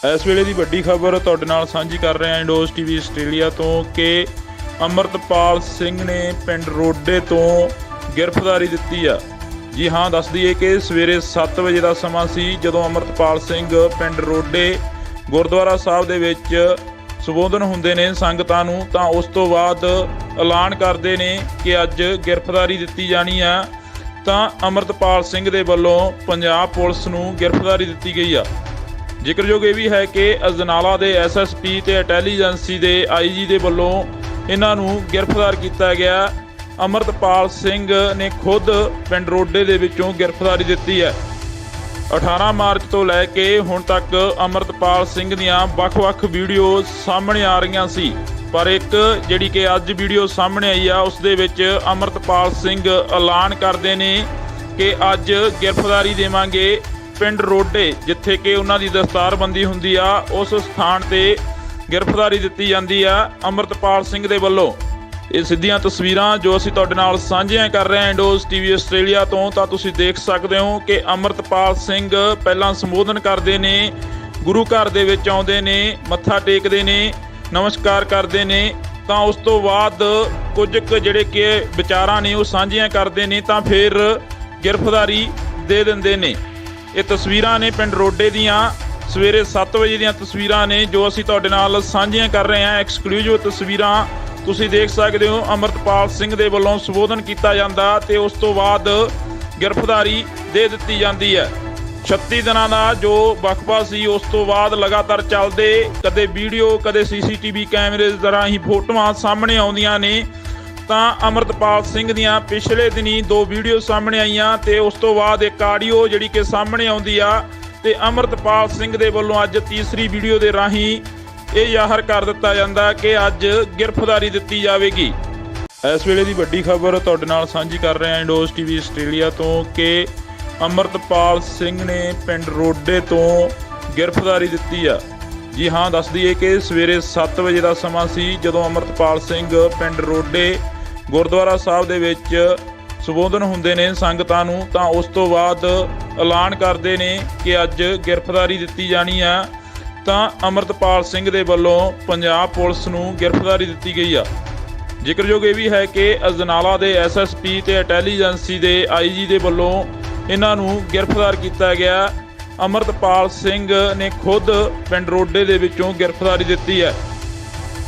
ਇਸ ਵੇਲੇ ਦੀ ਵੱਡੀ ਖਬਰ ਤੁਹਾਡੇ ਨਾਲ ਸਾਂਝੀ ਕਰ ਰਹੇ ਹਾਂ ਇੰਡੋਜ਼ ਟੀਵੀ ਆਸਟ੍ਰੇਲੀਆ ਤੋਂ ਕਿ ਅਮਰਤਪਾਲ ਸਿੰਘ ਨੇ ਪਿੰਡ ਰੋਡੇ ਤੋਂ ਗ੍ਰਿਫਤਾਰੀ ਦਿੱਤੀ ਆ। ਜੀ ਹਾਂ, ਦੱਸ ਦਈਏ ਕਿ ਸਵੇਰੇ 7 ਵਜੇ ਦਾ ਸਮਾਂ ਸੀ ਜਦੋਂ ਅਮਰਤਪਾਲ ਸਿੰਘ ਪਿੰਡ ਰੋਡੇ ਗੁਰਦੁਆਰਾ ਸਾਹਿਬ ਦੇ ਵਿੱਚ ਸੰਬੋਧਨ ਹੁੰਦੇ ਨੇ ਸੰਗਤਾਂ ਨੂੰ, ਤਾਂ ਉਸ ਤੋਂ ਬਾਅਦ ਐਲਾਨ ਕਰਦੇ ਨੇ ਕਿ ਅੱਜ ਗ੍ਰਿਫਤਾਰੀ ਦਿੱਤੀ ਜਾਣੀ ਆ। ਤਾਂ ਅਮਰਤਪਾਲ ਸਿੰਘ ਦੇ ਵੱਲੋਂ ਪੰਜਾਬ ਪੁਲਿਸ ਨੂੰ ਗ੍ਰਿਫਤਾਰੀ ਦਿੱਤੀ ਗਈ ਆ। ਜ਼ਿਕਰਯੋਗ ਇਹ ਵੀ ਹੈ ਕਿ ਅਜਨਾਲਾ ਦੇ ਐਸਐਸਪੀ ਤੇ ਇੰਟੈਲੀਜੈਂਸੀ ਦੇ ਆਈਜੀ ਦੇ ਵੱਲੋਂ ਇਹਨਾਂ ਨੂੰ ਗ੍ਰਿਫਤਾਰ ਕੀਤਾ ਗਿਆ। ਅਮਰਤਪਾਲ ਸਿੰਘ ਨੇ ਖੁਦ ਪਿੰਡ ਰੋਡੇ ਦੇ ਵਿੱਚੋਂ ਗ੍ਰਿਫਤਾਰੀ ਦਿੱਤੀ ਹੈ। 18 ਮਾਰਚ ਤੋਂ ਲੈ ਕੇ ਹੁਣ ਤੱਕ ਅਮਰਤਪਾਲ ਸਿੰਘ ਦੀਆਂ ਵੱਖ-ਵੱਖ ਵੀਡੀਓ ਸਾਹਮਣੇ ਆ ਰਹੀਆਂ ਸੀ, ਪਰ ਇੱਕ ਜਿਹੜੀ ਕਿ ਅੱਜ ਵੀਡੀਓ ਸਾਹਮਣੇ ਆਈ ਆ ਉਸ ਦੇ ਵਿੱਚ ਅਮਰਤਪਾਲ ਸਿੰਘ ਐਲਾਨ ਕਰਦੇ ਨੇ ਕਿ ਅੱਜ ਗ੍ਰਿਫਤਾਰੀ ਦੇਵਾਂਗੇ ਪਿੰਡ ਰੋਡੇ, ਜਿੱਥੇ ਕਿ ਉਹਨਾਂ ਦੀ ਦਸਤਾਰਬੰਦੀ ਹੁੰਦੀ ਆ, ਉਸ ਸਥਾਨ ਤੇ ਗ੍ਰਿਫਤਾਰੀ ਦਿੱਤੀ ਜਾਂਦੀ ਆ ਅਮਰਤਪਾਲ ਸਿੰਘ ਦੇ ਵੱਲੋਂ। ਇਹ ਸਿੱਧੀਆਂ ਤਸਵੀਰਾਂ ਜੋ ਅਸੀਂ ਤੁਹਾਡੇ ਨਾਲ ਸਾਂਝੀਆਂ ਕਰ ਰਹੇ ਹਾਂ ਇੰਡੋਜ਼ ਟੀਵੀ ਆਸਟ੍ਰੇਲੀਆ ਤੋਂ, ਤਾਂ ਤੁਸੀਂ ਦੇਖ ਸਕਦੇ ਹੋ ਕਿ ਅੰਮ੍ਰਿਤਪਾਲ ਸਿੰਘ ਪਹਿਲਾਂ ਸੰਬੋਧਨ ਕਰਦੇ ਨੇ, ਗੁਰੂ ਘਰ ਦੇ ਵਿੱਚ ਆਉਂਦੇ ਨੇ, ਮੱਥਾ ਟੇਕਦੇ ਨੇ, ਨਮਸਕਾਰ ਕਰਦੇ ਨੇ, ਤਾਂ ਉਸ ਤੋਂ ਬਾਅਦ ਕੁਝ ਕੁ ਜਿਹੜੇ ਕਿ ਵਿਚਾਰਾਂ ਨੇ ਉਹ ਸਾਂਝੀਆਂ ਕਰਦੇ ਨੇ ਤਾਂ ਫਿਰ ਗ੍ਰਿਫਤਾਰੀ ਦੇ ਦਿੰਦੇ ਨੇ। ਇਹ ਤਸਵੀਰਾਂ ਨੇ ਪਿੰਡ ਰੋਡੇ ਦੀਆਂ ਸਵੇਰੇ 7 ਵਜੇ ਦੀਆਂ ਤਸਵੀਰਾਂ ਨੇ ਜੋ ਅਸੀਂ ਤੁਹਾਡੇ ਨਾਲ ਸਾਂਝੀਆਂ ਕਰ ਰਹੇ ਹਾਂ। ਐਕਸਕਲੂਸਿਵ ਤਸਵੀਰਾਂ ਤੁਸੀਂ ਦੇਖ ਸਕਦੇ ਹੋ। ਅੰਮ੍ਰਿਤਪਾਲ ਸਿੰਘ ਦੇ ਵੱਲੋਂ ਸੰਬੋਧਨ ਕੀਤਾ ਜਾਂਦਾ ਤੇ ਉਸ ਤੋਂ ਬਾਅਦ ਗ੍ਰਿਫਤਾਰੀ ਦੇ ਦਿੱਤੀ ਜਾਂਦੀ ਹੈ। 36 ਦਿਨਾਂ ਦਾ ਜੋ ਵਕਫਾ ਸੀ ਉਸ ਤੋਂ ਬਾਅਦ ਲਗਾਤਾਰ ਚੱਲਦੇ ਕਦੇ ਵੀਡੀਓ ਕਦੇ ਸੀਸੀਟੀਵੀ ਕੈਮਰੇ ਦੇ ਰਾਹੀਂ ਫੋਟੋਆਂ ਸਾਹਮਣੇ ਆਉਂਦੀਆਂ ਨੇ, ਤਾਂ ਅੰਮ੍ਰਿਤਪਾਲ ਸਿੰਘ ਦੀਆਂ ਪਿਛਲੇ ਦਿਨੀ 2 ਵੀਡੀਓ ਸਾਹਮਣੇ ਆਈਆਂ ਤੇ ਉਸ ਤੋਂ ਬਾਅਦ ਇੱਕ ਆਡੀਓ ਜਿਹੜੀ ਕਿ ਸਾਹਮਣੇ ਆਉਂਦੀ ਆ ਤੇ ਅੰਮ੍ਰਿਤਪਾਲ ਸਿੰਘ ਦੇ ਵੱਲੋਂ ਅੱਜ ਤੀਸਰੀ ਵੀਡੀਓ ਦੇ ਰਾਹੀਂ ਇਹ ਜ਼ਾਹਰ ਕਰ ਦਿੱਤਾ ਜਾਂਦਾ ਕਿ ਅੱਜ ਗ੍ਰਿਫਤਾਰੀ ਦਿੱਤੀ ਜਾਵੇਗੀ। ਇਸ ਵੇਲੇ ਦੀ ਵੱਡੀ ਖਬਰ ਤੁਹਾਡੇ ਨਾਲ ਸਾਂਝੀ ਕਰ ਰਹੇ ਹਾਂ ਇੰਡੋਜ਼ ਟੀਵੀ ਆਸਟ੍ਰੇਲੀਆ ਤੋਂ ਕਿ ਅੰਮ੍ਰਿਤਪਾਲ ਸਿੰਘ ਨੇ ਪਿੰਡ ਰੋਡੇ ਤੋਂ ਗ੍ਰਿਫਤਾਰੀ ਦਿੱਤੀ ਆ। ਜੀ ਹਾਂ, ਦੱਸ ਦਈਏ ਕਿ ਸਵੇਰੇ 7 ਵਜੇ ਦਾ ਸਮਾਂ ਸੀ ਜਦੋਂ ਅੰਮ੍ਰਿਤਪਾਲ ਸਿੰਘ ਪਿੰਡ ਰੋਡੇ ਗੁਰਦੁਆਰਾ ਸਾਹਿਬ ਦੇ ਵਿੱਚ ਸੰਬੋਧਨ ਹੁੰਦੇ ਨੇ ਸੰਗਤਾਂ ਨੂੰ, ਤਾਂ ਉਸ ਤੋਂ ਬਾਅਦ ਐਲਾਨ ਕਰਦੇ ਨੇ ਕਿ ਅੱਜ ਗ੍ਰਿਫਤਾਰੀ ਦਿੱਤੀ ਜਾਣੀ ਆ। ਤਾਂ ਅੰਮ੍ਰਿਤਪਾਲ ਸਿੰਘ ਦੇ ਵੱਲੋਂ ਪੰਜਾਬ ਪੁਲਿਸ ਨੂੰ ਗ੍ਰਿਫਤਾਰੀ ਦਿੱਤੀ ਗਈ ਆ। ਜ਼ਿਕਰਯੋਗ ਇਹ ਵੀ ਹੈ ਕਿ ਅਜਨਾਲਾ ਦੇ ਐਸਐਸਪੀ ਤੇ ਇੰਟੈਲੀਜੈਂਸੀ ਦੇ ਆਈਜੀ ਦੇ ਵੱਲੋਂ ਇਹਨਾਂ ਨੂੰ ਗ੍ਰਿਫਤਾਰ ਕੀਤਾ ਗਿਆ। ਅੰਮ੍ਰਿਤਪਾਲ ਸਿੰਘ ਨੇ ਖੁਦ ਪਿੰਡ ਰੋਡੇ ਦੇ ਵਿੱਚੋਂ ਗ੍ਰਿਫਤਾਰੀ ਦਿੱਤੀ ਹੈ।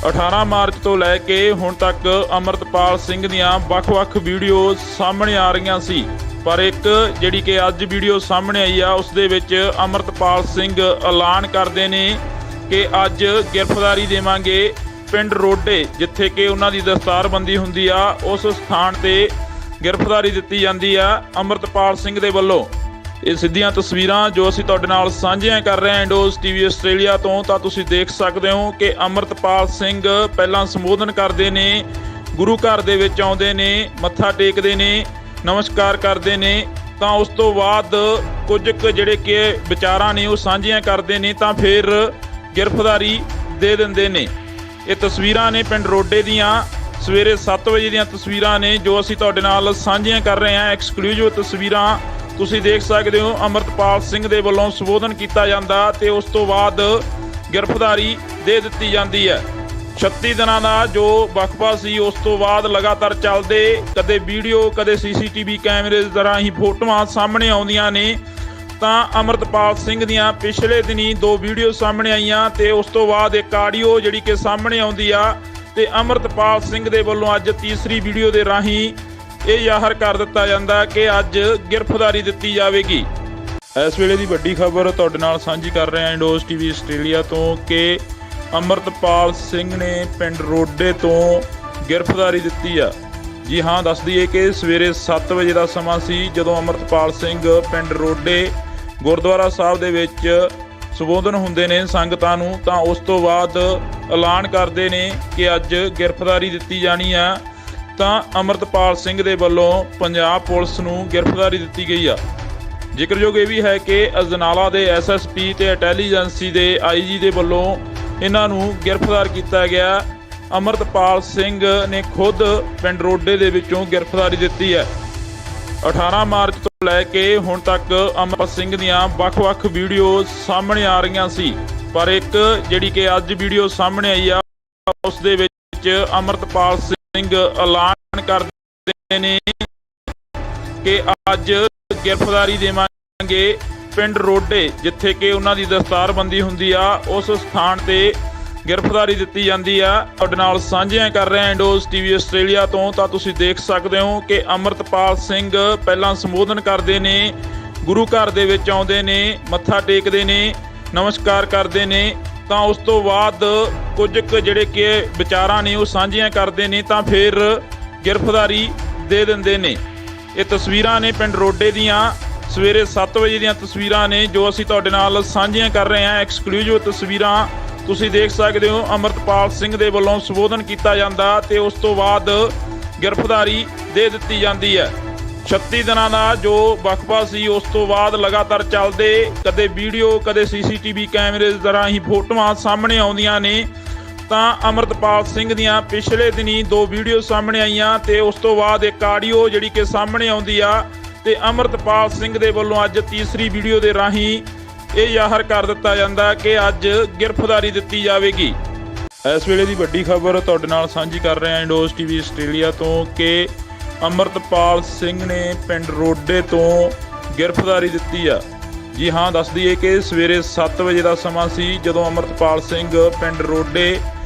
18 ਮਾਰਚ ਤੋਂ ਲੈ ਕੇ ਹੁਣ ਤੱਕ ਅੰਮ੍ਰਿਤਪਾਲ ਸਿੰਘ ਦੀਆਂ ਵੱਖ-ਵੱਖ ਵੀਡੀਓ ਸਾਹਮਣੇ ਆ ਰਹੀਆਂ ਸੀ, ਪਰ ਇੱਕ ਜਿਹੜੀ ਕਿ ਅੱਜ ਵੀਡੀਓ ਸਾਹਮਣੇ ਆਈ ਆ ਉਸ ਦੇ ਵਿੱਚ ਅੰਮ੍ਰਿਤਪਾਲ ਸਿੰਘ ਐਲਾਨ ਕਰਦੇ ਨੇ ਕਿ ਅੱਜ ਗ੍ਰਿਫਤਾਰੀ ਦੇਵਾਂਗੇ ਪਿੰਡ ਰੋਡੇ, ਜਿੱਥੇ ਕਿ ਉਹਨਾਂ ਦੀ ਦਸਤਾਰਬੰਦੀ ਹੁੰਦੀ ਆ, ਉਸ ਸਥਾਨ ਤੇ ਗ੍ਰਿਫਤਾਰੀ ਦਿੱਤੀ ਜਾਂਦੀ ਆ ਅੰਮ੍ਰਿਤਪਾਲ ਸਿੰਘ ਦੇ ਵੱਲੋਂ। ਇਹ ਸਿੱਧੀਆਂ ਤਸਵੀਰਾਂ ਜੋ ਅਸੀਂ ਤੁਹਾਡੇ ਨਾਲ ਸਾਂਝੀਆਂ ਕਰ ਰਹੇ ਹਾਂ ਇੰਡੋਜ਼ ਟੀਵੀ ਆਸਟ੍ਰੇਲੀਆ ਤੋਂ, ਤਾਂ ਤੁਸੀਂ ਦੇਖ ਸਕਦੇ ਹੋ ਕਿ ਅੰਮ੍ਰਿਤਪਾਲ ਸਿੰਘ ਪਹਿਲਾਂ ਸੰਬੋਧਨ ਕਰਦੇ ਨੇ, ਗੁਰੂ ਘਰ ਦੇ ਵਿੱਚ ਆਉਂਦੇ ਨੇ, ਮੱਥਾ ਟੇਕਦੇ ਨੇ, ਨਮਸਕਾਰ ਕਰਦੇ ਨੇ, ਤਾਂ ਉਸ ਤੋਂ ਬਾਅਦ ਕੁਝ ਕੁ ਜਿਹੜੇ ਕਿ ਵਿਚਾਰਾਂ ਨੇ ਉਹ ਸਾਂਝੀਆਂ ਕਰਦੇ ਨੇ ਤਾਂ ਫਿਰ ਗ੍ਰਿਫਤਾਰੀ ਦੇ ਦਿੰਦੇ ਨੇ। ਇਹ ਤਸਵੀਰਾਂ ਨੇ ਪਿੰਡ ਰੋਡੇ ਦੀਆਂ ਸਵੇਰੇ 7 ਵਜੇ ਦੀਆਂ ਤਸਵੀਰਾਂ ਨੇ ਜੋ ਅਸੀਂ ਤੁਹਾਡੇ ਨਾਲ ਸਾਂਝੀਆਂ ਕਰ ਰਹੇ ਹਾਂ। ਐਕਸਕਲੂਸਿਵ ਤਸਵੀਰਾਂ ਤੁਸੀਂ ਦੇਖ ਸਕਦੇ ਹੋ। ਅੰਮ੍ਰਿਤਪਾਲ ਸਿੰਘ ਦੇ ਵੱਲੋਂ ਸੰਬੋਧਨ ਕੀਤਾ ਜਾਂਦਾ ਤੇ ਉਸ ਤੋਂ ਬਾਅਦ ਗ੍ਰਿਫਤਾਰੀ ਦੇ ਦਿੱਤੀ ਜਾਂਦੀ ਹੈ। 36 ਦਿਨਾਂ ਦਾ ਜੋ ਵਕਫਾ ਸੀ ਉਸ ਤੋਂ ਬਾਅਦ ਲਗਾਤਾਰ ਚੱਲਦੇ ਕਦੇ ਵੀਡੀਓ ਕਦੇ ਸੀਸੀਟੀਵੀ ਕੈਮਰੇ ਦੇ ਰਾਹੀਂ ਫੋਟੋਆਂ ਸਾਹਮਣੇ ਆਉਂਦੀਆਂ ਨੇ, ਤਾਂ ਅੰਮ੍ਰਿਤਪਾਲ ਸਿੰਘ ਦੀਆਂ ਪਿਛਲੇ ਦਿਨੀ 2 ਵੀਡੀਓ ਸਾਹਮਣੇ ਆਈਆਂ ਤੇ ਉਸ ਤੋਂ ਬਾਅਦ ਇੱਕ ਆਡੀਓ ਜਿਹੜੀ ਕਿ ਸਾਹਮਣੇ ਆਉਂਦੀ ਆ ਤੇ ਅੰਮ੍ਰਿਤਪਾਲ ਸਿੰਘ ਦੇ ਵੱਲੋਂ ਅੱਜ ਤੀਸਰੀ ਵੀਡੀਓ ਦੇ ਰਾਹੀਂ ਇਹ ਜ਼ਾਹਰ ਕਰ ਦਿੱਤਾ ਜਾਂਦਾ ਕਿ ਅੱਜ ਗ੍ਰਿਫਤਾਰੀ ਦਿੱਤੀ ਜਾਵੇਗੀ। ਇਸ ਵੇਲੇ ਦੀ ਵੱਡੀ ਖਬਰ ਤੁਹਾਡੇ ਨਾਲ ਸਾਂਝੀ ਕਰ ਰਹੇ ਹਾਂ ਇੰਡੋਜ਼ ਟੀਵੀ ਆਸਟ੍ਰੇਲੀਆ ਤੋਂ ਕਿ ਅੰਮ੍ਰਿਤਪਾਲ ਸਿੰਘ ਨੇ ਪਿੰਡ ਰੋਡੇ ਤੋਂ ਗ੍ਰਿਫਤਾਰੀ ਦਿੱਤੀ ਆ। ਜੀ ਹਾਂ, ਦੱਸ ਦਈਏ ਕਿ ਸਵੇਰੇ 7 ਵਜੇ ਦਾ ਸਮਾਂ ਸੀ ਜਦੋਂ ਅੰਮ੍ਰਿਤਪਾਲ ਸਿੰਘ ਪਿੰਡ ਰੋਡੇ ਗੁਰਦੁਆਰਾ ਸਾਹਿਬ ਦੇ ਵਿੱਚ ਸੰਬੋਧਨ ਹੁੰਦੇ ਨੇ ਸੰਗਤਾਂ ਨੂੰ, ਤਾਂ ਉਸ ਤੋਂ ਬਾਅਦ ਐਲਾਨ ਕਰਦੇ ਨੇ ਕਿ ਅੱਜ ਗ੍ਰਿਫਤਾਰੀ ਦਿੱਤੀ ਜਾਣੀ ਆ। ਤਾਂ ਅੰਮ੍ਰਿਤਪਾਲ ਸਿੰਘ ਦੇ ਵੱਲੋਂ ਪੰਜਾਬ ਪੁਲਿਸ ਨੂੰ ਗ੍ਰਿਫਤਾਰੀ ਦਿੱਤੀ ਗਈ ਆ। ਜ਼ਿਕਰਯੋਗ ਇਹ ਵੀ ਹੈ ਕਿ ਅਜਨਾਲਾ ਦੇ ਐਸਐਸਪੀ ਤੇ ਇੰਟੈਲੀਜੈਂਸੀ ਦੇ ਆਈਜੀ ਦੇ ਵੱਲੋਂ ਇਹਨਾਂ ਨੂੰ ਗ੍ਰਿਫਤਾਰ ਕੀਤਾ ਗਿਆ। ਅੰਮ੍ਰਿਤਪਾਲ ਸਿੰਘ ਨੇ ਖੁਦ ਪਿੰਡ ਰੋਡੇ ਦੇ ਵਿੱਚੋਂ ਗ੍ਰਿਫਤਾਰੀ ਦਿੱਤੀ ਹੈ। 18 ਮਾਰਚ ਤੋਂ ਲੈ ਕੇ ਹੁਣ ਤੱਕ ਅੰਮ੍ਰਿਤਪਾਲ ਸਿੰਘ ਦੀਆਂ ਵੱਖ-ਵੱਖ ਵੀਡੀਓ ਸਾਹਮਣੇ ਆ ਰਹੀਆਂ ਸੀ, ਪਰ ਇੱਕ ਜਿਹੜੀ ਕਿ ਅੱਜ ਵੀਡੀਓ ਸਾਹਮਣੇ ਆਈ ਆ ਉਸ ਦੇ ਵਿੱਚ ਅੰਮ੍ਰਿਤਪਾਲ ਸਿੰਘ ਐਲਾਨ ਕਰਦੇ ਨੇ ਕਿ ਅੱਜ ਗ੍ਰਿਫਤਾਰੀ ਦੇਵਾਂਗੇ ਪਿੰਡ ਰੋਡੇ, ਜਿੱਥੇ ਕਿ ਉਹਨਾਂ ਦੀ ਦਸਤਾਰਬੰਦੀ ਹੁੰਦੀ ਆ, ਉਸ ਸਥਾਨ ਤੇ ਗ੍ਰਿਫਤਾਰੀ ਦਿੱਤੀ ਜਾਂਦੀ ਆ। ਤੁਹਾਡੇ ਨਾਲ ਸਾਂਝੀਆਂ ਕਰ ਰਹੇ ਹਾਂ ਇੰਡੋਜ਼ ਟੀਵੀ ਆਸਟ੍ਰੇਲੀਆ ਤੋਂ, ਤਾਂ ਤੁਸੀਂ ਦੇਖ ਸਕਦੇ ਹੋ ਕਿ ਅੰਮ੍ਰਿਤਪਾਲ ਸਿੰਘ ਪਹਿਲਾਂ ਸੰਬੋਧਨ ਕਰਦੇ ਨੇ, ਗੁਰੂ ਘਰ ਦੇ ਵਿੱਚ ਆਉਂਦੇ ਨੇ, ਮੱਥਾ ਟੇਕਦੇ ਨੇ, ਨਮਸਕਾਰ ਕਰਦੇ ਨੇ, ਤਾਂ ਉਸ ਤੋਂ ਬਾਅਦ ਕੁਝ ਕੁ ਜਿਹੜੇ ਕਿ ਵਿਚਾਰਾਂ ਨੇ ਉਹ ਸਾਂਝੀਆਂ ਕਰਦੇ ਨੇ ਤਾਂ ਫਿਰ ਗ੍ਰਿਫਤਾਰੀ ਦੇ ਦਿੰਦੇ ਨੇ। ਇਹ ਤਸਵੀਰਾਂ ਨੇ ਪਿੰਡ ਰੋਡੇ ਦੀਆਂ ਸਵੇਰੇ 7 ਵਜੇ ਦੀਆਂ ਤਸਵੀਰਾਂ ਨੇ ਜੋ ਅਸੀਂ ਤੁਹਾਡੇ ਨਾਲ ਸਾਂਝੀਆਂ ਕਰ ਰਹੇ ਹਾਂ। ਐਕਸਕਲੂਸਿਵ ਤਸਵੀਰਾਂ ਤੁਸੀਂ ਦੇਖ ਸਕਦੇ ਹੋ। ਅੰਮ੍ਰਿਤਪਾਲ ਸਿੰਘ ਦੇ ਵੱਲੋਂ ਸੰਬੋਧਨ ਕੀਤਾ ਜਾਂਦਾ ਤੇ ਉਸ ਤੋਂ ਬਾਅਦ ਗ੍ਰਿਫਤਾਰੀ ਦੇ ਦਿੱਤੀ ਜਾਂਦੀ ਹੈ। 36 ਦਿਨਾਂ ਦਾ ਜੋ ਵਕਫਾ ਸੀ ਉਸ ਤੋਂ ਬਾਅਦ ਲਗਾਤਾਰ ਚੱਲਦੇ ਕਦੇ ਵੀਡੀਓ ਕਦੇ ਸੀਸੀਟੀਵੀ ਕੈਮਰੇ ਦੇ ਰਾਹੀਂ ਫੋਟੋਆਂ ਸਾਹਮਣੇ ਆਉਂਦੀਆਂ ਨੇ, ਤਾਂ ਅਮਰਤਪਾਲ ਸਿੰਘ ਦੀਆਂ ਪਿਛਲੇ ਦਿਨੀ 2 ਵੀਡੀਓ ਸਾਹਮਣੇ ਆਈਆਂ ਤੇ ਉਸ ਤੋਂ ਬਾਅਦ ਇੱਕ ਆਡੀਓ ਜਿਹੜੀ ਕਿ ਸਾਹਮਣੇ ਆਉਂਦੀ ਆ ਤੇ ਅਮਰਤਪਾਲ ਸਿੰਘ ਦੇ ਵੱਲੋਂ ਅੱਜ ਤੀਸਰੀ ਵੀਡੀਓ ਦੇ ਰਾਹੀਂ ਇਹ ਜ਼ਾਹਰ ਕਰ ਦਿੱਤਾ ਜਾਂਦਾ ਕਿ ਅੱਜ ਗ੍ਰਿਫਤਾਰੀ ਦਿੱਤੀ ਜਾਵੇਗੀ। ਇਸ ਵੇਲੇ ਦੀ ਵੱਡੀ ਖਬਰ ਤੁਹਾਡੇ ਨਾਲ ਸਾਂਝੀ ਕਰ ਰਹੇ ਹਾਂ ਇੰਡੋਜ਼ ਟੀਵੀ ਆਸਟ੍ਰੇਲੀਆ ਤੋਂ ਕਿ ਅਮਰਤਪਾਲ ਸਿੰਘ ਨੇ ਪਿੰਡ ਰੋਡੇ ਤੋਂ ਗ੍ਰਿਫਤਾਰੀ ਦਿੱਤੀ ਆ। ਜੀ ਹਾਂ, ਦੱਸ ਦਈਏ ਕਿ ਸਵੇਰੇ 7 ਵਜੇ ਦਾ ਸਮਾਂ ਸੀ ਜਦੋਂ ਅਮਰਤਪਾਲ ਸਿੰਘ ਪਿੰਡ ਰੋਡੇ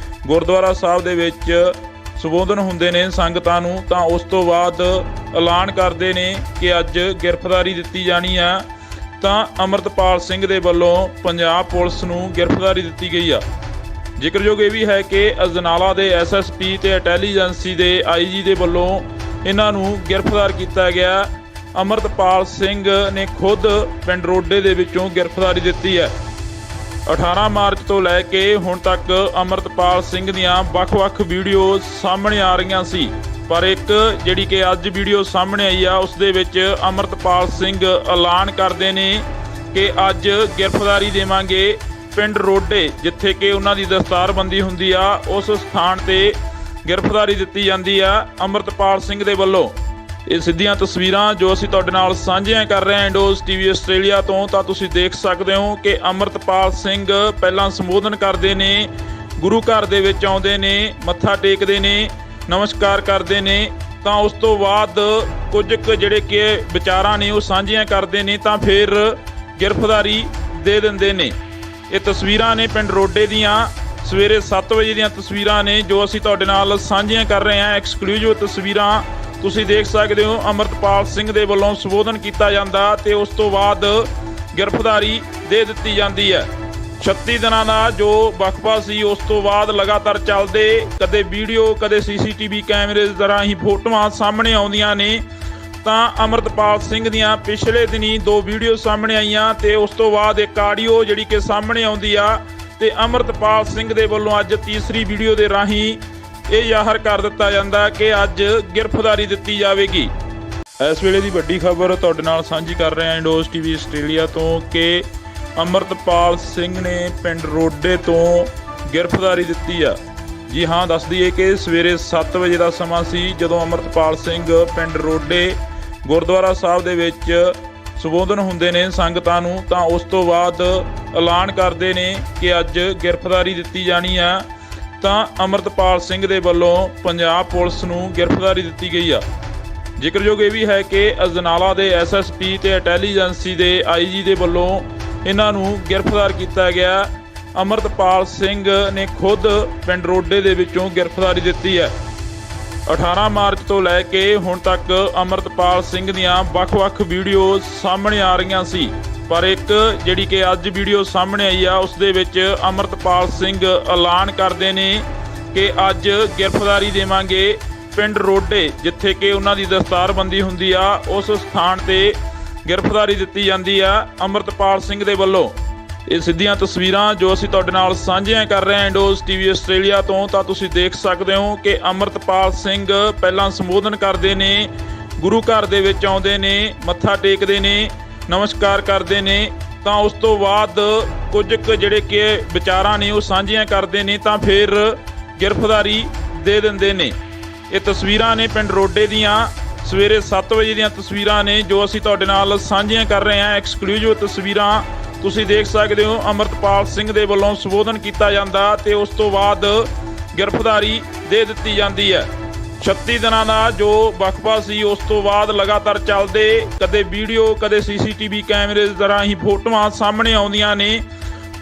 ਗੁਰਦੁਆਰਾ ਸਾਹਿਬ ਦੇ ਵਿੱਚ ਸੰਬੋਧਨ ਹੁੰਦੇ ਨੇ ਸੰਗਤਾਂ ਨੂੰ, ਤਾਂ ਉਸ ਤੋਂ ਬਾਅਦ ਐਲਾਨ ਕਰਦੇ ਨੇ ਕਿ ਅੱਜ ਗ੍ਰਿਫਤਾਰੀ ਦਿੱਤੀ ਜਾਣੀ ਆ। ਤਾਂ ਅਮਰਤਪਾਲ ਸਿੰਘ ਦੇ ਵੱਲੋਂ ਪੰਜਾਬ ਪੁਲਿਸ ਨੂੰ ਗ੍ਰਿਫਤਾਰੀ ਦਿੱਤੀ ਗਈ ਆ। ਜ਼ਿਕਰਯੋਗ ਇਹ ਵੀ ਹੈ ਕਿ ਅਜਨਾਲਾ ਦੇ ਐਸਐਸਪੀ ਤੇ ਇੰਟੈਲੀਜੈਂਸੀ ਦੇ ਆਈਜੀ ਦੇ ਵੱਲੋਂ ਇਹਨਾਂ ਨੂੰ ਗ੍ਰਿਫਤਾਰ ਕੀਤਾ ਗਿਆ। ਅਮਰਤਪਾਲ ਸਿੰਘ ਨੇ ਖੁਦ ਪਿੰਡ ਰੋਡੇ ਦੇ ਵਿੱਚੋਂ ਗ੍ਰਿਫਤਾਰੀ ਦਿੱਤੀ ਹੈ। 18 ਮਾਰਚ ਤੋਂ ਲੈ ਕੇ ਹੁਣ ਤੱਕ ਅਮਰਤਪਾਲ ਸਿੰਘ ਦੀਆਂ ਵੱਖ-ਵੱਖ ਵੀਡੀਓ ਸਾਹਮਣੇ ਆ ਰਹੀਆਂ ਸੀ, ਪਰ ਇੱਕ ਜਿਹੜੀ ਕਿ ਅੱਜ ਵੀਡੀਓ ਸਾਹਮਣੇ ਆਈ ਆ ਉਸ ਦੇ ਵਿੱਚ ਅਮਰਤਪਾਲ ਸਿੰਘ ਐਲਾਨ ਕਰਦੇ ਨੇ ਕਿ ਅੱਜ ਗ੍ਰਿਫਤਾਰੀ ਦੇਵਾਂਗੇ ਪਿੰਡ ਰੋਡੇ, ਜਿੱਥੇ ਕਿ ਉਹਨਾਂ ਦੀ ਦਸਤਾਰਬੰਦੀ ਹੁੰਦੀ ਆ, ਉਸ ਸਥਾਨ ਤੇ ਗ੍ਰਿਫਤਾਰੀ ਦਿੱਤੀ ਜਾਂਦੀ ਆ ਅਮਰਤਪਾਲ ਸਿੰਘ ਦੇ ਵੱਲੋਂ। ਇਹ ਸਿੱਧੀਆਂ ਤਸਵੀਰਾਂ ਜੋ ਅਸੀਂ ਤੁਹਾਡੇ ਨਾਲ ਸਾਂਝੀਆਂ ਕਰ ਰਹੇ ਹਾਂ ਇੰਡੋਜ਼ ਟੀਵੀ ਆਸਟ੍ਰੇਲੀਆ ਤੋਂ, ਤਾਂ ਤੁਸੀਂ ਦੇਖ ਸਕਦੇ ਹੋ ਕਿ ਅਮਰਤਪਾਲ ਸਿੰਘ ਪਹਿਲਾਂ ਸੰਬੋਧਨ ਕਰਦੇ ਨੇ, ਗੁਰੂ ਘਰ ਦੇ ਵਿੱਚ ਆਉਂਦੇ ਨੇ, ਮੱਥਾ ਟੇਕਦੇ ਨੇ, ਨਮਸਕਾਰ ਕਰਦੇ ਨੇ, ਤਾਂ ਉਸ ਤੋਂ ਬਾਅਦ ਕੁਝ ਕੁ ਜਿਹੜੇ ਕਿ ਵਿਚਾਰਾਂ ਨੇ ਉਹ ਸਾਂਝੀਆਂ ਕਰਦੇ ਨੇ ਤਾਂ ਫਿਰ ਗ੍ਰਿਫਤਾਰੀ ਦੇ ਦਿੰਦੇ ਨੇ। ਇਹ ਤਸਵੀਰਾਂ ਨੇ ਪਿੰਡ ਰੋਡੇ ਦੀਆਂ ਸਵੇਰੇ 7 ਵਜੇ ਦੀਆਂ ਤਸਵੀਰਾਂ ਨੇ ਜੋ ਅਸੀਂ ਤੁਹਾਡੇ ਨਾਲ ਸਾਂਝੀਆਂ ਕਰ ਰਹੇ ਹਾਂ। ਐਕਸਕਲੂਸਿਵ ਤਸਵੀਰਾਂ ਤੁਸੀਂ ਦੇਖ ਸਕਦੇ ਹੋ। ਅਮਰਤਪਾਲ ਸਿੰਘ ਦੇ ਵੱਲੋਂ ਸੰਬੋਧਨ ਕੀਤਾ ਜਾਂਦਾ ਤੇ ਉਸ ਤੋਂ ਬਾਅਦ ਗ੍ਰਿਫਤਾਰੀ ਦੇ ਦਿੱਤੀ ਜਾਂਦੀ ਹੈ। 36 ਦਿਨਾਂ ਦਾ ਜੋ ਵਕਫਾ ਸੀ ਉਸ ਤੋਂ ਬਾਅਦ ਲਗਾਤਾਰ ਚੱਲਦੇ ਕਦੇ ਵੀਡੀਓ ਕਦੇ ਸੀਸੀਟੀਵੀ ਕੈਮਰੇ ਦੇ ਰਾਹੀਂ ਫੋਟੋਆਂ ਸਾਹਮਣੇ ਆਉਂਦੀਆਂ ਨੇ। ਤਾਂ ਅਮਰਤਪਾਲ ਸਿੰਘ ਦੀਆਂ ਪਿਛਲੇ ਦਿਨੀ 2 ਵੀਡੀਓ ਸਾਹਮਣੇ ਆਈਆਂ ਤੇ ਉਸ ਤੋਂ ਬਾਅਦ ਇੱਕ ਆਡੀਓ ਜਿਹੜੀ ਕਿ ਸਾਹਮਣੇ ਆਉਂਦੀ ਆ ਤੇ ਅਮਰਤਪਾਲ ਸਿੰਘ ਦੇ ਵੱਲੋਂ ਅੱਜ ਤੀਸਰੀ ਵੀਡੀਓ ਦੇ ਰਾਹੀਂ ਇਹ ਜ਼ਾਹਰ ਕਰ ਦਿੱਤਾ ਜਾਂਦਾ ਕਿ ਅੱਜ ਗ੍ਰਿਫਤਾਰੀ ਦਿੱਤੀ ਜਾਵੇਗੀ। ਇਸ ਵੇਲੇ ਦੀ ਵੱਡੀ ਖਬਰ ਤੁਹਾਡੇ ਨਾਲ ਸਾਂਝੀ ਕਰ ਰਹੇ ਹਾਂ ਇੰਡੋਜ਼ ਟੀਵੀ ਆਸਟ੍ਰੇਲੀਆ ਤੋਂ ਕਿ ਅਮਰਤਪਾਲ ਸਿੰਘ ਨੇ ਪਿੰਡ ਰੋਡੇ ਤੋਂ ਗ੍ਰਿਫਤਾਰੀ ਦਿੱਤੀ ਆ। ਜੀ ਹਾਂ, ਦੱਸ ਦਈਏ ਕਿ ਸਵੇਰੇ 7 ਵਜੇ ਦਾ ਸਮਾਂ ਸੀ ਜਦੋਂ ਅਮਰਤਪਾਲ ਸਿੰਘ ਪਿੰਡ ਰੋਡੇ ਗੁਰਦੁਆਰਾ ਸਾਹਿਬ ਦੇ ਵਿੱਚ ਸੰਬੋਧਨ ਹੁੰਦੇ ਨੇ ਸੰਗਤਾਂ ਨੂੰ, ਤਾਂ ਉਸ ਤੋਂ ਬਾਅਦ ਐਲਾਨ ਕਰਦੇ ਨੇ ਕਿ ਅੱਜ ਗ੍ਰਿਫਤਾਰੀ ਦਿੱਤੀ ਜਾਣੀ ਆ। ਤਾਂ ਅਮਰਤਪਾਲ ਸਿੰਘ ਦੇ ਵੱਲੋਂ ਪੰਜਾਬ ਪੁਲਿਸ ਨੂੰ ਗ੍ਰਿਫਤਾਰੀ ਦਿੱਤੀ ਗਈ ਆ। ਜ਼ਿਕਰਯੋਗ ਇਹ ਵੀ ਹੈ ਕਿ ਅਜਨਾਲਾ ਦੇ ਐਸਐਸਪੀ ਤੇ ਇੰਟੈਲੀਜੈਂਸੀ ਦੇ ਆਈਜੀ ਦੇ ਵੱਲੋਂ ਇਹਨਾਂ ਨੂੰ ਗ੍ਰਿਫਤਾਰ ਕੀਤਾ ਗਿਆ। ਅਮਰਤਪਾਲ ਸਿੰਘ ਨੇ ਖੁਦ ਪਿੰਡ ਰੋਡੇ ਦੇ ਵਿੱਚੋਂ ਗ੍ਰਿਫਤਾਰੀ ਦਿੱਤੀ ਹੈ। 18 ਮਾਰਚ ਤੋਂ ਲੈ ਕੇ ਹੁਣ ਤੱਕ ਅਮਰਤਪਾਲ ਸਿੰਘ ਦੀਆਂ ਵੱਖ-ਵੱਖ ਵੀਡੀਓ ਸਾਹਮਣੇ ਆ ਰਹੀਆਂ ਸੀ, ਪਰ ਇੱਕ ਜਿਹੜੀ ਕਿ ਅੱਜ ਵੀਡੀਓ ਸਾਹਮਣੇ ਆਈ ਆ ਉਸ ਦੇ ਵਿੱਚ ਅਮਰਤਪਾਲ ਸਿੰਘ ਐਲਾਨ ਕਰਦੇ ਨੇ ਕਿ ਅੱਜ ਗ੍ਰਿਫਤਾਰੀ ਦੇਵਾਂਗੇ ਪਿੰਡ ਰੋਡੇ, ਜਿੱਥੇ ਕਿ ਉਹਨਾਂ ਦੀ ਦਸਤਾਰਬੰਦੀ ਹੁੰਦੀ ਆ, ਉਸ ਸਥਾਨ ਤੇ ਗ੍ਰਿਫਤਾਰੀ ਦਿੱਤੀ ਜਾਂਦੀ ਆ ਅਮਰਤਪਾਲ ਸਿੰਘ ਦੇ ਵੱਲੋਂ। ਇਹ ਸਿੱਧੀਆਂ ਤਸਵੀਰਾਂ ਜੋ ਅਸੀਂ ਤੁਹਾਡੇ ਨਾਲ ਸਾਂਝੀਆਂ ਕਰ ਰਹੇ ਹਾਂ ਇੰਡੋਜ਼ ਟੀਵੀ ਆਸਟ੍ਰੇਲੀਆ ਤੋਂ, ਤਾਂ ਤੁਸੀਂ ਦੇਖ ਸਕਦੇ ਹੋ ਕਿ ਅਮਰਤਪਾਲ ਸਿੰਘ ਪਹਿਲਾਂ ਸੰਬੋਧਨ ਕਰਦੇ ਨੇ, ਗੁਰੂ ਘਰ ਦੇ ਵਿੱਚ ਆਉਂਦੇ ਨੇ, ਮੱਥਾ ਟੇਕਦੇ ਨੇ, ਨਮਸਕਾਰ ਕਰਦੇ ਨੇ, ਤਾਂ ਉਸ ਤੋਂ ਬਾਅਦ ਕੁਝ ਕੁ ਜਿਹੜੇ ਕਿ ਵਿਚਾਰਾਂ ਨੇ ਉਹ ਸਾਂਝੀਆਂ ਕਰਦੇ ਨੇ ਤਾਂ ਫਿਰ ਗ੍ਰਿਫਤਾਰੀ ਦੇ ਦਿੰਦੇ ਨੇ। ਇਹ ਤਸਵੀਰਾਂ ਨੇ ਪਿੰਡ ਰੋਡੇ ਦੀਆਂ ਸਵੇਰੇ 7 ਵਜੇ ਦੀਆਂ ਤਸਵੀਰਾਂ ਨੇ ਜੋ ਅਸੀਂ ਤੁਹਾਡੇ ਨਾਲ ਸਾਂਝੀਆਂ ਕਰ ਰਹੇ ਹਾਂ। ਐਕਸਕਲੂਸਿਵ ਤਸਵੀਰਾਂ ਤੁਸੀਂ ਦੇਖ ਸਕਦੇ ਹੋ। ਅਮਰਤਪਾਲ ਸਿੰਘ ਦੇ ਵੱਲੋਂ ਸੰਬੋਧਨ ਕੀਤਾ ਜਾਂਦਾ ਤੇ ਉਸ ਤੋਂ ਬਾਅਦ ਗ੍ਰਿਫਤਾਰੀ ਦੇ ਦਿੱਤੀ ਜਾਂਦੀ ਹੈ। 36 ਦਿਨਾਂ ਦਾ ਜੋ ਵਕਫਾ ਸੀ ਉਸ ਤੋਂ ਬਾਅਦ ਲਗਾਤਾਰ ਚੱਲਦੇ ਕਦੇ ਵੀਡੀਓ ਕਦੇ ਸੀਸੀਟੀਵੀ ਕੈਮਰੇ ਦੇ ਰਾਹੀਂ ਫੋਟੋਆਂ ਸਾਹਮਣੇ ਆਉਂਦੀਆਂ ਨੇ।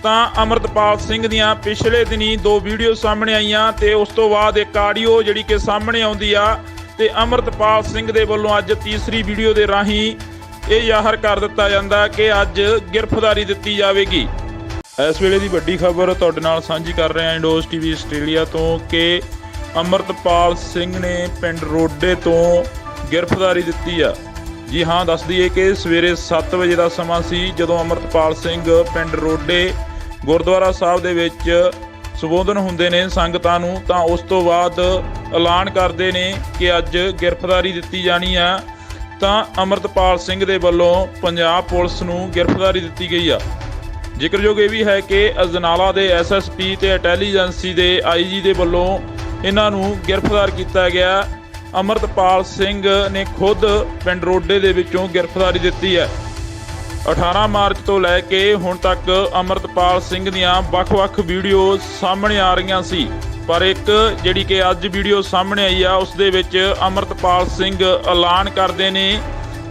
ਤਾਂ ਅਮਰਤਪਾਲ ਸਿੰਘ ਦੀਆਂ ਪਿਛਲੇ ਦਿਨੀ 2 ਵੀਡੀਓ ਸਾਹਮਣੇ ਆਈਆਂ ਤੇ ਉਸ ਤੋਂ ਬਾਅਦ ਇੱਕ ਆਡੀਓ ਜਿਹੜੀ ਕਿ ਸਾਹਮਣੇ ਆਉਂਦੀ ਆ ਤੇ ਅਮਰਤਪਾਲ ਸਿੰਘ ਦੇ ਵੱਲੋਂ ਅੱਜ ਤੀਸਰੀ ਵੀਡੀਓ ਦੇ ਰਾਹੀਂ ਇਹ ਜ਼ਾਹਰ ਕਰ ਦਿੱਤਾ ਜਾਂਦਾ ਕਿ ਅੱਜ ਗ੍ਰਿਫਤਾਰੀ ਦਿੱਤੀ ਜਾਵੇਗੀ। ਇਸ ਵੇਲੇ ਦੀ ਵੱਡੀ ਖਬਰ ਤੁਹਾਡੇ ਨਾਲ ਸਾਂਝੀ ਕਰ ਰਹੇ ਹਾਂ ਇੰਡੋਜ਼ ਟੀਵੀ ਆਸਟ੍ਰੇਲੀਆ ਤੋਂ ਕਿ ਅਮਰਤਪਾਲ ਸਿੰਘ ਨੇ ਪਿੰਡ ਰੋਡੇ ਤੋਂ ਗ੍ਰਿਫਤਾਰੀ ਦਿੱਤੀ ਆ। ਜੀ ਹਾਂ, ਦੱਸ ਦਈਏ ਕਿ ਸਵੇਰੇ 7 ਵਜੇ ਦਾ ਸਮਾਂ ਸੀ ਜਦੋਂ ਅਮਰਤਪਾਲ ਸਿੰਘ ਪਿੰਡ ਰੋਡੇ ਗੁਰਦੁਆਰਾ ਸਾਹਿਬ ਦੇ ਵਿੱਚ ਸੰਬੋਧਨ ਹੁੰਦੇ ਨੇ ਸੰਗਤਾਂ ਨੂੰ, ਤਾਂ ਉਸ ਤੋਂ ਬਾਅਦ ਐਲਾਨ ਕਰਦੇ ਨੇ ਕਿ ਅੱਜ ਗ੍ਰਿਫਤਾਰੀ ਦਿੱਤੀ ਜਾਣੀ ਆ। ਤਾਂ ਅਮਰਤਪਾਲ ਸਿੰਘ ਦੇ ਵੱਲੋਂ ਪੰਜਾਬ ਪੁਲਿਸ ਨੂੰ ਗ੍ਰਿਫਤਾਰੀ ਦਿੱਤੀ ਗਈ ਆ। ਜ਼ਿਕਰਯੋਗ ਇਹ ਵੀ ਹੈ ਕਿ ਅਜਨਾਲਾ ਦੇ ਐਸਐਸਪੀ ਤੇ ਇੰਟੈਲੀਜੈਂਸੀ ਦੇ ਆਈਜੀ ਦੇ ਵੱਲੋਂ ਇਹਨਾਂ ਨੂੰ ਗ੍ਰਿਫਤਾਰ ਕੀਤਾ ਗਿਆ। ਅਮਰਤਪਾਲ ਸਿੰਘ ਨੇ ਖੁਦ ਪਿੰਡ ਰੋਡੇ ਦੇ ਵਿੱਚੋਂ ਗ੍ਰਿਫਤਾਰੀ ਦਿੱਤੀ ਹੈ। 18 ਮਾਰਚ ਤੋਂ ਲੈ ਕੇ ਹੁਣ ਤੱਕ ਅਮਰਤਪਾਲ ਸਿੰਘ ਦੀਆਂ ਵੱਖ-ਵੱਖ ਵੀਡੀਓ ਸਾਹਮਣੇ ਆ ਰਹੀਆਂ ਸੀ, ਪਰ ਇੱਕ ਜਿਹੜੀ ਕਿ ਅੱਜ ਵੀਡੀਓ ਸਾਹਮਣੇ ਆਈ ਆ ਉਸ ਦੇ ਵਿੱਚ ਅਮਰਤਪਾਲ ਸਿੰਘ ਐਲਾਨ ਕਰਦੇ ਨੇ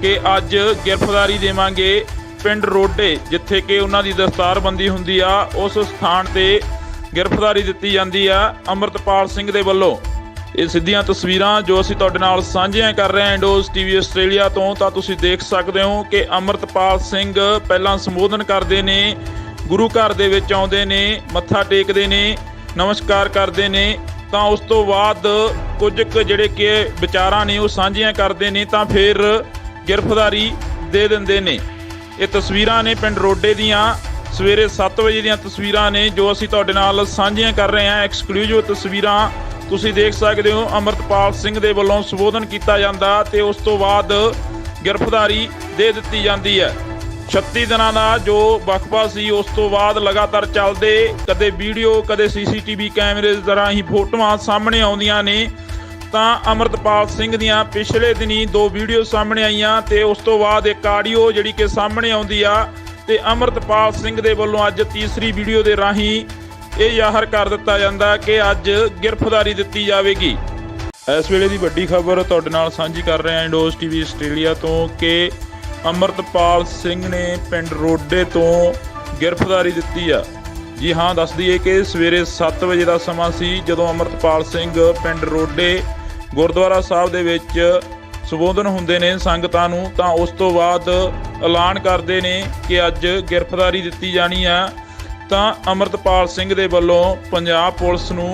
ਕਿ ਅੱਜ ਗ੍ਰਿਫਤਾਰੀ ਦੇਵਾਂਗੇ ਪਿੰਡ ਰੋਡੇ, ਜਿੱਥੇ ਕਿ ਉਹਨਾਂ ਦੀ ਦਸਤਾਰਬੰਦੀ ਹੁੰਦੀ ਆ, ਉਸ ਸਥਾਨ ਤੇ ਗ੍ਰਿਫਤਾਰੀ ਦਿੱਤੀ ਜਾਂਦੀ ਆ ਅਮਰਤਪਾਲ ਸਿੰਘ ਦੇ ਵੱਲੋਂ। ਇਹ ਸਿੱਧੀਆਂ ਤਸਵੀਰਾਂ ਜੋ ਅਸੀਂ ਤੁਹਾਡੇ ਨਾਲ ਸਾਂਝੀਆਂ ਕਰ ਰਹੇ ਹਾਂ ਇੰਡੋਜ਼ ਟੀਵੀ ਆਸਟ੍ਰੇਲੀਆ ਤੋਂ, ਤਾਂ ਤੁਸੀਂ ਦੇਖ ਸਕਦੇ ਹੋ ਕਿ ਅਮਰਤਪਾਲ ਸਿੰਘ ਪਹਿਲਾਂ ਸੰਬੋਧਨ ਕਰਦੇ ਨੇ, ਗੁਰੂ ਘਰ ਦੇ ਵਿੱਚ ਆਉਂਦੇ ਨੇ, ਮੱਥਾ ਟੇਕਦੇ ਨੇ, ਨਮਸਕਾਰ ਕਰਦੇ ਨੇ, ਤਾਂ ਉਸ ਤੋਂ ਬਾਅਦ ਕੁਝ ਕੁ ਜਿਹੜੇ ਕਿ ਵਿਚਾਰਾਂ ਨੇ ਉਹ ਸਾਂਝੀਆਂ ਕਰਦੇ ਨੇ ਤਾਂ ਫਿਰ ਗ੍ਰਿਫਤਾਰੀ ਦੇ ਦਿੰਦੇ ਨੇ। ਇਹ ਤਸਵੀਰਾਂ ਨੇ ਪਿੰਡ ਰੋਡੇ ਦੀਆਂ ਸਵੇਰੇ 7 ਵਜੇ ਦੀਆਂ ਤਸਵੀਰਾਂ ਨੇ ਜੋ ਅਸੀਂ ਤੁਹਾਡੇ ਨਾਲ ਸਾਂਝੀਆਂ ਕਰ ਰਹੇ ਹਾਂ। ਐਕਸਕਲੂਸਿਵ ਤਸਵੀਰਾਂ ਤੁਸੀਂ ਦੇਖ ਸਕਦੇ ਹੋ। ਅਮਰਤਪਾਲ ਸਿੰਘ ਦੇ ਵੱਲੋਂ ਸੰਬੋਧਨ ਕੀਤਾ ਜਾਂਦਾ ਤੇ ਉਸ ਤੋਂ ਬਾਅਦ ਗ੍ਰਿਫਤਾਰੀ ਦੇ ਦਿੱਤੀ ਜਾਂਦੀ ਹੈ। 36 ਦਿਨਾਂ ਦਾ ਜੋ ਵਕਫਾ ਸੀ ਉਸ ਤੋਂ ਬਾਅਦ ਲਗਾਤਾਰ ਚੱਲਦੇ, ਕਦੇ ਵੀਡੀਓ ਕਦੇ ਸੀਸੀਟੀਵੀ ਕੈਮਰੇ ਦੇ ਰਾਹੀਂ ਫੋਟੋਆਂ ਸਾਹਮਣੇ ਆਉਂਦੀਆਂ ਨੇ, ਤਾਂ ਅਮਰਤਪਾਲ ਸਿੰਘ ਦੀਆਂ ਪਿਛਲੇ ਦਿਨੀ 2 ਵੀਡੀਓ ਸਾਹਮਣੇ ਆਈਆਂ ਤੇ ਉਸ ਤੋਂ ਬਾਅਦ ਇੱਕ ਆਡੀਓ ਜਿਹੜੀ ਕਿ ਸਾਹਮਣੇ ਆਉਂਦੀ ਆ ਤੇ ਅਮਰਤਪਾਲ ਸਿੰਘ ਦੇ ਵੱਲੋਂ ਅੱਜ ਤੀਸਰੀ ਵੀਡੀਓ ਦੇ ਰਾਹੀਂ ਇਹ ਜ਼ਾਹਰ ਕਰ ਦਿੱਤਾ ਜਾਂਦਾ ਕਿ ਅੱਜ ਗ੍ਰਿਫਤਾਰੀ ਦਿੱਤੀ ਜਾਵੇਗੀ। ਇਸ ਵੇਲੇ ਦੀ ਵੱਡੀ ਖਬਰ ਤੁਹਾਡੇ ਨਾਲ ਸਾਂਝੀ ਕਰ ਰਹੇ ਹਾਂ ਇੰਡੋਜ਼ ਟੀਵੀ ਆਸਟ੍ਰੇਲੀਆ ਤੋਂ ਕਿ ਅਮਰਤਪਾਲ ਸਿੰਘ ਨੇ ਪਿੰਡ ਰੋਡੇ ਤੋਂ ਗ੍ਰਿਫਤਾਰੀ ਦਿੱਤੀ ਆ। ਜੀ ਹਾਂ, ਦੱਸ ਦਈਏ ਕਿ ਸਵੇਰੇ 7 ਵਜੇ ਦਾ ਸਮਾਂ ਸੀ ਜਦੋਂ ਅਮਰਤਪਾਲ ਸਿੰਘ ਪਿੰਡ ਰੋਡੇ ਗੁਰਦੁਆਰਾ ਸਾਹਿਬ ਦੇ ਵਿੱਚ ਸੰਬੋਧਨ ਹੁੰਦੇ ਨੇ ਸੰਗਤਾਂ ਨੂੰ, ਤਾਂ ਉਸ ਤੋਂ ਬਾਅਦ ਐਲਾਨ ਕਰਦੇ ਨੇ ਕਿ ਅੱਜ ਗ੍ਰਿਫਤਾਰੀ ਦਿੱਤੀ ਜਾਣੀ ਆ। ਤਾਂ ਅਮਰਤਪਾਲ ਸਿੰਘ ਦੇ ਵੱਲੋਂ ਪੰਜਾਬ ਪੁਲਿਸ ਨੂੰ